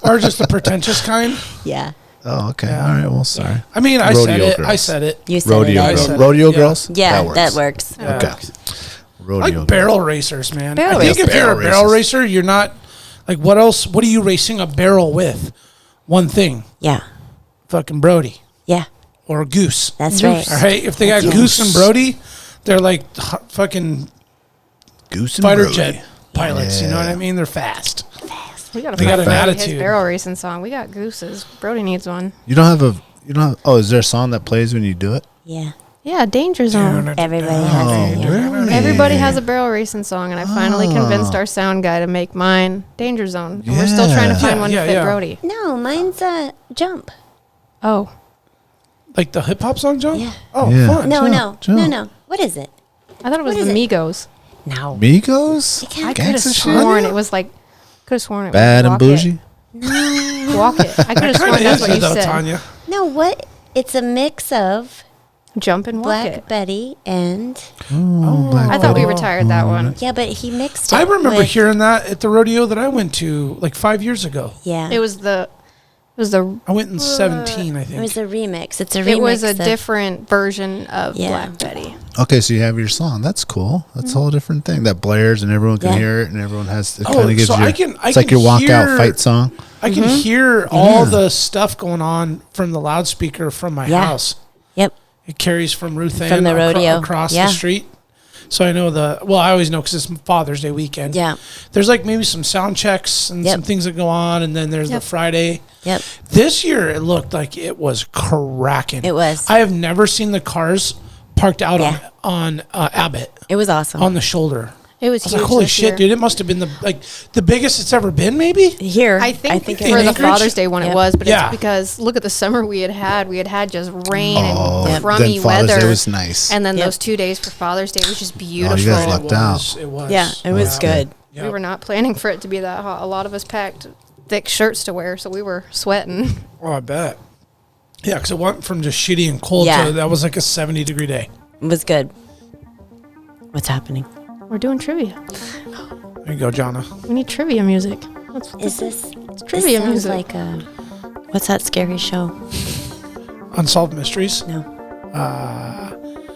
Or just the pretentious kind? Yeah. Oh, okay. All right. Well, sorry. I mean, I Rodeo said it. girls. I said it. You said Rodeo it. girls. said it. Rodeo Yeah. girls? Yeah, That that works. Okay. Rodeo Like barrel racers, man. Barrel I think racers. if you're a Barrel barrel racers. racer, you're not like what else? What are you racing a barrel with? One thing, Yeah. fucking Brody Yeah. or a goose. That's right. All right. If they got Goose and Brody, they're like fucking Goose and fighter Brody. jet pilots. You know what Yeah. I mean? They're fast. We got They got an his attitude. barrel racing song. We got gooses. Brody needs one. You don't have oh, is there a song that plays when you do it? Yeah. Yeah, Danger Zone. Everybody has it. Yeah. really? Everybody has a barrel racing song, and I finally convinced our sound guy to make mine Danger Zone. And we're still trying to find one to fit Brody. No, mine's a jump. Oh, Like the hip hop song, John? Yeah. Oh, Yeah. fun. No, Jump. no. What is it? I thought it was What the is it? Migos. No. Migos? I could have Gangsta shit? sworn it was like. Could have sworn it Bad was and Walk bougie? It. Walk it. I could have sworn Kind that's of what is you though, said. Tanya. No, what? It's a mix of Jump and walk Black it. Betty and I thought we retired that one. yeah, but he mixed it. I remember with, hearing that at the rodeo that I went to like 5 years ago. Yeah. It was the It was the. I went in 17, I think. It was a remix. It's a remix. It was a of- different version of Yeah. Black Betty. Okay, so you have your song. That's cool. That's a whole different thing. That blares and everyone can Yeah. hear it, and everyone has. It Oh, kind of gives so you. I can It's like your walkout hear- fight song. I can hear all the stuff going on from the loudspeaker from my Yeah. house. Yep. It carries from Ruth Ann From the rodeo. across Yeah. the street. So I know I always know because it's Father's Day weekend. Yeah. There's like maybe some sound checks and Yep. some things that go on, and then there's the Friday. Yep. This year it looked like it was cracking. It was. I have never seen the cars parked out Yeah. on Abbott It was awesome. on the shoulder. It was I was huge. like, holy this shit, year. dude! It must have been the biggest it's ever been, maybe. Here, I think in for the Anchorage? Father's Day one Yeah. it was, but Yeah. it's because look at the summer we had had. We had had just rain Oh, and then crummy Father's weather. Day was nice. And then Yep. those 2 days for Father's Day was just Oh, beautiful. you guys lucked out. It was. Yeah, it was good. We were not planning for it to be that hot. A lot of us packed thick shirts to wear, so we were sweating. Oh, I bet. Yeah, because it went from just shitty and cold Yeah. to that was like a 70-degree day. It was good. What's happening? We're doing trivia. There you go, Johnna. We need trivia music. Is this trivia sounds music. like what's that scary show? Unsolved Mysteries. No.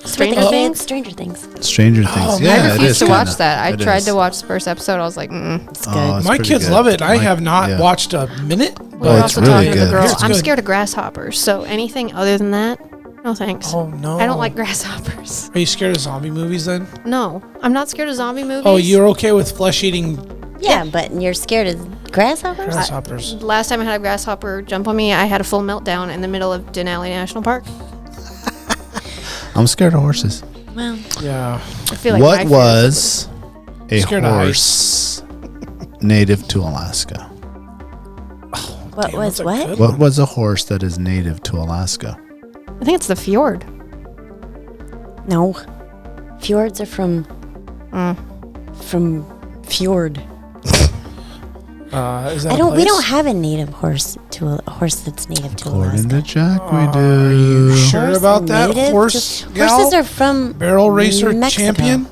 Stranger With the Things? kids? Stranger Things. Stranger Things. man. Yeah, I it refused is to kinda. watch that. I It tried is. to watch the first episode. I was like, It's good. Oh, it's My pretty kids good. love it. I My- have not yeah. watched a minute. we But were it's also really talking to the good. girl. It's I'm good. scared of grasshoppers, so anything other than that, no thanks. Oh no! I don't like grasshoppers. Are you scared of zombie movies then? No, I'm not scared of zombie movies. Oh, you're okay with flesh-eating Yeah, but you're scared of grasshoppers? grasshoppers? Last time I had a grasshopper jump on me, I had a full meltdown in the middle of Denali National Park. I'm scared of horses. Well, Yeah. I feel like my What fear was a Scared of horse native to Alaska? what Damn, was that's a what? good What was a horse that is native to Alaska? I think it's the fjord. No. Fjords are from fjord. Is that I a don't. We place? don't have a native horse that's native to According Alaska. to Jack, we Are do. you sure Horse about that? native Horse to- gal? horses are from barrel racer Mexico. champion?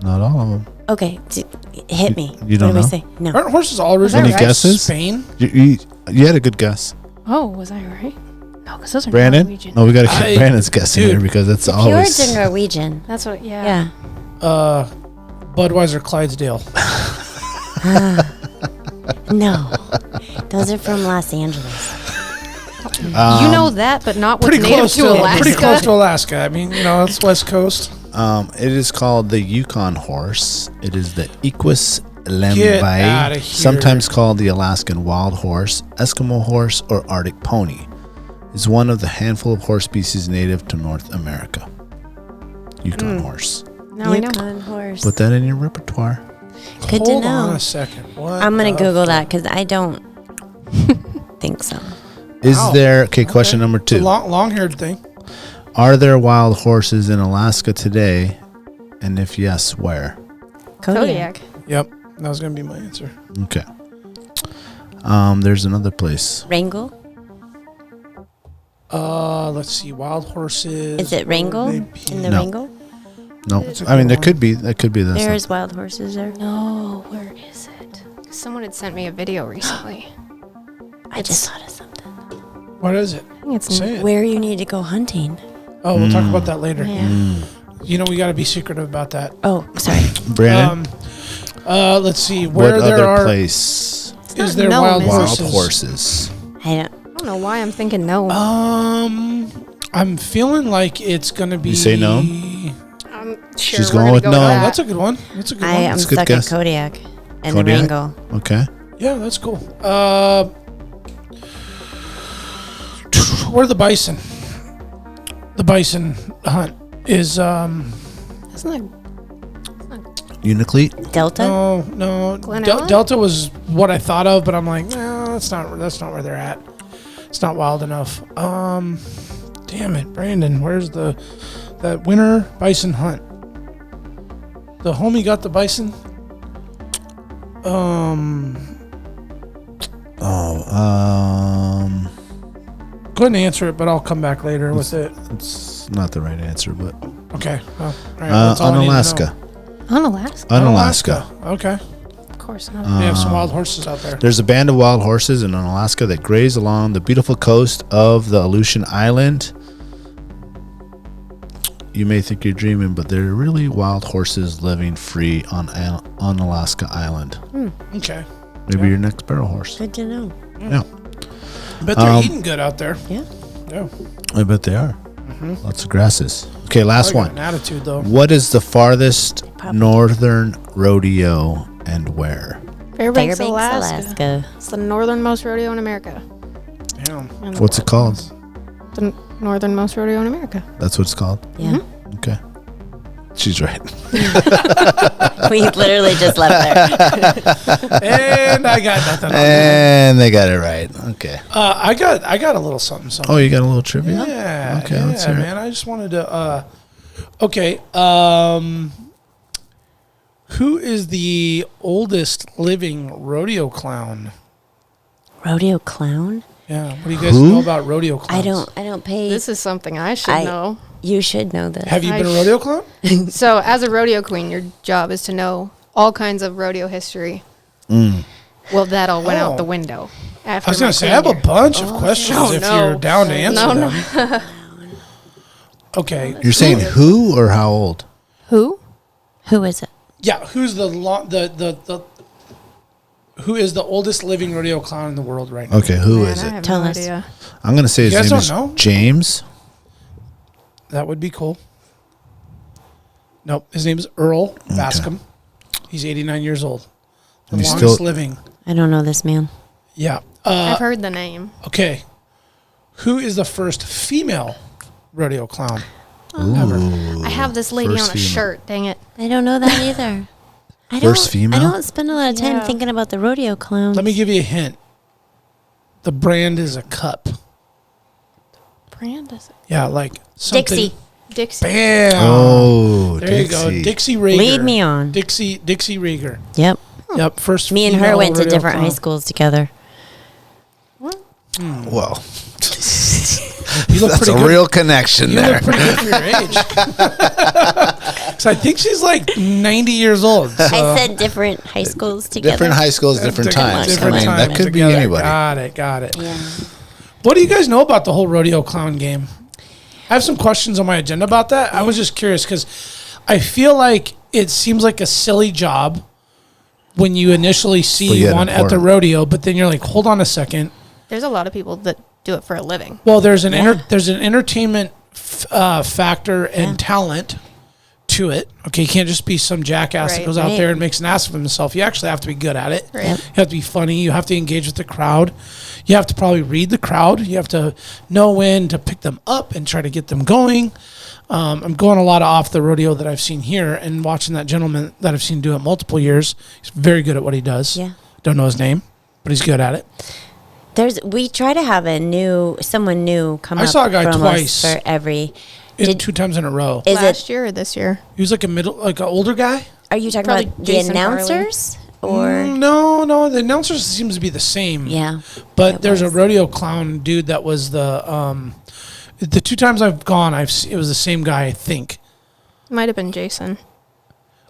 Not all of them. Okay, hit me. You don't what do know? we say? No. Aren't horses all originally Any from guesses? Spain? You had a good guess. Oh, was I right? No, because those are Brandon? Norwegian. No, we got to keep I- Brandon's guessing dude, here because it's Fjords always. are Norwegian. That's what. Yeah. Yeah. Budweiser Clydesdale. No. Those are from Los Angeles. You know that, but not what's Pretty native close to to Alaska. Pretty close to Alaska. I mean, it's West Coast. It is called the Yukon horse. It is the Equus Get lembi, outta here. sometimes called the Alaskan wild horse, Eskimo horse, or Arctic pony. It's one of the handful of horse species native to North America. Yukon horse. Now we know. Yukon horse. Put that in your repertoire. Good to Hold on know. a second. What I'm gonna the Google fuck? that because I don't think so. Is Wow. there, okay, question number It's a 2. long-haired thing. Are there wild horses in Alaska today? And if yes, where? Kodiak. Yep, that was gonna be my answer. Okay. There's another place. Wrangell? Let's see. Wild horses. Is it Wrangell? Maybe. In the No. Wrangell? No, That's a I mean good there one. could be. That could be this. There's wild horses there. No, where is it? Someone had sent me a video recently. I just thought of something. What is it? I think it's Say it. Where you need to go hunting. Oh, we'll talk about that later. Yeah. You know, we got to be secretive about that. Oh, sorry. Brandon. Let's see. Where What there other are place? is there Nome, wild is it? Wild horses? horses. I don't. I don't know why I'm thinking no. I'm feeling like it's gonna be. You say no? I'm sure She's we're going gonna with go no. that. That's a good one. That's a good I one. am That's a good stuck guess. at Kodiak and Kodiak? the Wrangell. Okay. Yeah, that's cool. Where the bison hunt is. Isn't that Uniclete. Delta? No. Glen Ellen? Delta was what I thought of, but I'm like, no, that's not where they're at. It's not wild enough. Damn it, Brandon. Where's that winter bison hunt? The homie got the bison. Go ahead and answer it, but I'll come back later with it. It's not the right answer, but Okay. Well, all right, that's all on I need to Alaska. know. on Alaska? On Alaska. Okay. course not. They have some wild horses out there. There's a band of wild horses in Alaska that graze along the beautiful coast of the Aleutian Island. You may think you're dreaming, but they're really wild horses living free on Alaska Island. Okay. Maybe your next barrel horse. Good to know. Yeah. But they're eating good out there. Yeah. Yeah. I bet they are. Lots of grasses. Okay, last Probably got one. an attitude, though. What is the farthest northern rodeo and where? Fairbanks, Fairbanks, Alaska. It's the northernmost rodeo in America. Damn. What's it called? The northernmost rodeo in America. That's what it's called? Yeah. Okay. She's right. We literally just left there. And I got nothing on that. And they got it right. Okay. I got a little something. Oh, you got a little trivia? Yeah. Okay, yeah, let's hear it. man. I just wanted to. Okay. Who is the oldest living rodeo clown? Rodeo clown? Yeah. What do you guys Who? know about rodeo clowns? I don't pay. This is something I should know. You should know this. Have you been a rodeo clown? So, as a rodeo queen, your job is to know all kinds of rodeo history. Well, that all went out the window. I was going to say, I have a bunch of questions if you're down to answer them. Okay. You're saying who or how old? Who? Who is it? Yeah, who's who is the oldest living rodeo clown in the world right now? Okay, who Man, is I it? have Tell no us. idea. I'm going to say his You guys name is don't know? James. That would be cool. Nope, his name is Earl Bascom. He's 89 years old. The And he's longest still- living. I don't know this man. Yeah. I've heard the name. Okay. Who is the first female rodeo clown? I have this lady First on a female. shirt. Dang it. I don't know that either. First female? I don't spend a lot of time Yeah. thinking about the rodeo clowns. Let me give you a hint. The brand is a cup. Brand is it? Yeah, like something. Dixie. Dixie. Bam. Oh, There you go. Dixie Rieger. Lead me on. Dixie Rieger. Yep. Yep. First Me and her female went to rodeo different clown. high schools together. Well, You look that's pretty a good. real connection You there. look pretty good for your age. So I think she's like 90 years old. So. I said different high schools together. Different high schools, different times. Different I mean, times that could together. be anybody. Got it. Yeah. What do you guys know about the whole rodeo clown game? I have some questions on my agenda about that. I was just curious because I feel like it seems like a silly job when you initially But see yet one at the important. rodeo, but then you're like, hold on a second. There's a lot of people that do it for a living. Well, there's an entertainment factor and talent to it. Okay, you can't just be some jackass that Right. goes out Right. there and makes an ass of himself. You actually have to be good at it. Right. Yep. You have to be funny. You have to engage with the crowd. You have to probably read the crowd. You have to know when to pick them up and try to get them going. I'm going a lot off the rodeo that I've seen here and watching that gentleman that I've seen do it multiple years. He's very good at what he does. Yeah. Don't know his name, but he's good at it. We try to have someone new come I up saw a guy from twice. us for every. 2 times in a row. Is Last it? year or this year? He was like an older guy. Are you talking Probably about the Jason Farley. announcers or? No, the announcers seems to be the same. Yeah. But it there's a was. rodeo clown dude that was the 2 times I've gone, it was the same guy, I think. Might have been Jason.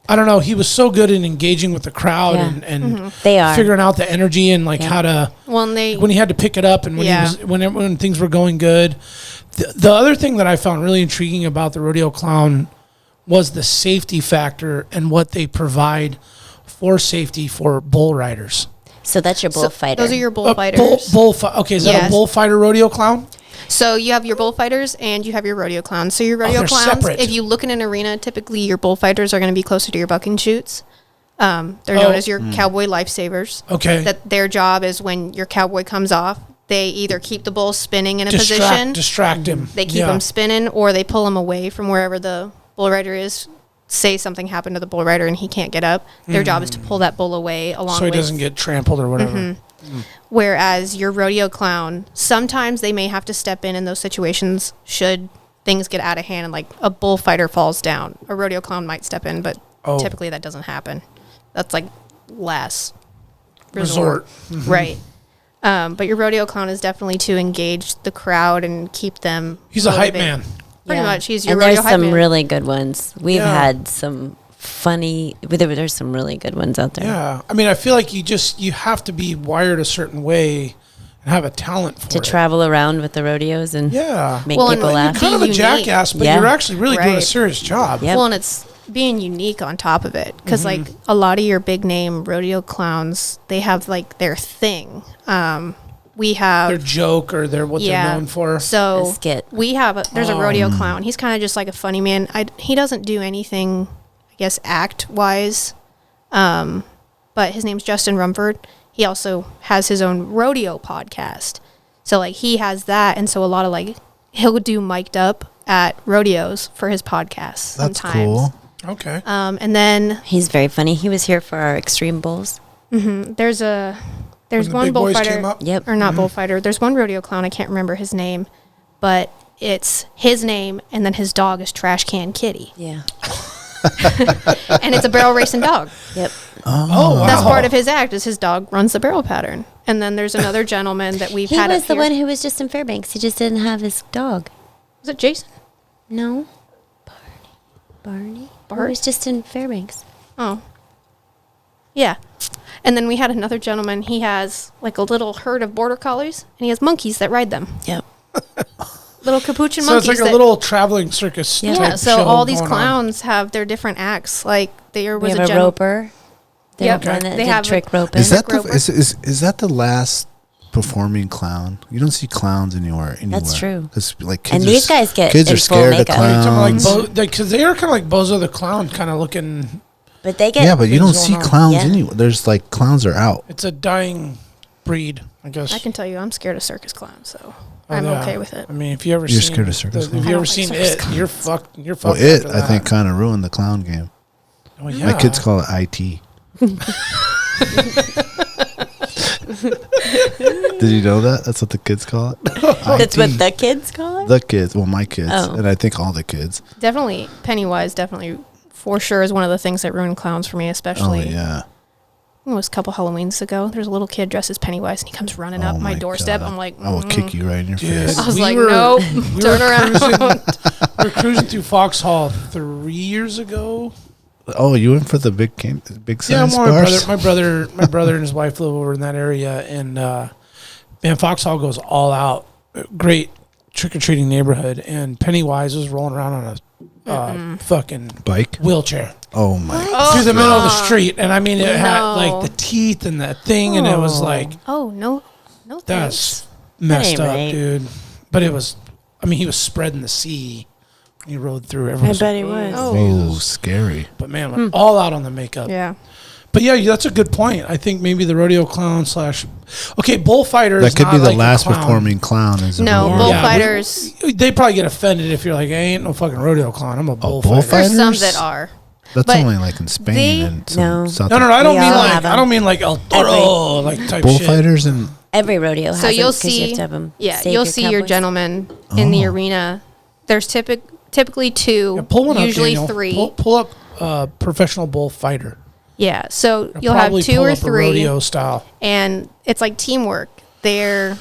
I don't know. He was so good in engaging with the crowd Yeah. and They are. figuring out the energy and like Yeah. how to Well, and they when he had to pick it up and when Yeah. when things were going good. The other thing that I found really intriguing about the rodeo clown was the safety factor and what they provide for safety for bull riders. So that's your bullfighter. those are your bullfighters. Okay, is that a Yes. bullfighter rodeo clown? So you have your bullfighters and you have your rodeo clowns. So your rodeo they're clowns, separate. if you look in an arena, typically your bullfighters are going to be closer to your bucking chutes. They're known as your cowboy lifesavers. Okay. That their job is when your cowboy comes off, they either keep the bull spinning in a position, Distract him. they keep him spinning, or they pull him away from wherever the bull rider is. Say something happened to the bull rider and he can't get up. Their job is to pull that bull away along so he with doesn't get trampled or whatever. Whereas your rodeo clown, sometimes they may have to step in those situations should things get out of hand and like a bullfighter falls down. A rodeo clown might step in, but Oh. typically that doesn't happen. That's like last Resort. Right. But your rodeo clown is definitely to engage the crowd and keep them He's a hype motivated. man. Pretty Yeah. much. He's your and rodeo there's hype some man. really good ones. We've Yeah. had some funny. There's some really good ones out there. Yeah. I mean, I feel like you have to be wired a certain way and have a talent for To it. travel around with the rodeos and make Well, people and laugh. You're kind of a unique. jackass, but Yeah. you're actually really doing a Right. serious job. Yep. Well, and it's being unique on top of it because like a lot of your big name rodeo clowns, they have like their thing. We have Their joke or what they're known for. So A skit. we have there's a rodeo clown. He's kind of just like a funny man. He doesn't do anything, I guess, act wise. But his name's Justin Rumford. He also has his own rodeo podcast. So like he has that, and so a lot of like he'll do mic'd up at rodeos for his podcast That's sometimes. cool. Okay. And then He's very funny. He was here for our Extreme Bulls. there's When the one big boys bullfighter. came up? Yep. Or not bullfighter. There's one rodeo clown. I can't remember his name, but it's his name, and then his dog is Trash Can Kitty, Yeah. and it's a barrel racing dog. Yep. Oh, wow. That's part of his act. Is his dog runs the barrel pattern, and then there's another gentleman that we've He had. was up the here. one who was just in Fairbanks. He just didn't have his dog. Was it Jason? No. Barney? Bart? He was just in Fairbanks. Oh, yeah. And then we had another gentleman. He has like a little herd of border collies, and he has monkeys that ride them. Yep. Little capuchin So it's monkeys. like a little traveling circus. Yeah. yeah. type So show all these going on. clowns have their different acts. Like there We was have a gentleman. roper. They Yep. have one that They did have a- trick roping. Is that the Roper. is that the last performing clown? You don't see clowns anywhere. That's true. 'Cause, like And kids these are, guys get kids in are full scared of makeup. Are you talking clowns. because they are kind of like Bozo the Clown, kind of looking. But they get Yeah, but you don't things see going on. clowns Yeah. anywhere. There's like clowns are out. It's a dying breed, I guess. I can tell you, I'm scared of circus clowns, so Oh, I'm yeah. okay with it. I mean, if you ever You're seen scared of circus if clowns? you I ever don't like seen circus it, clowns. you're fucked. You're Well, fucked. it after I think that. kind of ruined the clown game. Oh, yeah. My kids call it IT. Did you know that? That's what the kids call it. That's IT. what the kids call it? The kids. Well, my kids, Oh. and I think all the kids. Definitely, Pennywise, definitely for sure is one of the things that ruined clowns for me, Oh especially. yeah. It was a couple Halloweens ago. There's a little kid dressed as Pennywise, and he comes running up Oh my doorstep. God. I'm like, I will kick you right in your Dude. face. I was We like, were- nope, we turn were around. We were cruising through Foxhall 3 years ago. Oh, you went for the big Yeah, size my bars? brother and his wife live over in that area, and man, Foxhall goes all out. Great trick or treating neighborhood, and Pennywise was rolling around on a fucking Bike? wheelchair Oh my! through the middle of the street, and I mean, it had No. like the teeth and that thing, and it was like Oh no, no that's thanks. messed ain't up, right. dude. But it was, I mean, he was spreading the sea. He rode through everyone. he was. Oh, Oh, scary. But man, went all out on the makeup. yeah. But yeah, that's a good point. I think maybe the rodeo clown / okay, bullfighter. That is could not be the like a last clown. performing clown. Is a No, rodeo. Yeah, bullfighters. They probably get offended if you're like, I ain't no fucking rodeo clown. I'm a bullfighter. bullfighter? There's some Fighters? that are. That's but only like in Spain they- and some No. South. No, I don't We mean all like have 'em. I don't mean like El Toro like type shit. bullfighters and Every rodeo has So them you'll 'cause you see, have to have 'em yeah, save you'll see your cowboys. gentlemen in the arena. There's typically two, Yeah, pull one usually up, Daniel. three. Pull up professional bullfighter. Yeah, so you'll Probably have two pull or up a three, rodeo style. and it's like teamwork. They're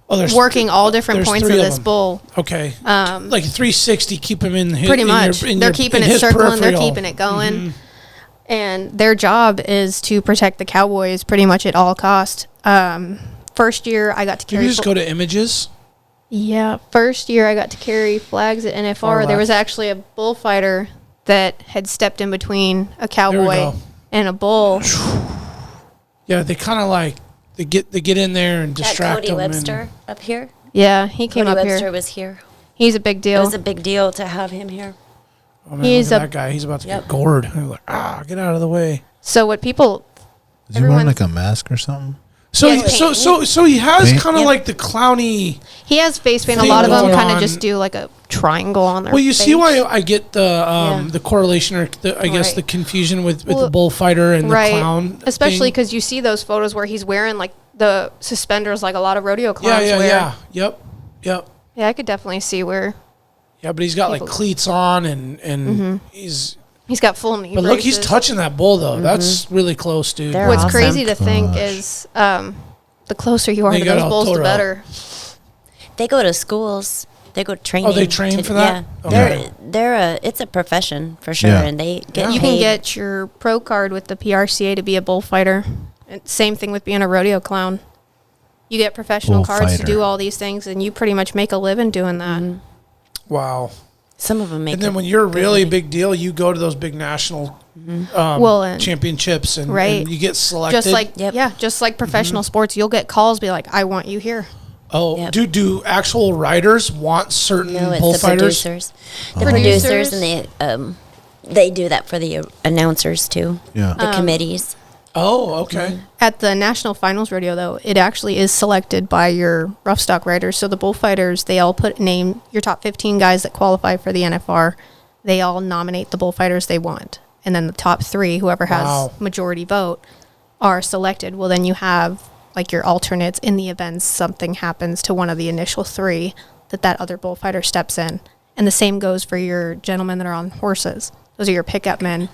Oh, there's working all different there's points of three of this them. bull. Okay, like 360. Keep him in his, Pretty in much, Your, in they're your, keeping in it his circling. They're peripheral. keeping it going, and their job is to protect the cowboys pretty much at all cost. First year I got to Can carry. you just go to images? Yeah, first year I got to carry flags at NFR. Far There was left. actually a bullfighter that had stepped in between a cowboy go. and a bull. Yeah, they kind of like they get in there and That distract Cody them. Webster up here. Yeah, he came Cody up Webster here. was here. He's a big It deal. was a big deal to have him here. Oh man, He's look at a- that guy. He's about to Yep. get gored. I'm like, get out of the way. So what people, is he wearing everyone- like a mask or something? So Yeah, so he has Paint. kind of Yep. like the clowny. he has face paint. A Thing lot of them going kind of on. just do like a triangle on their Well, you face. see why I get the Yeah. the correlation or I guess Right. the confusion with Well, the bullfighter and right. the clown. Especially thing. because you see those photos where he's wearing like the suspenders like a lot of rodeo clowns wear. yeah. Yep. Yeah, I could definitely see where Yeah, but he's got like People- cleats on and he's. he's got full knee But look, he's braces. touching that bull though. That's really close, dude. They're What's awesome. crazy to think Gosh. is the closer you are They to got those El bulls, the Toro. better. They go to schools They go training. Oh, they train for that? Yeah, Okay. it's a profession for sure, Yeah. and they get You paid. can get your pro card with the PRCA to be a bullfighter. And same thing with being a rodeo clown. You get professional cards to Bullfighter. do all these things, and you pretty much make a living doing that. Wow. Some of them make. And then it when you're a good really money. big deal, you go to those big national Well, and championships, and, Right. and you get selected. just like Yep. just like professional sports, you'll get calls be like, "I want you here." oh, Yep. do actual riders want certain No, it's the bullfighters? producers. The producers and they do that for the announcers too. Yeah. The committees. Oh, okay. At the national finals rodeo, though, it actually is selected by your rough stock riders. So the bullfighters, they all name your top 15 guys that qualify for the NFR. They all nominate the bullfighters they want, and then the top 3, whoever has Wow. majority vote, are selected. Well, then you have like your alternates in the events. Something happens to one of the initial 3 that other bullfighter steps in, and the same goes for your gentlemen that are on horses. Those are your pickup men.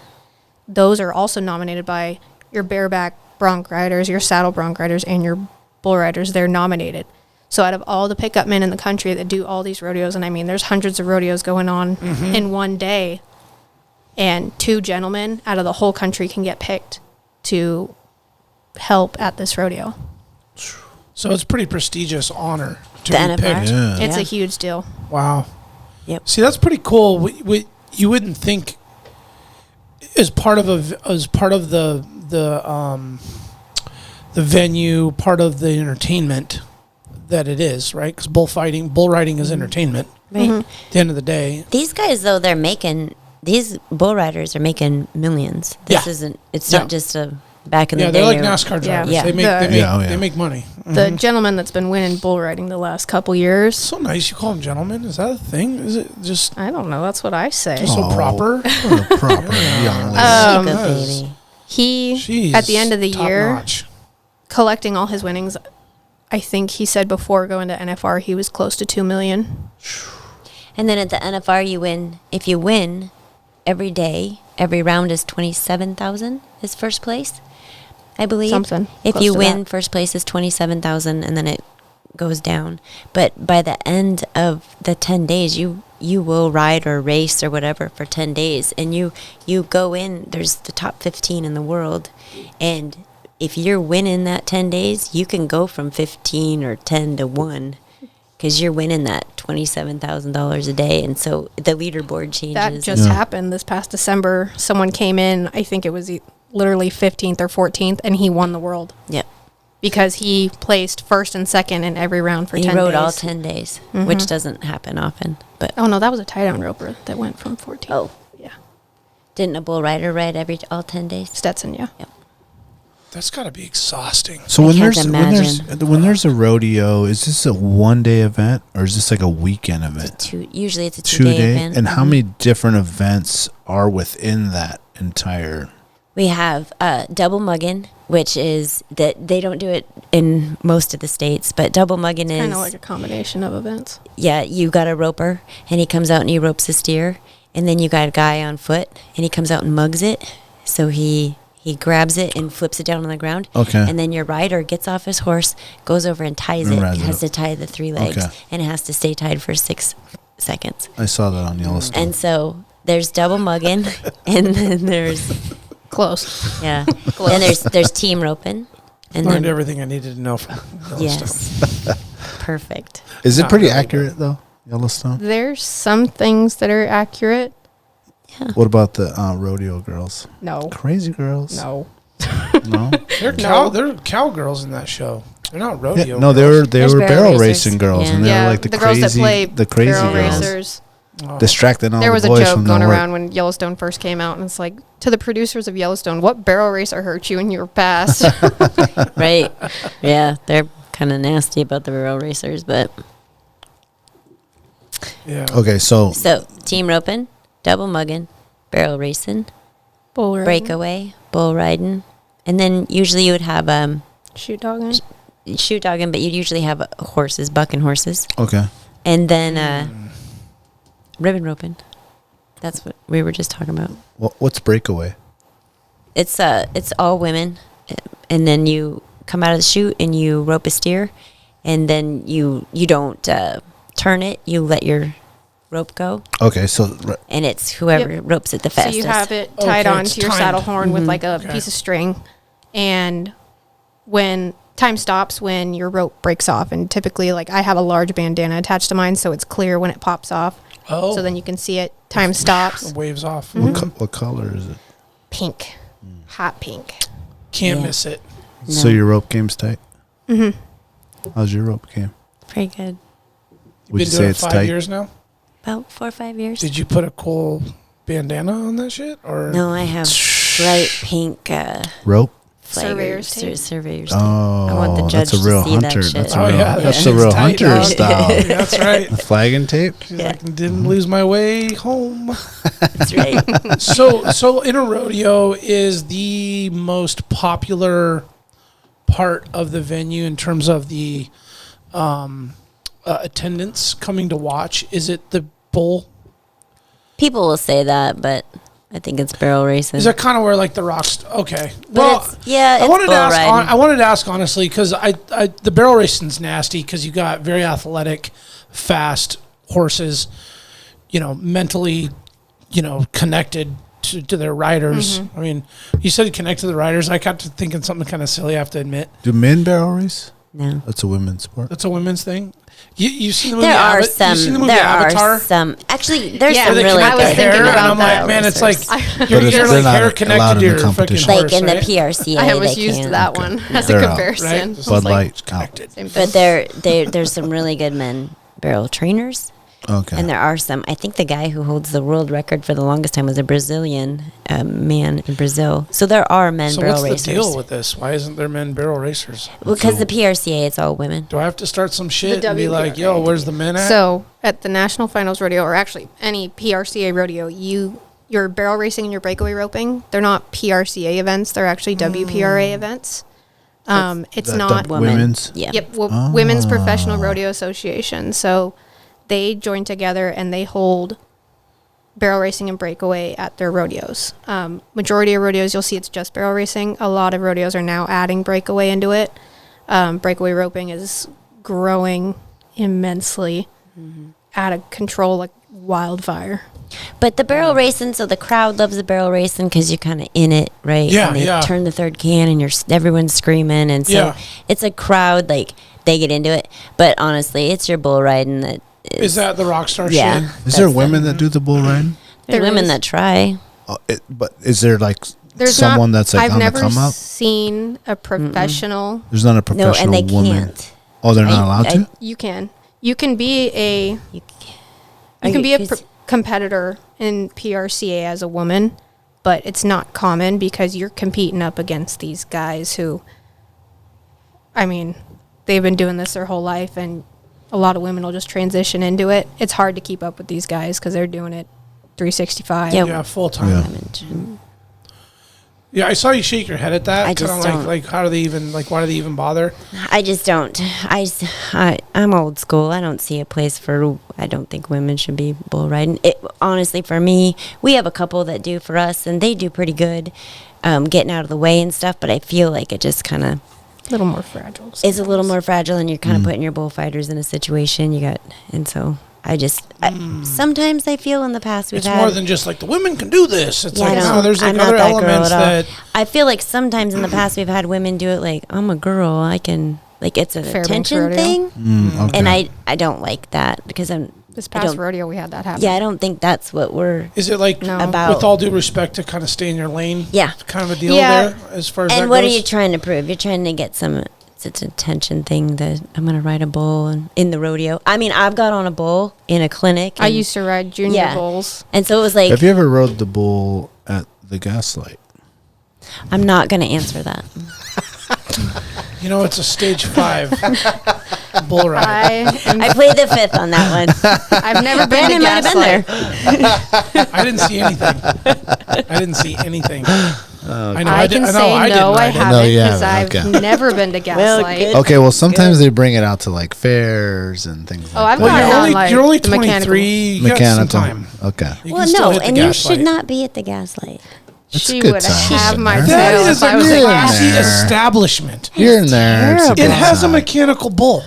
Those are also nominated by your bareback bronc riders, your saddle bronc riders, and your bull riders. They're nominated. So out of all the pickup men in the country that do all these rodeos, and I mean, there's hundreds of rodeos going on in one day, and 2 gentlemen out of the whole country can get picked to help at this rodeo. So it's a pretty prestigious honor to The be NFR. picked. Yeah. It's Yeah. a huge deal. Wow. Yep. See, that's pretty cool. You wouldn't think as part of the venue, part of the entertainment that it is, right? Because bull riding is entertainment. Right. At the end of the day, These guys, though, these bull riders are making millions. This Yeah. isn't. It's Yeah. not just a back in yeah, the day. they're like or- NASCAR Yeah. drivers. Yeah. They make Yeah, oh, yeah. they make money. The gentleman that's been winning bull riding the last couple years, So nice. You call them gentlemen. Is that a thing? Is it just I don't know, that's what I say. so Oh. proper? Proper. Young. She good Nice. baby. He, Jeez, at the end of the top year, notch. collecting all his winnings, I think he said before going to NFR he was close to 2 million. And then at the NFR, you win. If you win every day, every round is 27,000 is first place, I believe. Something If close you to win, that. first place is 27,000, and then it goes down. But by the end of the 10 days, you will ride or race or whatever for 10 days, and you go in. There's the top 15 in the world, and if you're winning that 10 days, you can go from 15 or 10 to 1. Because you're winning that $27,000 a day, and so the leaderboard changes. That just Yeah. happened this past December. Someone came in, I think it was literally 15th or 14th, and he won the world Yep. because he placed first and second in every round for He 10 rode days. all 10 days, which doesn't happen often. But Oh no, that was a tie-down roper that went from 14. Oh. yeah, didn't a bull rider ride all 10 days? Stetson, yeah. That's got to be exhausting. So I when can't when there's a rodeo, is this a 1-day event or is this like a weekend event? Usually it's a 2 2-day day. event. And how many different events are within that entire? We have double muggin, which is that they don't do it in most of the states, but double muggin is Kind of like a combination of events. yeah, you got a roper and he comes out and he ropes a steer, and then you got a guy on foot and he comes out and mugs it. So he grabs it and flips it down on the ground. Okay. And then your rider gets off his horse, goes over and ties And it. rides it Has up. to tie the 3 legs, Okay. and it has to stay tied for 6 seconds. I saw that on Yellowstone. And so there's double muggin, and then there's Close. yeah, and there's team roping, and Learned then everything I needed to know from Yellowstone. yes, perfect. Is it Not pretty really, accurate though? Yellowstone. There's some things that are accurate. What about the rodeo girls? No. Crazy girls. No. No. They're cowgirls in that show. They're not rodeo. Yeah, no, they girls. were There's barrel barrel racing racers. girls, Yeah. and they Yeah, were like the girls crazy, that play the crazy barrel girls, racers. Oh. distracting all There the was a boys joke from going their around work. when Yellowstone first came out, and it's like, to the producers of Yellowstone, what barrel racer hurt you in your past? Right? Yeah, they're kind of nasty about the barrel racers, but Yeah. Okay, so so team roping, double mugging, barrel racing, Bull riding. breakaway, bull riding, and then usually you would have Shoot dogging. shoot dogging, but you'd usually have horses, bucking horses, okay, and then ribbon roping. That's what we were just talking about. what's breakaway? It's all women, and then you come out of the chute and you rope a steer, and then you don't turn it, you let your rope go, Okay, so and it's whoever ropes it the So fastest. you have it tied Okay, onto it's your timed. saddle horn with like a Okay. piece of string, and when time stops when your rope breaks off, and typically like I have a large bandana attached to mine, so it's clear when it pops off. Oh. So then you can see it. Time stops. It waves off. what color is it? Pink, hot pink. Can't Yeah. miss it. So your rope game's tight? Mm-hmm. How's your rope game? Pretty good. Would you Been say doing it it's 5 tight? years now? About 4 or 5 years. Did you put a cool bandana on that shit? Or No, I have bright pink Rope? Surveyor's tape. Surveyor's tape. Oh, I want the judge that's a real to see hunter. that shit. That's a Oh, real, yeah, that's that a real shit's tight, hunter dog. style. That's right. The flagon tape? She's like, didn't lose my way home. That's right. So in a rodeo is the most popular part of the venue in terms of the attendance coming to watch. Is it the bull? People will say that, but I think it's barrel racing. Is that kind of where like the rocks? Okay. But it's I wanted to bull ask. riding. I wanted to ask honestly because I the barrel racing's nasty because you got very athletic, fast horses, mentally, connected to their riders. I mean, you said connect to the riders. I got to thinking something kind of silly. I have to admit. Do men barrel race? No. That's a women's sport. That's a women's thing. You've seen the movie There are You've some. seen the movie There Avatar? are some. Actually, there's Yeah, some Where they really connect I was the good. hair, thinking and about I'm that. like, man, it's like But you're they're like not hair allowed connected in to your the fucking competition. horse, Like in the right? PRCA, I always they used can. that one as They're a out. comparison. Right? It's Bud like Light out. same thing. But there's some really good men barrel trainers, Okay. and there are some. I think the guy who holds the world record for the longest time was a Brazilian man in Brazil. So there are men So barrel what's racers. the deal with this? Why isn't there men barrel racers? Because the PRCA, it's all women. Do I have to start some shit and be WPRA. like, yo, where's the men at? So at the National Finals Rodeo, or actually any PRCA rodeo, your barrel racing and your breakaway roping, they're not PRCA events. They're actually WPRA events. It's not. Women. Women's? Yeah. Yep, Women's Professional Rodeo Association. So they join together and they hold barrel racing and breakaway at their rodeos. Majority of rodeos, you'll see it's just barrel racing. A lot of rodeos are now adding breakaway into it. Breakaway roping is growing immensely, out of control like wildfire. But the barrel racing, so the crowd loves the barrel racing because you're kind of in it, right? Yeah, and they yeah. turn the third can and everyone's screaming. And so Yeah. it's a crowd, like, they get into it. But honestly, it's your bull riding that Is that the rock star yeah. shit? Is there that's women that do the bull riding? There's There women is. that try. But is there like There's someone that's like I've on the never come up? seen a professional. There's not a No, professional and they woman. can't. Oh, they're not allowed to? You can be a You You can be a 'cause- competitor in PRCA as a woman, but it's not common because you're competing up against these guys who, I mean, they've been doing this their whole life, and a lot of women will just transition into it. It's hard to keep up with these guys because they're doing it 365. Yeah. Yeah, full time. Yeah. Yeah, I saw you shake your head at that. I just Kinda don't- like how do they even why do they even bother? I just don't. I'm old school. I don't see a place for. I don't think women should be bull riding. It honestly, for me, we have a couple that do for us, and they do pretty good, getting out of the way and stuff. But I feel like it just kind of A little more fragile. is a little more fragile, and you're kind of putting your bullfighters in a situation you got, and so. Sometimes I feel in the past we've It's had more than just like the women can do this. It's Yeah, I like don't- no, there's like I'm not other that girl elements at all. that I feel like sometimes in the past we've had women do it like I'm a girl, I can like it's an Fairbanks attention Rodeo. thing, Okay. and I don't like that because This I past don't- rodeo, we had that happen. yeah I don't think that's what we're is it like No. about. with all due respect to kind of stay in your lane? Yeah. Kind of a deal Yeah. there as far as And that what goes? are you trying to prove? You're trying to get some. It's an attention thing that I'm gonna ride a bull in the rodeo. I mean, I've got on a bull in a clinic. I and- used to ride junior Yeah. bulls. and so it was like Have you ever rode the bull at the Gaslight? I'm not gonna answer that. You know, it's a stage 5 bull ride. I played the fifth on that one. I've never been to Brandon might have been Gaslight. there. I didn't see anything. I didn't see anything. I know. I can I know, say I no, didn't I ride it. haven't No, you because haven't, I've okay. never been to Gaslight. good. Okay, well, sometimes they bring it out to like fairs and things Oh, like I've that. Well, gotten you're on, only, like, you're only the mechanical- 23. You got some time. Okay. You Well, can still no, hit the and you gaslight. should not be at the gaslight. That's She good would times have in my there. That tail is if I a was good a classy there. establishment. You're in there. It's a terrible. It good has a time. mechanical bull.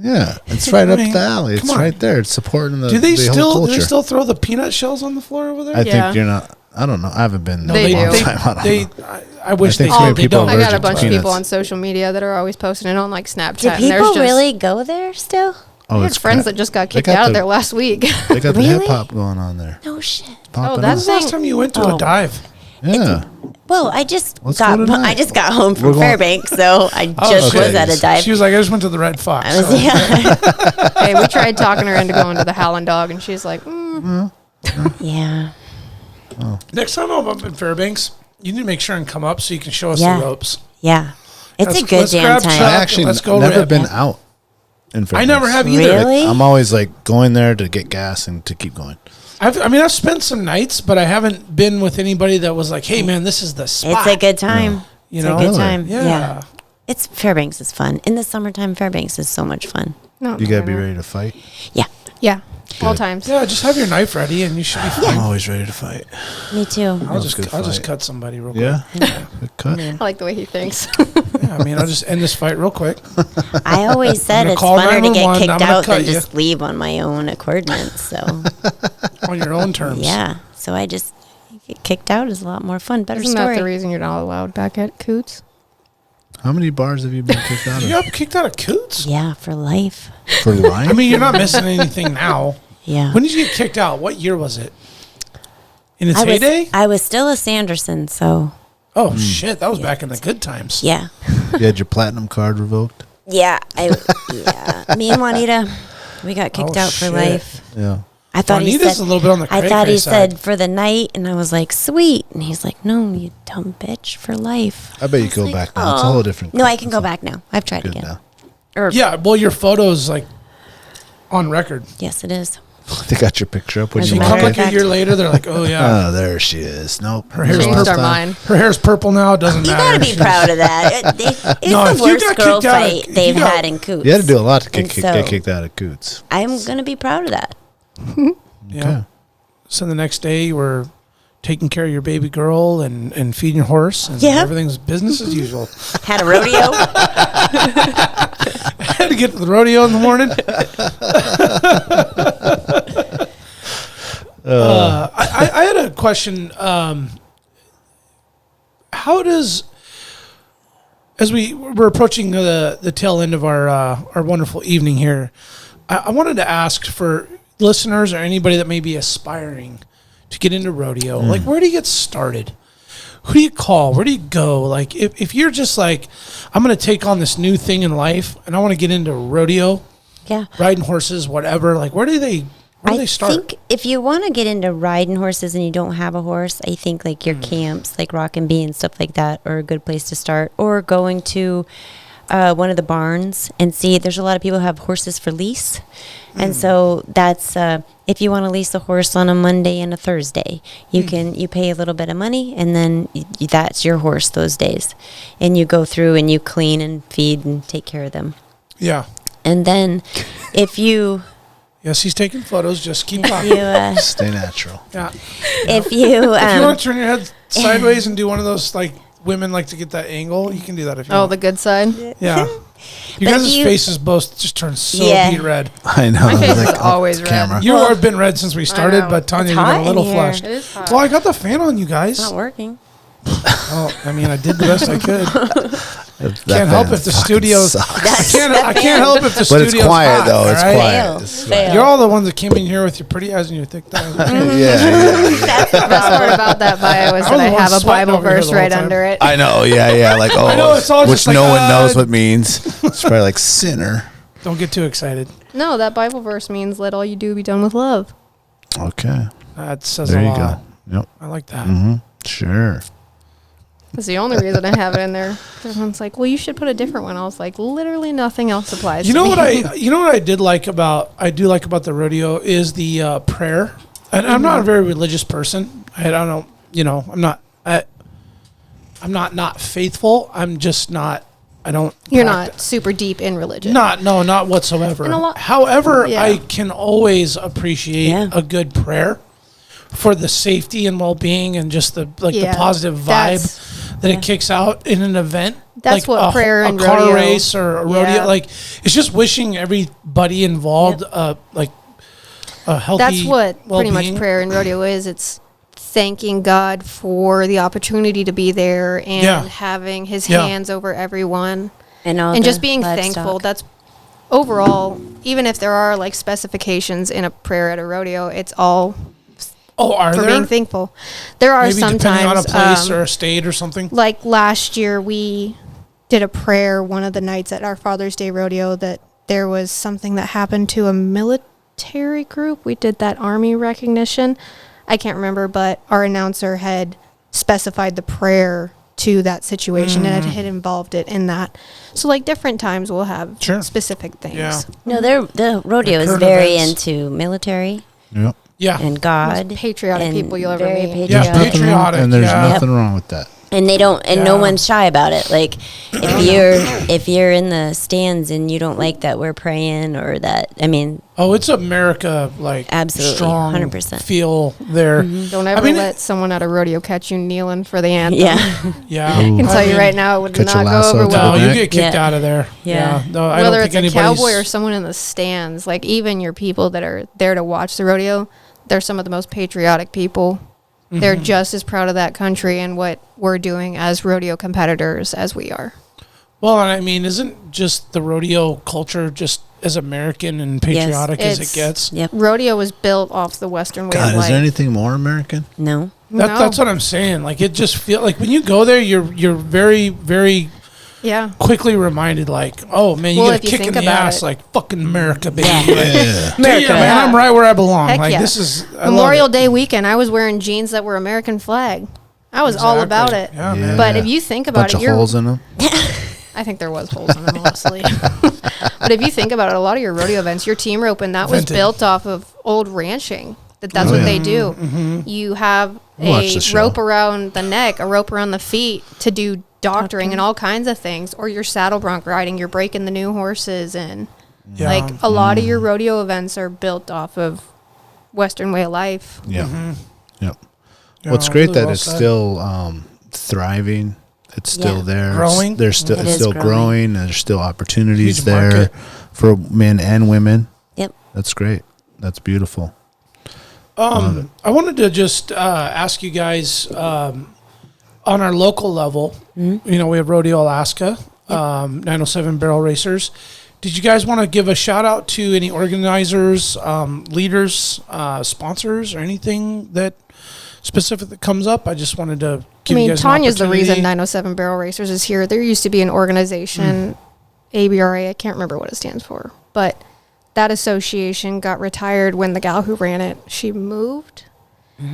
Yeah, it's right up I mean, the alley. It's come on. right there. It's supporting the Do they the whole still culture. throw the peanut shells on the floor over there? I Yeah. think you're not. I don't know. I haven't been No, there They in a long do. time. I don't know. I wish I think they so many did. They people don't. I got a allergic to bunch of people peanuts. on social media that are always posting it on like Snapchat. Do and there's people just, really go there still? Oh, I it's had friends crap. that just got They kicked got out the- of there last week. They got the Really? hip hop going on there. No shit. Popping that's up. Last time you went to Oh. a dive. Yeah. Well, I just Let's go tonight. got home We're from going- Fairbanks, so I Oh, just okay. was at a dive. She was like, I just went to the Red Fox. I was, So- yeah. Hey, we tried talking her into going to the Howlin' Dog, and she's like, Yeah. Next time I'm up in Fairbanks, you need to make sure and come up so you can show us Yeah. the ropes. Yeah. It's Let's- a good let's damn grab time. Chuck. I actually Let's go never rip. been out in Fairbanks. I never have either. Really? I'm always like going there to get gas and to keep going. I've spent some nights, but I haven't been with anybody that was like, hey, man, this is the spot. It's a good time. You It's know? a good Really? time. Yeah. Yeah. It's Fairbanks is fun. In the summertime, Fairbanks is so much fun. no. You gotta be ready to fight. Yeah. Yeah, all Good. times. Yeah, just have your knife ready and you should be fine. I'm always ready to fight. Me too. I'll That's a good just fight. cut somebody real quick. Yeah. Good cut. I like the way he thinks. Yeah, I mean, I'll just end this fight real quick. I always said gonna it's call funner to get 911, I'm kicked gonna out cut than you. just leave on my own accordance. So, On your own terms. yeah. So I just get kicked out is a lot more fun. Better Isn't that the story. reason you're not allowed back at Coots? How many bars have you been kicked out You of? got kicked out of Coots? Yeah, for life. For life? I mean, you're not missing anything now. Yeah. When did you get kicked out? What year was it? In its I heyday? was still a Sanderson, so Oh, shit. That was back in the good times. yeah. You had your platinum card revoked? Yeah, me and Juanita, we got kicked Oh, out for shit. life. Yeah. I thought he Juanita's said a little bit on the I cray-cray thought he side. said for the night, and I was like, sweet. And he's like, no, you dumb bitch, for life. I bet you was go like, back now. It's a "Oh." whole different. No, I can go back now. I've tried Good again. now. Or, Yeah, well, your photo's like on record. Yes, it is. They got your picture up when As She you a come matter walked of like in. a year later, they're like, oh, yeah. Oh, there she is. Nope. Her hair's Changed purple. our mind. Her hair's purple now. It doesn't You matter. gotta be She's- proud of that. It's No, if the you worst got girl kicked out of- fight if they've you got- had in Coots. You had to do a lot to And get so- kicked out of Coots. I'm gonna be proud of that. Yeah. Okay. So the next day, you were taking care of your baby girl and feeding your horse. And Yeah. everything's business as usual. Had a rodeo. Had to get to the rodeo in the morning. I had a question. How does, as we're approaching the tail end of our wonderful evening here, I wanted to ask for listeners or anybody that may be aspiring to get into rodeo, like, where do you get started? Who do you call? Where do you go? Like, if you're just like, I'm going to take on this new thing in life and I want to get into rodeo, Yeah. riding horses, whatever, like, where do they start? I think if you want to get into riding horses and you don't have a horse, I think like your camps, like Rock and Bee and stuff like that, are a good place to start. Or going to one of the barns and see. There's a lot of people who have horses for lease, and so that's if you want to lease a horse on a Monday and a Thursday, you pay a little bit of money, and then that's your horse those days, and you go through and you clean and feed and take care of them. Yeah. And then if you Yes, he's taking photos. Just keep if talking. you Stay natural. Yeah. if you If you want to turn your head sideways and do one of those, like, women like to get that angle, you can do that if you Oh, want. the good side. Yeah. You But guys' you- faces both just turned so Yeah. beat red. I know. My face is like, always the red. camera. You have been red since we started, know. but Tonya, It's you got hot a in little here. flushed. It is hot. Well, I got the fan on, you guys. not working. Oh, I mean, I did the best I could. That Can't help fan if the fucking studio's. sucks. I can't help if the But it's studio's quiet hot, though. all It's right? quiet. Fail. It's Fail. You're all the ones that came in here with your pretty eyes and your thick thighs. yeah. That's the best part about that bio is I that was I the one have a sweating Bible over here verse the whole right time. under it. I know. Yeah. Like, oh, know, it's all which just like, no one knows what means. It's probably like sinner. Don't get too excited. No, that Bible verse means let all you do be done with love. Okay. That says There a you lot. go. Yep. I like that. Mm-hmm. Sure. That's the only reason I have it in there. Everyone's like, well, you should put a different one. I was like, literally nothing else applies You to know me. what I do like about the rodeo is the prayer. And I'm not a very religious person. I don't know. You know, I'm not faithful. I'm just not. I don't. You're practice. not super deep in religion. Not whatsoever. And a lot- However, Yeah. I can always appreciate Yeah. a good prayer for the safety and well-being and just the Yeah, positive vibe that's- that it kicks out in an event. That's what prayer and a car rodeo. race or a rodeo. Yeah. Like, it's just wishing everybody involved, like a healthy. That's what pretty much well-being. prayer and rodeo is. It's thanking God for the opportunity to be there and having his hands over everyone And just being thankful. That's overall, even if there are like specifications in a prayer at a rodeo, it's all are for there? being thankful. There are Maybe sometimes depending on a place or a state or something. like last year we did a prayer one of the nights at our Father's Day rodeo that there was something that happened to a military group. We did that Army recognition. I can't remember, but our announcer had specified the prayer to that situation and it had involved it in that. So like different times we'll have specific things. Yeah. No, the rodeo is current very events. into military Yep. Yeah. and God. Most patriotic and people you'll ever very meet. Yeah, patriotic. patriotic. And there's yeah. nothing wrong with that. And they don't, and no Yeah. one's shy about it. Like if you're in the stands and you don't like that we're praying or that, I mean, Oh, it's America, like Absolutely, strong 100%. feel there. Don't ever I mean, let someone at a rodeo catch you kneeling for the anthem. yeah, Yeah, I can tell I you mean, right now, it would Catch a not go lasso over to the well. No, you neck. get kicked Yeah. out of there. Yeah. No, I Whether don't it's think a anybody's. cowboy or someone in the stands, like even your people that are there to watch the rodeo, they're some of the most patriotic people. They're just as proud of that country and what we're doing as rodeo competitors as we are. Well, and I mean, isn't just the rodeo culture just as American and patriotic as it It's- gets? yep. Rodeo was built off the Western way God, of is life. there anything more American? No. That's what I'm saying. Like it just feel like when you go there, you're very very Yeah. quickly reminded, like, oh man, you Well, get if a you kick in think the about ass, it. like fucking America, baby. Yeah. America, yeah, man, I'm right where I belong. Heck like yeah. this is I love Memorial it. Day weekend, I was wearing jeans that were American flag. I was all about it. Yeah, Yeah. man. But if you think about Bunch it, of you're holes in them. I think there was holes in them, honestly. But if you think about it, a lot of your rodeo events, your team roping, that was Vented. built off of old ranching. That's what yeah. they do. You have Watch a the show. rope around the neck, a rope around the feet to do doctoring and all kinds of things. Or your saddle bronc riding, you're breaking the new horses. And Yeah. like a lot of your rodeo events are built off of Western way of life. Yeah. Yep. Yeah, Well, it's great really that well it's said. still thriving. It's still Yeah. there. Growing? There's still It it's is still growing. growing. And there's still opportunities Huge there market. for men and women. Yep. That's great. That's beautiful. I wanted to just ask you guys on our local level. You know, we have Rodeo Alaska, 907 Barrel Racers. Did you guys want to give a shout out to any organizers, leaders, sponsors, or anything that specific that comes up? I just wanted to give you guys an Tanya's the reason opportunity. 907 Barrel Racers is here. There used to be an organization, ABRA, I can't remember what it stands for, but that association got retired when the gal who ran it, she moved.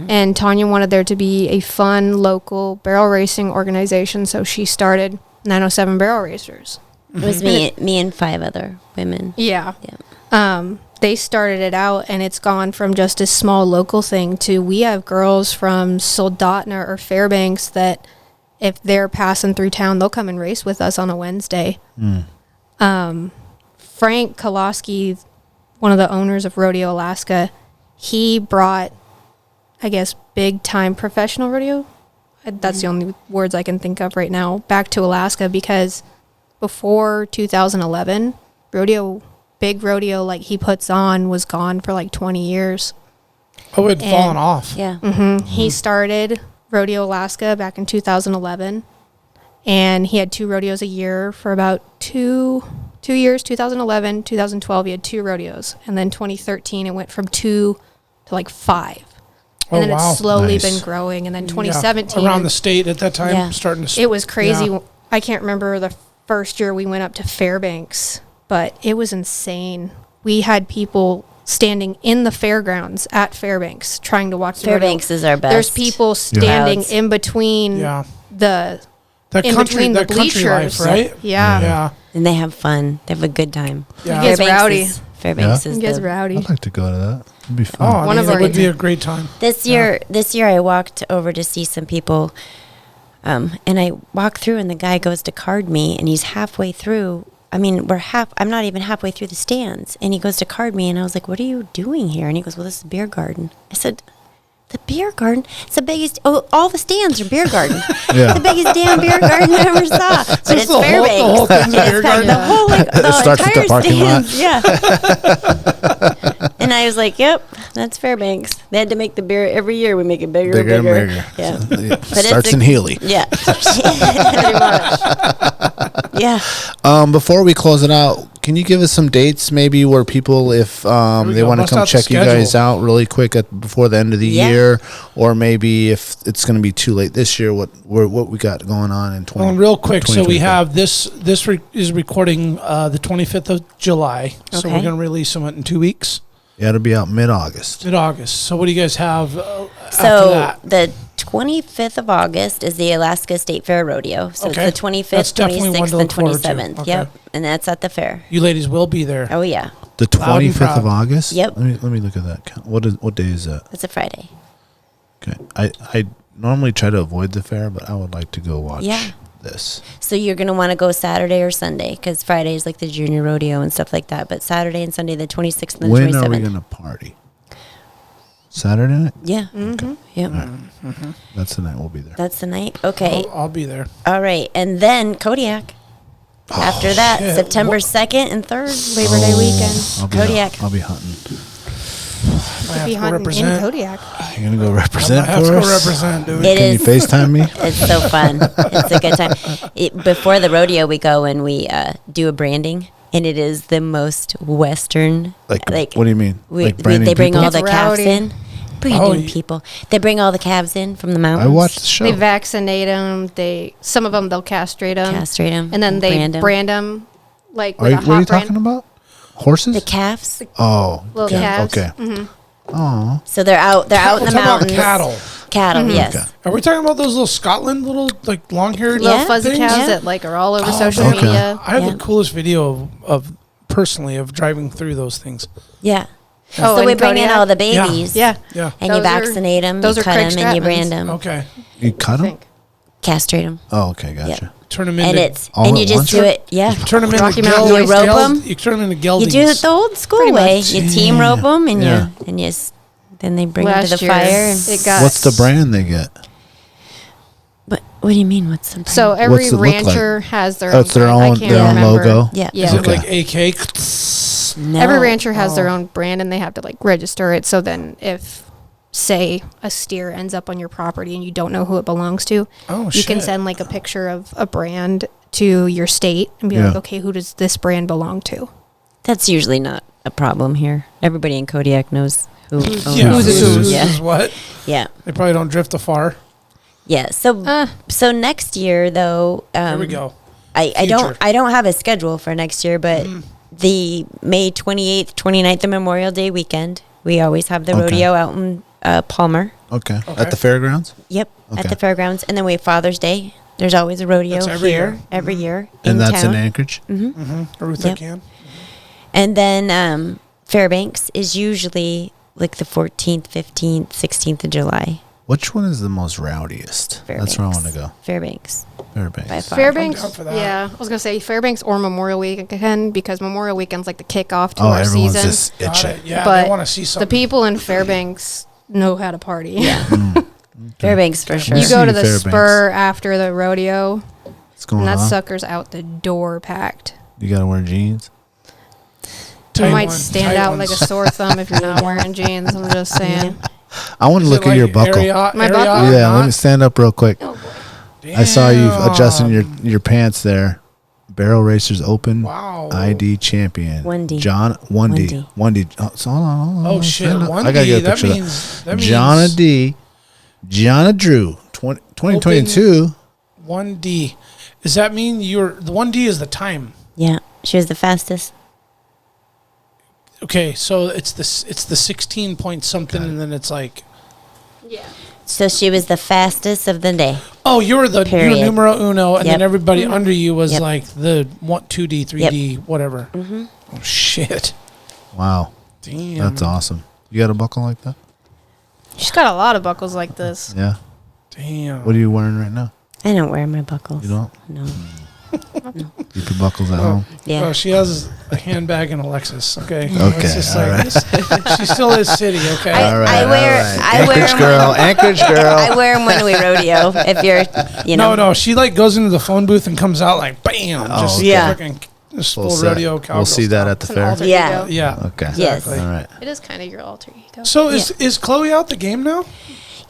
And Tonya wanted there to be a fun local barrel racing organization, so she started 907 Barrel Racers. It was me and 5 other women. Yeah. Yeah. They started it out, and it's gone from just a small local thing to we have girls from Soldotna or Fairbanks that if they're passing through town, they'll come and race with us on a Wednesday. Frank Koloski, one of the owners of Rodeo Alaska, he brought, I guess, big time professional rodeo. That's the only words I can think of right now, back to Alaska, because before 2011, big rodeo like he puts on was gone for like 20 years. Oh, it had And- fallen off. Yeah. He started Rodeo Alaska back in 2011, and he had 2 rodeos a year for about two years. 2011, 2012, he had 2 rodeos, and then 2013 it went from 2 to like 5. Oh, And then wow. it's slowly Nice. been growing, and then Yeah. 2017 around the state at that time, Yeah. starting to. it was crazy. Yeah. I can't remember the first year we went up to Fairbanks, but it was insane. We had people standing in the fairgrounds at Fairbanks trying to watch the rodeo. Fairbanks is our best. There's people standing Crowds. in between Yeah. the That in country, between the that country life, bleachers. right? Yeah. Yeah. And they have fun. They have a good time. Yeah. It gets rowdy. Fairbanks Yeah. is It gets the, rowdy. I'd like to go to that. It'd be Oh, fun. I One mean, of it our- would be a great time. This year I walked over to see some people, and I walk through, and the guy goes to card me, and he's halfway through. I mean, I'm not even halfway through the stands, and he goes to card me, and I was like, "What are you doing here?" And he goes, "Well, this is beer garden." I said, The beer garden? It's the biggest. Oh, all the stands are beer garden. Yeah. The biggest damn beer garden I ever saw. But it's the Fairbanks. whole thing's a beer garden. The whole It starts with the entire parking lot. stands. Yeah. And I was like, "Yep, that's Fairbanks." They had to make the beer every year. We make it bigger, Bigger bigger. and bigger. Yeah. So it But it's starts in Healy. Yeah. Pretty much. Yeah. Before we close it out, can you give us some dates maybe where people, if they go. want to Bust come out the check you guys schedule. out really quick before the end of the Yeah. year, or maybe if it's going to be too late this year, what we got going on in 20? Well, real quick, so we 2024? have this is recording the 25th of July. So Okay. we're going to release them in 2 weeks, Yeah, it'll be out mid-August. mid-August. So what do you guys have after So that? the 25th of August is the Alaska State Fair Rodeo. So Okay. it's the 25th, That's definitely one 26th, to and look forward to. 27th. Okay. Yep. And that's at the fair. You ladies will be there. Oh, yeah. The Loud and 25th of proud. August? Yep. Let me look at that. What day is that? It's a Friday. Okay. I normally try to avoid the fair, but I would like to go watch Yeah. this. So you're going to want to go Saturday or Sunday because Friday is like the junior rodeo and stuff like that. But Saturday and Sunday, the 26th and the When 27th. are we going to party? Saturday night? Yeah. Yep. That's the night we'll be there. That's the night. Okay. I'll be there. All right. And then Kodiak. After that, shit. September 2nd and 3rd. Labor Day weekend. I'll be Kodiak. I'll be hunting. I have Be to go hunting in represent. Kodiak. You're going to go I represent have to for go us? represent, dude. It Can you is. FaceTime me? It's so fun. It's a good time. Before the rodeo, we go and we do a branding, and it is the most Western. What do you mean? Like They branding bring people? all the It's calves rowdy. in. Branding yeah. people. They bring all the calves in from the mountains. I watched the show. They vaccinate them. Some of them they'll castrate them, Castrate them. and then they brand them like Are with you, a what are you hot brand. talking about? Horses? the calves. Oh. Little okay. calves. Okay. Oh. So they're out. They're out in We're the talking about mountains. cattle. Cattle. Yes. Okay. Are we talking about those little Scotland little like long-haired Little Yeah. fuzzy things? cows Yeah. that like are all over Oh, social man. media. I have Yeah. the coolest video of personally of driving through those things. Yeah. Oh, so we in bring in Kodiak? all the babies. Yeah. Yeah. And you Those are- vaccinate them. those You are cut Craig them and you brand Stratman's. them. Okay. You cut I them? think. Castrate them. Oh, okay. Gotcha. Turn them And into. it's all and you at just once? do it. Yeah. Turn them into Rocky Mountain You rope 'em? You turn them into geldings. You do it the old school Pretty way. much. You team rope them and Yeah. then they bring them to Last the year, fire. And, it got What's the brand they get? but what do you mean? What's the brand? So What's every it look like? rancher has their Oh, own. it's their brand. I own can't their own remember. logo? Yeah. Yeah. Is it Okay. like AK? No. Every rancher has their own brand, and they have to like register it. So then, if say a steer ends up on your property and you don't know who it belongs to, Oh, you can shit. send like a picture of a brand to your state and be Yeah. like, okay, who does this brand belong to? That's usually not a problem here. Everybody in Kodiak knows who owns Yeah. Who's Who's who's? Yeah. what? Yeah. They probably don't drift afar. Yeah. So next year though, Here we go. I Future. don't have a schedule for next year, but the May 28th, 29th, the Memorial Day weekend, we always have the Okay. rodeo out in Palmer. Okay. Okay. At the fairgrounds? Yep, Okay. at the fairgrounds, and then we have Father's Day. There's always a rodeo That's every here year. every year And that's town. in Anchorage? Ruth, Yep. I can. And then Fairbanks is usually like the 14th, 15th, 16th of July. Which one is the most rowdiest? That's where I want to go. Fairbanks. Fairbanks. By far. Fairbanks, down for that. yeah, I was gonna say Fairbanks or Memorial Weekend because Memorial Weekend's like the kickoff to Oh, our everyone's season. just Got itching. it. Yeah, but they want to see the something. people in Fairbanks know how to party. Yeah, Fairbanks for sure. you go to See the Fairbanks. spur after the rodeo, What's going and that on? sucker's out the door packed. You got to wear jeans? Tight You might one, stand tight out like ones. a sore thumb if you're not wearing jeans. I'm just saying. I want to Is it look at like your buckle. My buckle? Yeah, let me stand up real quick. I saw you Damn. adjusting your pants there. Barrel Racers Open Wow. ID champion. 1D. John 1D. 1D. Oh, so hold on. Oh shit! stand up. One I gotta D. get a That picture of means that means Johnna D. Johnna Drew. 2022. 1D. Does that mean the 1D is the time? Yeah, she was the fastest. Okay, so it's the 16 point something, and then it's like, So she was the fastest of the day. oh, you were Period. numero uno, and then Yep. everybody under you was Yep. like the 2D, 3D, whatever. Mm-hmm. Oh shit! Wow. Damn, That's awesome. You got a buckle like that? She's got a lot of buckles like this. Yeah. Damn. What are you wearing right now? I don't wear my buckles. You don't? No. Keep your buckles at home. Yeah. Oh, she has a handbag and a Lexus. Okay. Okay, It's just all like, she still is city. Okay. All right, I wear Anchorage them girl, Anchorage girl. I wear them when we rodeo. If you're, you know. No. She like goes into the phone booth and comes out like bam, just okay. Yeah. fucking just We'll full set- rodeo cowgirl. We'll see that at the It's an fair. alter Yeah. ego. Yeah. Okay. Yes. All right. It is kind of your alter ego. So is Chloe out the game now?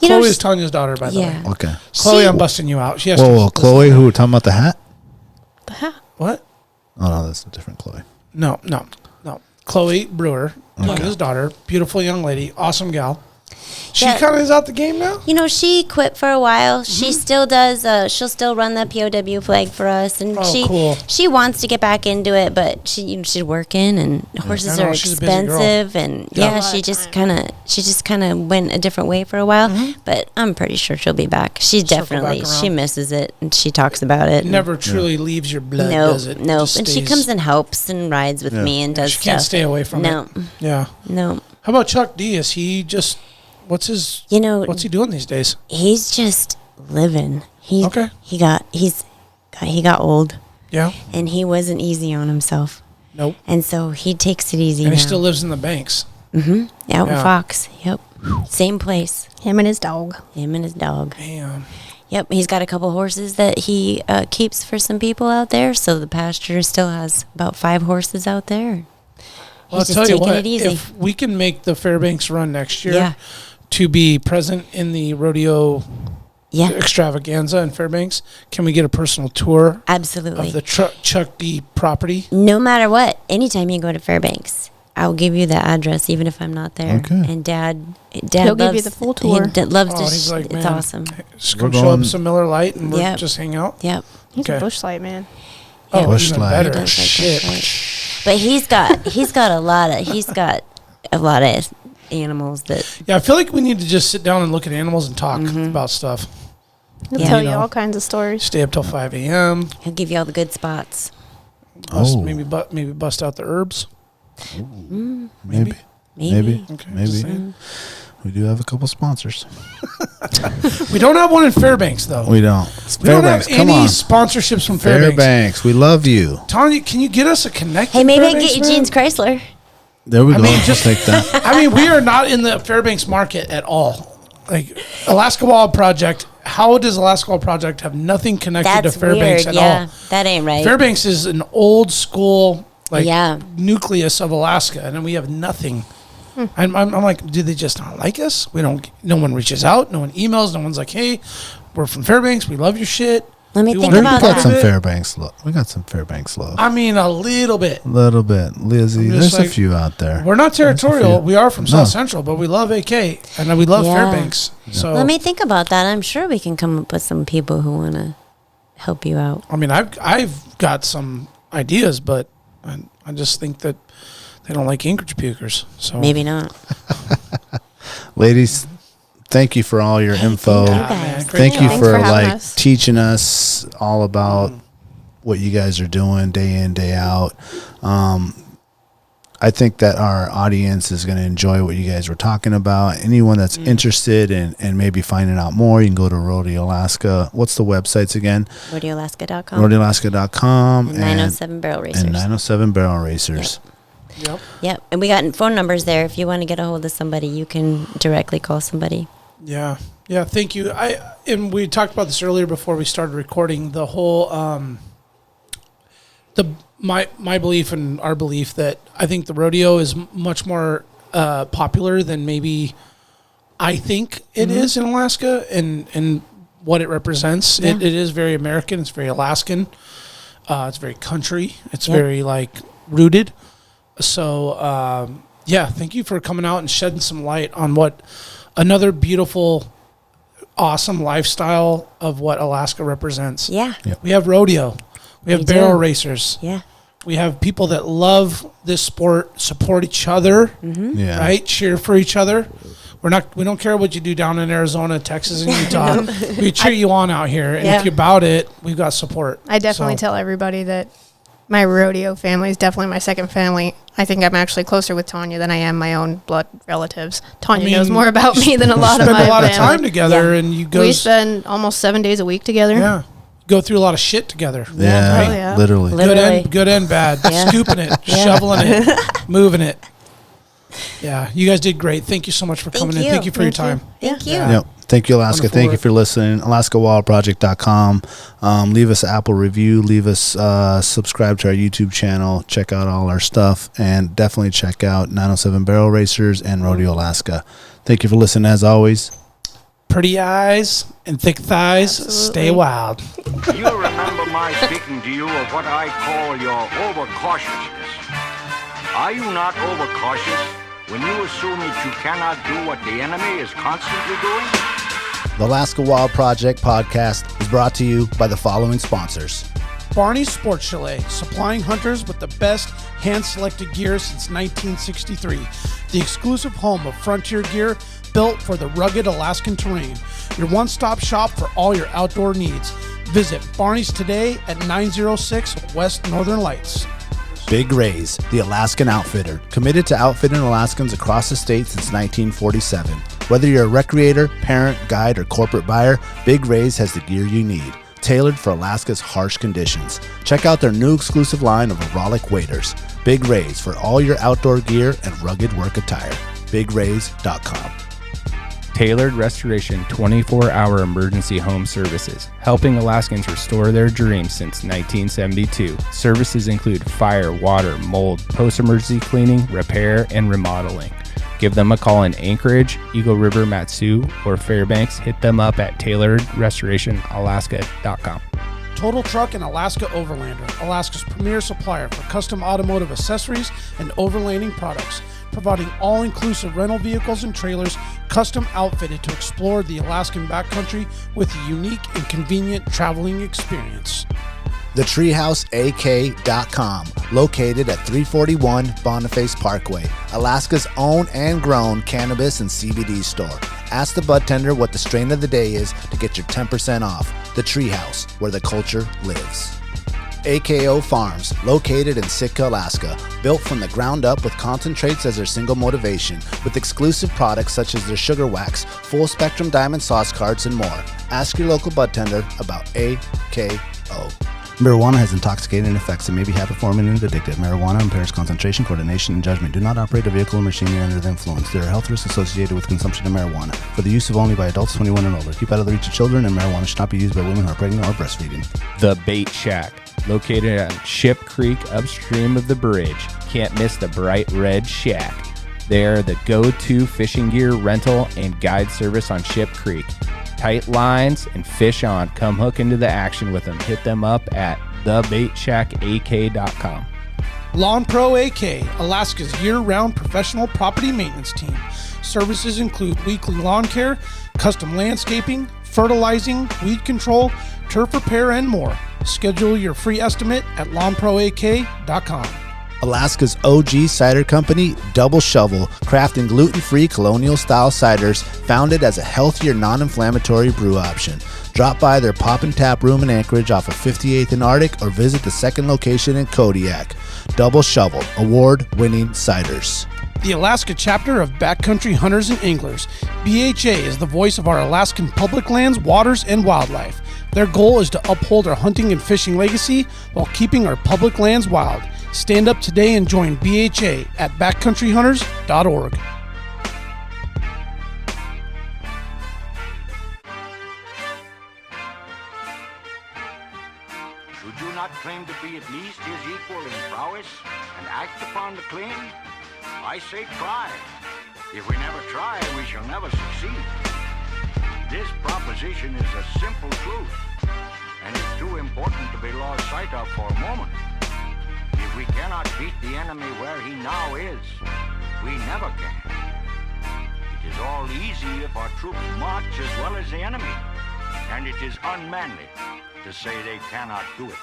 You know, Chloe is Tanya's daughter, by the yeah. way. Okay. Chloe, She- I'm busting you out. She has Whoa, to. Chloe, who we're talking about the hat? The hat. What? Oh no, that's a different Chloe. No. Chloe Brewer, Tanya's daughter, beautiful young lady, awesome gal. She Yeah. kind of is out the game now. You know, she quit for a while. She still does. She'll still run the POW flag for us, and Oh, cool. she wants to get back into it, but she's working, and horses I know, are she's a busy girl. expensive, and Yeah. yeah, she just kind of went a different way for a while. But I'm pretty sure she'll be back. She Circle definitely back she around. misses it, and she talks about it. It never truly leaves your blood, No, does it? no, Just and she stays- comes and helps and rides with me and does She can't stuff. stay away from No, it. Yeah. no. How about Chuck D? Is he just what's You know, he doing these days? he's just living. Okay. He got old, Yeah. and he wasn't easy on himself. Nope. And so he takes it easy And now. he still lives in the banks. Out in Yeah. Fox. Yep. Same place. Him and his dog. Him and his dog. Damn. Yep. He's got a couple horses that he keeps for some people out there. So the pasture still has about 5 horses out there. Well, I'll He's just tell you taking what. it easy. If we can make the Fairbanks run next year Yeah. to be present in the rodeo Yeah. extravaganza in Fairbanks, can we get a personal tour Absolutely. of the Chuck D property? No matter what, anytime you go to Fairbanks, I'll give you the address, even if I'm not there. Okay. And Dad He'll give you loves the full tour. He loves Oh, to. he's like, It's man, awesome. Just We're come show up going- some Miller Lite and we'll Yep. just hang out. Yep. He's Okay. a bush light man. Oh, Bush even Light. better. He does like Shit. that, right. But he's got a lot of animals that. Yeah, I feel like we need to just sit down and look at animals and talk Mm-hmm. about stuff. He'll Yeah. tell You you know. all kinds of stories. Stay up till 5 a.m. He'll give you all the good spots. Bust, Oh. maybe bust out the herbs. Maybe. Maybe. Okay, Maybe. just saying. We do have a couple sponsors. We don't have one in Fairbanks though. We don't. We don't have Fairbanks, come any on. sponsorships from Fairbanks. Fairbanks, we love you. Tanya, can you get us a connect? Hey, in maybe I Fairbanks, get you man? Jeans Chrysler. There we go. mean, Just take that. I mean, we are not in the Fairbanks market at all. Like Alaska Wild Project. How does Alaska Wild Project have nothing connected That's to Fairbanks weird. at Yeah, all? that ain't right. Fairbanks is an old school Yeah. nucleus of Alaska, and then we have nothing. I'm like, do they just not like us? We don't. No one reaches out. No one emails. No one's like, hey, we're from Fairbanks. We love your shit. Let me We think want We to about be got part some of it. Fairbanks love. We got some Fairbanks love. I mean, a little bit. A little bit. Lizzie, I'm just there's a like- few out there. We're not territorial. few. We are from No. South Central, but we love AK and we love Yeah. Fairbanks. So Let me think about that. I'm sure we can come up with some people who want to help you out. I mean, I've got some ideas, but I just think that they don't like Anchorage pukers. So Maybe not. Ladies, thank you for all your info. you Yeah, guys. man, great Thank you job. Thanks for for having like us. teaching us all about what you guys are doing day in, day out. I think that our audience is going to enjoy what you guys were talking about. Anyone that's interested in maybe finding out more, you can go to Rodeo Alaska. What's the websites again? RodeoAlaska.com. RodeoAlaska.com And 907 Barrel Racers. and 907 Barrel Racers. Yep. Yep. And we got phone numbers there. If you want to get a hold of somebody, you can directly call somebody. Yeah. Yeah. Thank you. And we talked about this earlier before we started recording. The whole my belief and our belief that I think the rodeo is much more popular than maybe I think it is in Alaska and what it represents. Yeah. It is very American. It's very Alaskan. It's very country. It's Yep. very like rooted. So yeah, thank you for coming out and shedding some light on what another beautiful, awesome lifestyle of what Alaska represents. Yeah. We have rodeo. We have We barrel do. racers. Yeah. We have people that love this sport, support each other, Yeah. right? Cheer for each other. We don't care what you do down in Arizona, Texas, and Utah. We cheer you on out here. And Yeah. if you're about it, we've got support. I definitely So- tell everybody that my rodeo family is definitely my second family. I think I'm actually closer with Tonya than I am my own blood relatives. Tonya knows more about me than a lot of spend my a lot of family. time together, and you go. We spend almost 7 days a week together. Yeah, go through a lot of shit together. Yeah, Oh, yeah. literally. Good and bad. Yeah. Scooping it, shoveling it, moving it. Yeah, you guys did great. Thank you so much for coming in. Thank you for your time. Thank you. Yep. Thank you, Alaska. Wonderful Thank you work. for listening. AlaskaWildProject.com. Leave us an Apple review. Leave us subscribe to our YouTube channel. Check out all our stuff. And definitely check out 907 Barrel Racers and Rodeo Alaska. Thank you for listening as always. Pretty eyes and thick thighs. Stay wild. You remember my speaking to you of what I call your overcautiousness. Are you not overcautious when you assume that you cannot do what the enemy is constantly doing? The Alaska Wild Project podcast is brought to you by the following sponsors. Barney's Sports Chalet, supplying hunters with the best hand-selected gear since 1963. The exclusive home of frontier gear built for the rugged Alaskan terrain. Your one-stop shop for all your outdoor needs. Visit Barney's today at 906 West Northern Lights. Big Rays, the Alaskan outfitter, committed to outfitting Alaskans across the state since 1947. Whether you're a recreator, parent, guide, or corporate buyer, Big Rays has the gear you need, tailored for Alaska's harsh conditions. Check out their new exclusive line of aerolic waders. Big Rays for all your outdoor gear and rugged work attire. BigRays.com. Tailored Restoration 24-hour emergency home services, helping Alaskans restore their dreams since 1972. Services include fire, water, mold, post-emergency cleaning, repair, and remodeling. Give them a call in Anchorage, Eagle River, Matsu, or Fairbanks. Hit them up at tailoredrestorationalaska.com. Total Truck and Alaska Overlander, Alaska's premier supplier for custom automotive accessories and overlanding products, providing all-inclusive rental vehicles and trailers custom outfitted to explore the Alaskan backcountry with a unique and convenient traveling experience. TheTreehouseAK.com, located at 341 Boniface Parkway, Alaska's own and grown cannabis and CBD store. Ask the bud tender what the strain of the day is to get your 10% off. The Treehouse, where the culture lives. AKO Farms, located in Sitka, Alaska, built from the ground up with concentrates as their single motivation, with exclusive products such as their sugar wax, full spectrum diamond sauce cards, and more. Ask your local bud tender about AKO. Marijuana has intoxicating effects and may be habit-forming and addictive. Marijuana impairs concentration, coordination, and judgment. Do not operate a vehicle or machinery under the influence. There are health risks associated with consumption of marijuana. For the use of only by adults 21 and older. Keep out of the reach of children, and marijuana should not be used by women who are pregnant or breastfeeding. The Bait Shack, located on Ship Creek upstream of the bridge. Can't miss the bright red shack. They are the go-to fishing gear rental and guide service on Ship Creek. Tight lines and fish on. Come hook into the action with them. Hit them up at thebaitshackak.com. Lawn Pro AK, Alaska's year-round professional property maintenance team. Services include weekly lawn care, custom landscaping, fertilizing, weed control, turf repair, and more. Schedule your free estimate at lawnproak.com. Alaska's OG cider company, Double Shovel, crafting gluten-free colonial-style ciders, founded as a healthier, non-inflammatory brew option. Drop by their Pop and Tap room in Anchorage off of 58th and Arctic, or visit the second location in Kodiak. Double Shovel, award-winning ciders. The Alaska chapter of Backcountry Hunters and Anglers. BHA is the voice of our Alaskan public lands, waters, and wildlife. Their goal is to uphold our hunting and fishing legacy while keeping our public lands wild. Stand up today and join BHA at backcountryhunters.org. Should you not claim to be at least his equal in prowess and act upon the claim? I say try. If we never try, we shall never succeed. This proposition is a simple truth, and it's too important to be lost sight of for a moment. If we cannot beat the enemy where he now is, we never can. It is all easy if our troops march as well as the enemy, and it is unmanly to say they cannot do it.